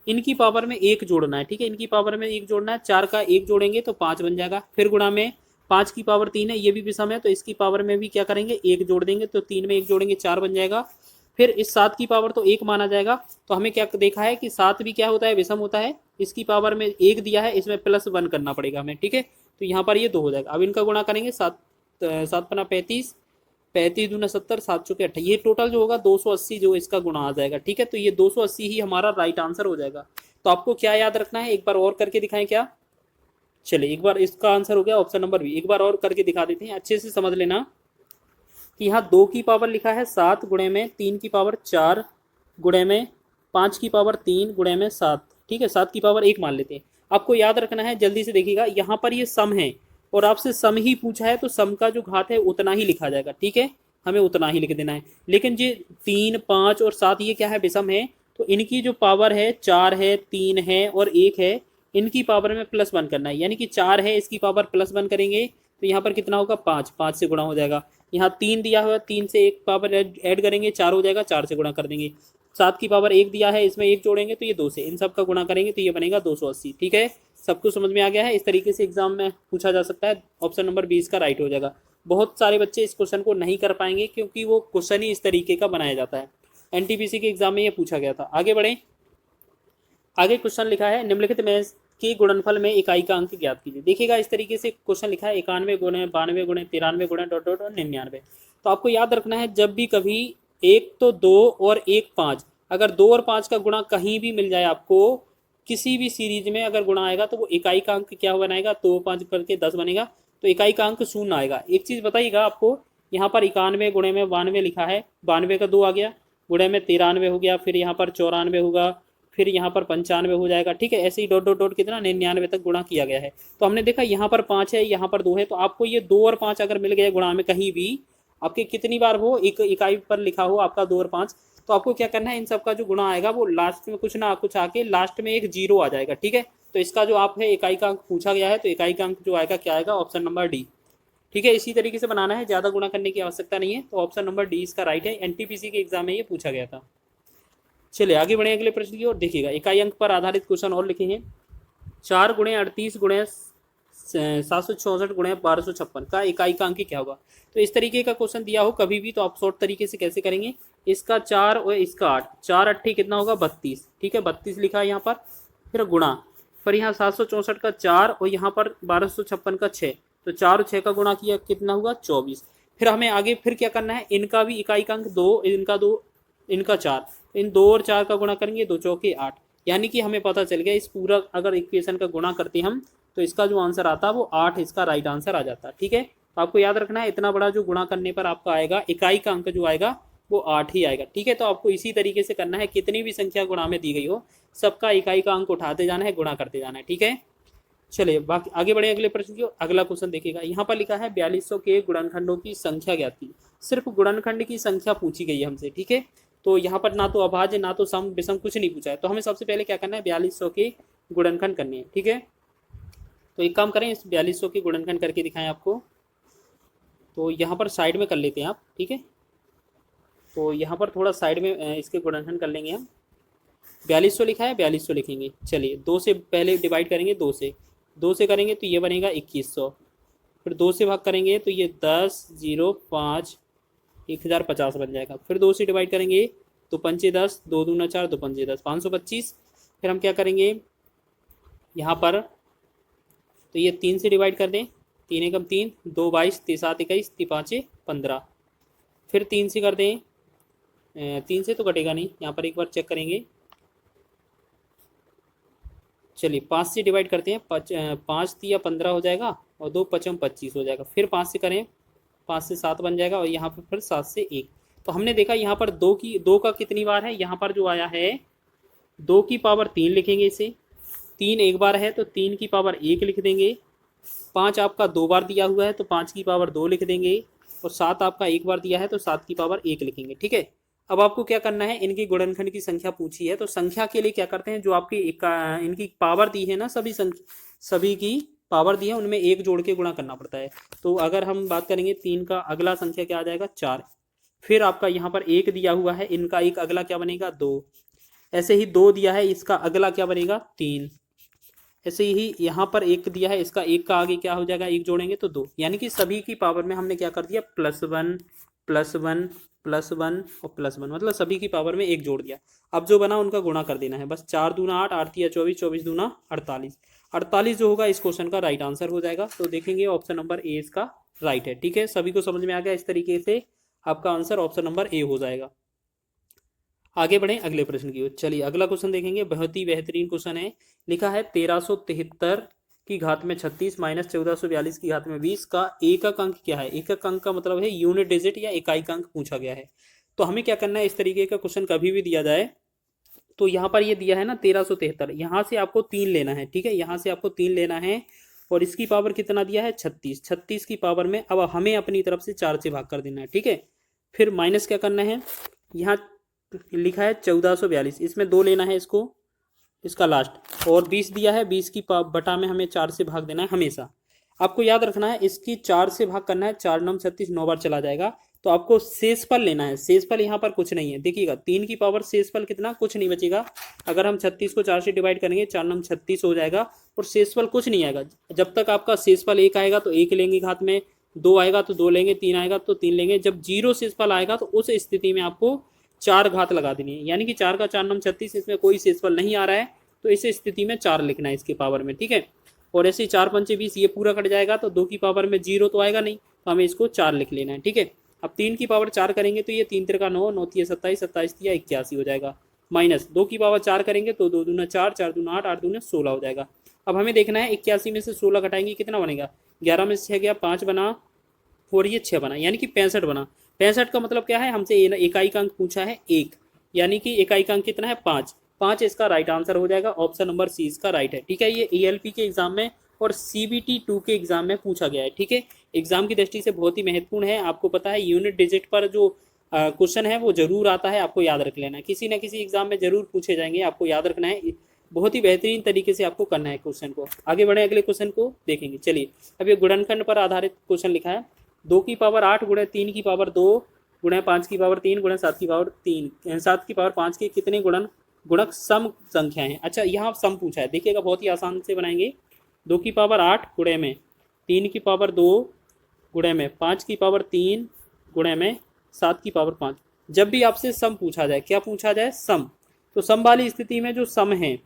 इनकी पावर में 1 जोड़ना है, ठीक है, इनकी पावर में 1 जोड़ना है, 4 का 1 जोड़ेंगे तो 5 बन जाएगा, फिर गुणा में 5 की पावर 3 है, ये भी विषम है, तो इसकी पावर में भी क्या करेंगे 1 जोड़ देंगे, तो 3 में 1 जोड़ेंगे 4 बन जाएगा, फिर इस 7 की पावर तो 1 माना जाएगा, तो हमें क्या देखा है कि 7 भी क्या होता है, विषम होता है, इसकी पावर में 1 दिया है, इसमें +1 करना पड़ेगा हमें, ठीक है, तो यहाँ पर ये 2 हो जाएगा। अब इनका गुणा करेंगे, 7 7 × 35, 35 दूना 70, 7 चौके 28, ये टोटल जो होगा 280 जो इसका गुणा आ जाएगा, ठीक है, तो ये 280 ही हमारा राइट आंसर हो जाएगा। तो आपको क्या याद रखना है, एक बार और करके दिखाएं क्या। चलिए एक बार, इसका आंसर हो गया ऑप्शन नंबर बी, एक बार और करके दिखा देते हैं, अच्छे से समझ लेना कि यहाँ 2 की पावर लिखा है 7 गुणे में 3 की पावर 4 गुणे में 5 की पावर 3 गुणे में 7, ठीक है, 7 की पावर 1 मान लेते हैं। आपको याद रखना है, जल्दी से देखिएगा, यहाँ पर ये सम है और आपसे सम ही पूछा है तो सम का जो घात है उतना ही लिखा जाएगा, ठीक है, हमें उतना ही लिख देना है। लेकिन ये 3, 5 और 7 ये क्या है, विषम है, तो इनकी जो पावर है 4 है, 3 है और 1 है, इनकी पावर में +1 करना है। यानी कि 4 है, इसकी पावर +1 करेंगे तो यहाँ पर कितना होगा, 5, 5 से गुणा हो जाएगा। यहाँ 3 दिया हुआ है, 3 से एक पावर ऐड करेंगे, 4 हो जाएगा, 4 से गुणा कर देंगे। 7 की पावर 1 दिया है, इसमें 1 जोड़ेंगे तो ये 2 से, इन सब का गुणा करेंगे तो ये बनेगा 280, ठीक है। सब कुछ समझ में आ गया है। इस तरीके से एग्जाम में पूछा जा सकता है। ऑप्शन नंबर 20 का राइट हो जाएगा। बहुत सारे बच्चे इस क्वेश्चन को नहीं कर पाएंगे क्योंकि वो क्वेश्चन ही इस तरीके का बनाया जाता है। एनटीपीसी के एग्जाम में ये पूछा गया था। आगे बढ़ें। आगे क्वेश्चन लिखा है, निम्नलिखित में के गुणनफल में इकाई का अंक ज्ञात कीजिए। देखिएगा, इस तरीके से क्वेश्चन लिखा है, 91 गुणे 92 गुणे 93 गुणे ... और 99। तो आपको याद रखना है, जब भी कभी 1 तो 2 और 1 5, अगर 2 और 5 का गुणा कहीं भी मिल जाए आपको, किसी भी सीरीज में अगर गुणा आएगा तो वो इकाई का अंक क्या बनाएगा, 2 5 करके 10 बनेगा, तो इकाई का अंक 0 आएगा। एक चीज़ बताइएगा आपको, यहाँ पर 91 गुणे में 92 लिखा है, 92 का 2 आ गया, गुणे में 93 हो गया, फिर यहाँ पर 94 होगा, फिर यहाँ पर 95 हो जाएगा, ठीक है। ऐसे ही डॉट डॉट डॉट कितना 99 तक गुणा किया गया है। तो हमने देखा यहाँ पर 5 है, यहाँ पर 2 है, तो आपको ये 2 और 5 अगर मिल गए गुणा में कहीं भी, आपके कितनी बार हो, एक इकाई पर लिखा हो आपका 2 और 5, तो आपको क्या करना है, इन सब का जो गुणा आएगा वो लास्ट में कुछ ना कुछ आके लास्ट में एक 0 आ जाएगा, ठीक है। तो इसका जो आप है इकाई का अंक पूछा गया है, तो इकाई का अंक जो आएगा क्या आएगा, ऑप्शन नंबर डी, ठीक है। इसी तरीके से बनाना है, ज़्यादा गुणा करने की आवश्यकता नहीं है। तो ऑप्शन नंबर डी इसका राइट है। एनटीपीसी के एग्जाम में ये पूछा गया था। चलिए आगे बढ़े अगले प्रश्न की ओर। देखिएगा, इकाई अंक पर आधारित क्वेश्चन और लिखे हैं। 4 गुणे 38 गुणे 764 गुणे 1256 का इकाई का अंक क्या होगा। तो इस तरीके का क्वेश्चन दिया हो कभी भी, तो आप शॉर्ट तरीके से कैसे करेंगे, इसका 4 और इसका 8, 4 8 कितना होगा 32, ठीक है, 32 लिखा है यहाँ पर, फिर गुणा, फिर यहाँ 764 का 4 और यहाँ पर 1256 का 6, तो 4 और 6 का गुणा किया कितना हुआ 24। फिर हमें आगे फिर क्या करना है, इनका भी इकाई का अंक 2, इनका 2, इनका 4, इन 2 और 4 का गुणा करेंगे, 2 चौके 8, यानी कि हमें पता चल गया इस पूरा अगर इक्वेशन का गुणा करते हम तो इसका जो आंसर आता है वो 8 इसका राइट आंसर आ जाता है, ठीक है। तो आपको याद रखना है, इतना बड़ा जो गुणा करने पर आपका आएगा इकाई का अंक जो आएगा वो 8 ही आएगा, ठीक है। तो आपको इसी तरीके से करना है, कितनी भी संख्या गुणा में दी गई हो सबका इकाई का अंक उठाते जाना है, गुणा करते जाना है, ठीक है। चलिए बाकी आगे बढ़े अगले प्रश्न की। अगला क्वेश्चन देखिएगा, यहाँ पर लिखा है 4200 के गुणनखंडों की संख्या ज्ञात की। सिर्फ गुणनखंड की संख्या पूछी गई है हमसे, ठीक है। तो यहाँ पर ना तो अभाज्य ना तो सम विषम कुछ नहीं पूछा है। तो हमें सबसे पहले क्या करना है, 4200 के गुणनखंड करने हैं, ठीक है। तो एक काम करें, इस 4200 के गुणनखंड करके दिखाएं आपको। तो यहाँ पर साइड में कर लेते हैं आप, ठीक है। तो यहाँ पर थोड़ा साइड में इसके गुणनखंड कर लेंगे हम। 4200 लिखा है, 4200 लिखेंगे। चलिए 2 से पहले डिवाइड करेंगे, 2 से करेंगे तो ये बनेगा 2100, फिर 2 से भाग करेंगे तो ये 10 0 5 1050 बन जाएगा। फिर 2 से डिवाइड करेंगे तो 5 10, 2 दूना 4, 2 5 10, 525। फिर हम क्या करेंगे यहाँ पर, तो ये 3 से डिवाइड कर दें, 3 एकम 3, 2 22, 3 7 21, 3 5 15। फिर 3 से कर दें, 3 से तो कटेगा नहीं, यहाँ पर एक बार चेक करेंगे। चलिए 5 से डिवाइड करते हैं, 5 3 15 हो जाएगा और 2 5 25 हो जाएगा। फिर 5 से करें, 5 से 7 बन जाएगा और यहाँ पर फिर 7 से 1। तो हमने देखा यहाँ पर 2 का कितनी बार है, यहाँ पर जो आया है 2 की पावर 3 लिखेंगे इसे, 3 एक बार है तो 3 की पावर 1 लिख देंगे, 5 आपका 2 बार दिया हुआ है तो 5 की पावर 2 लिख देंगे, और 7 आपका 1 बार दिया है तो 7 की पावर 1 लिखेंगे, ठीक है। अब आपको क्या करना है, इनकी गुणनखंड की संख्या पूछी है तो संख्या के लिए क्या करते हैं, जो आपकी इनकी पावर दी है ना, सभी की पावर दी है उनमें 1 जोड़ के गुणा करना पड़ता है। तो अगर हम बात करेंगे 3 का अगला संख्या क्या आ जाएगा 4, फिर आपका यहाँ पर 1 दिया हुआ है, इनका एक अगला क्या बनेगा 2, ऐसे ही 2 दिया है, इसका अगला क्या बनेगा 3, ऐसे ही यहाँ पर 1 दिया है, इसका 1 का आगे क्या हो जाएगा 1 जोड़ेंगे तो 2, यानी कि सभी की पावर में हमने क्या कर दिया +1 +1 +1 और +1, मतलब सभी की पावर में 1 जोड़ दिया। अब जो बना उनका गुणा कर देना है बस, 4 दूना 8, 8 तिया 24, 24 दूना 48, 48 जो होगा इस क्वेश्चन का राइट आंसर हो जाएगा। तो देखेंगे ऑप्शन नंबर ए इसका राइट है, ठीक है। सभी को समझ में आ गया, इस तरीके से आपका आंसर ऑप्शन नंबर ए हो जाएगा। आगे बढ़ें अगले प्रश्न की ओर। चलिए अगला क्वेश्चन देखेंगे, बहुत ही बेहतरीन क्वेश्चन है। लिखा है 1373 की घात में 36 माइनस 1442 की घात में 20 का एकक अंक क्या है। एकक अंक का मतलब है यूनिट डिजिट या इकाई का अंक पूछा गया है। तो हमें क्या करना है, इस तरीके का क्वेश्चन कभी भी दिया जाए तो यहाँ पर ये दिया है ना 1373, यहाँ से आपको 3 लेना है, ठीक है, यहाँ से आपको 3 लेना है और इसकी पावर कितना दिया है 36, 36 की पावर में अब हमें अपनी तरफ से 4 से भाग कर देना है, ठीक है। फिर माइनस क्या करना है, यहाँ लिखा है 1442, इसमें 2 लेना है इसको, इसका लास्ट, और 20 दिया है, 20 की बटा में हमें 4 से भाग देना है हमेशा। आपको याद रखना है इसकी 4 से भाग करना है, 4 9 36, 9 बार चला जाएगा। तो आपको शेषफल लेना है, शेषफल यहाँ पर कुछ नहीं है, देखिएगा 3 की पावर शेषफल कितना, कुछ नहीं बचेगा। अगर हम 36 को 4 से डिवाइड करेंगे 4 9 36 हो जाएगा और शेषफल कुछ नहीं आएगा। जब तक आपका शेषफल 1 आएगा तो 1 लेंगे हाथ में, 2 आएगा तो 2 लेंगे, 3 आएगा तो 3 लेंगे। जब 0 शेषफल आएगा तो उस स्थिति में आपको 4 घात लगा देनी है, यानी कि 4 का 4 9 36, इसमें कोई शेषफल नहीं आ रहा है तो इस स्थिति में 4 लिखना है इसके पावर में, ठीक है। और ऐसे 4 पंचे 20, ये पूरा कट जाएगा तो 2 की पावर में 0 तो आएगा नहीं, तो हमें इसको 4 लिख लेना है, ठीक है। अब 3 की पावर 4 करेंगे तो ये 3 तिरका 9, 9 तिया 27, 27 तिया 81 हो जाएगा। माइनस 2 की पावर 4 करेंगे तो 2 दूना 4, 4 दूना 8, 8 दूना 16 हो जाएगा। अब हमें देखना है 81 में से 16 घटाएंगे कितना बनेगा, 11 में से 6 गया 5 बना और ये 6 बना, यानी कि 65 बना। 65 का मतलब क्या है, हमसे इकाई का अंक पूछा है 1, यानी कि इकाई का अंक कितना है 5, 5 इसका राइट आंसर हो जाएगा, ऑप्शन नंबर सी इसका राइट है, ठीक है। ये ELP के एग्जाम में और CBT 2 के एग्जाम में पूछा गया है, ठीक है। एग्जाम की दृष्टि से बहुत ही महत्वपूर्ण है, आपको पता है यूनिट डिजिट पर जो क्वेश्चन है वो जरूर आता है, आपको याद रख लेना है, किसी न किसी एग्जाम में जरूर पूछे जाएंगे, आपको याद रखना है, बहुत ही बेहतरीन तरीके से आपको करना है क्वेश्चन को। आगे बढ़े, अगले क्वेश्चन को देखेंगे। चलिए, अब ये गुणनखंड पर आधारित क्वेश्चन लिखा है, 2 की पावर 8 गुणे 3 की पावर 2 गुणे 5 की पावर 3 गुणे 7 की पावर 3, 7 की पावर 5 के कितने गुणक सम संख्याएं हैं। अच्छा, यहाँ सम पूछा है, देखिएगा बहुत ही आसान से बनाएंगे। 2 की पावर 8 गुणे में 3 की पावर 2 गुणे में 5 की पावर 3 गुणे में 7 की पावर 5। जब भी आपसे सम पूछा जाए, क्या पूछा जाए, सम, तो सम वाली स्थिति में जो सम है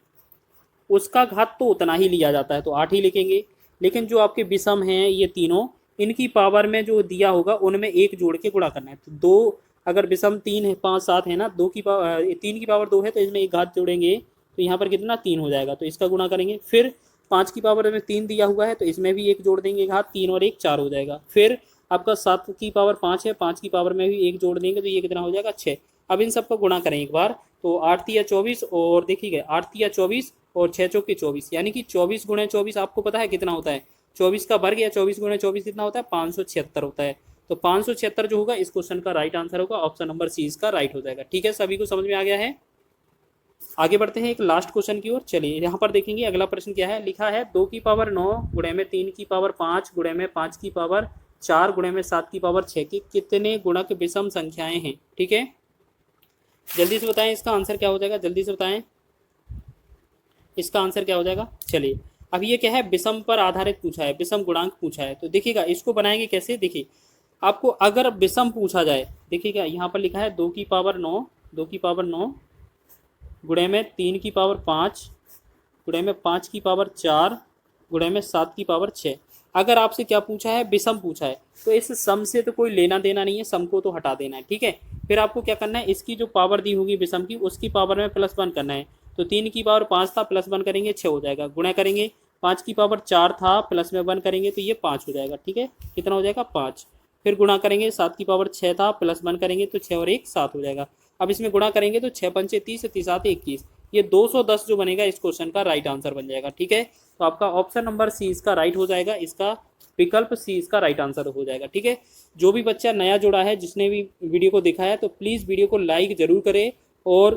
उसका घात तो उतना ही लिया जाता है, तो 8 ही लिखेंगे। लेकिन जो आपके विषम हैं ये तीनों, इनकी पावर में जो दिया होगा उनमें 1 जोड़ के गुणा करना है। तो 2, अगर विषम 3 है 5 7 है ना, 3 की पावर 2 है तो इसमें 1 घात जोड़ेंगे तो यहाँ पर कितना 3 हो जाएगा, तो इसका गुणा करेंगे। फिर 5 की पावर में 3 दिया हुआ है तो इसमें भी 1 जोड़ देंगे घात, 3 और 1 4 हो जाएगा। फिर आपका 7 की पावर 5 है, 5 की पावर में भी 1 जोड़ देंगे तो ये कितना हो जाएगा 6। अब इन सबका गुणा करें एक बार, तो 8 तिया 24 और देखिए 8 तिया 24 और 6 चौके 24, यानी कि 24 गुणे 24 आपको पता है कितना होता है, 24 का वर्ग, या 24 गुणे 24 कितना होता है 576 होता है। तो 576 जो होगा इस क्वेश्चन का राइट आंसर होगा, ऑप्शन नंबर सी इसका राइट हो जाएगा, ठीक है। सभी को समझ में आ गया है। आगे बढ़ते हैं एक लास्ट क्वेश्चन की ओर। चलिए, यहाँ पर देखेंगे अगला प्रश्न क्या है, लिखा है 2 की पावर 9 गुणे में 3 की पावर 5 गुणे में 5 की पावर 4 गुणे में 7 की पावर 6 की कितने गुणक विषम संख्याएं हैं, ठीक है। जल्दी से बताएं इसका आंसर क्या हो जाएगा, जल्दी से बताएं इसका आंसर क्या हो जाएगा। चलिए, अब ये क्या है, विषम पर आधारित पूछा है, विषम गुणांक पूछा है, तो देखिएगा इसको बनाएंगे कैसे। देखिए, आपको अगर विषम पूछा जाए, देखिएगा यहाँ पर लिखा है 2 की पावर 9, 2 की पावर 9 गुणे में 3 की पावर 5 गुणे में 5 की पावर 4 गुणे में 7 की पावर 6। अगर आपसे क्या पूछा है, विषम पूछा है, तो इस सम से तो कोई लेना देना नहीं है, सम को तो हटा देना है, ठीक है। फिर आपको क्या करना है, इसकी जो पावर दी होगी विषम की उसकी पावर में +1 करना है। तो 3 की पावर 5 था, +1 करेंगे 6 हो जाएगा, गुणा करेंगे 5 की पावर 4 था, प्लस में 1 करेंगे तो ये 5 हो जाएगा, ठीक है। कितना हो जाएगा 5। फिर गुणा करेंगे 7 की पावर 6 था, +1 करेंगे तो 6 और 1 7 हो जाएगा। अब इसमें गुणा करेंगे तो 6 पंचे 30, 30 7 21, ये 210 जो बनेगा इस क्वेश्चन का राइट आंसर बन जाएगा, ठीक है। तो आपका ऑप्शन नंबर सी इसका राइट हो जाएगा, इसका विकल्प सी इसका राइट आंसर हो जाएगा, ठीक है। जो भी बच्चा नया जुड़ा है, जिसने भी वीडियो को देखा है, तो प्लीज़ वीडियो को लाइक जरूर करें और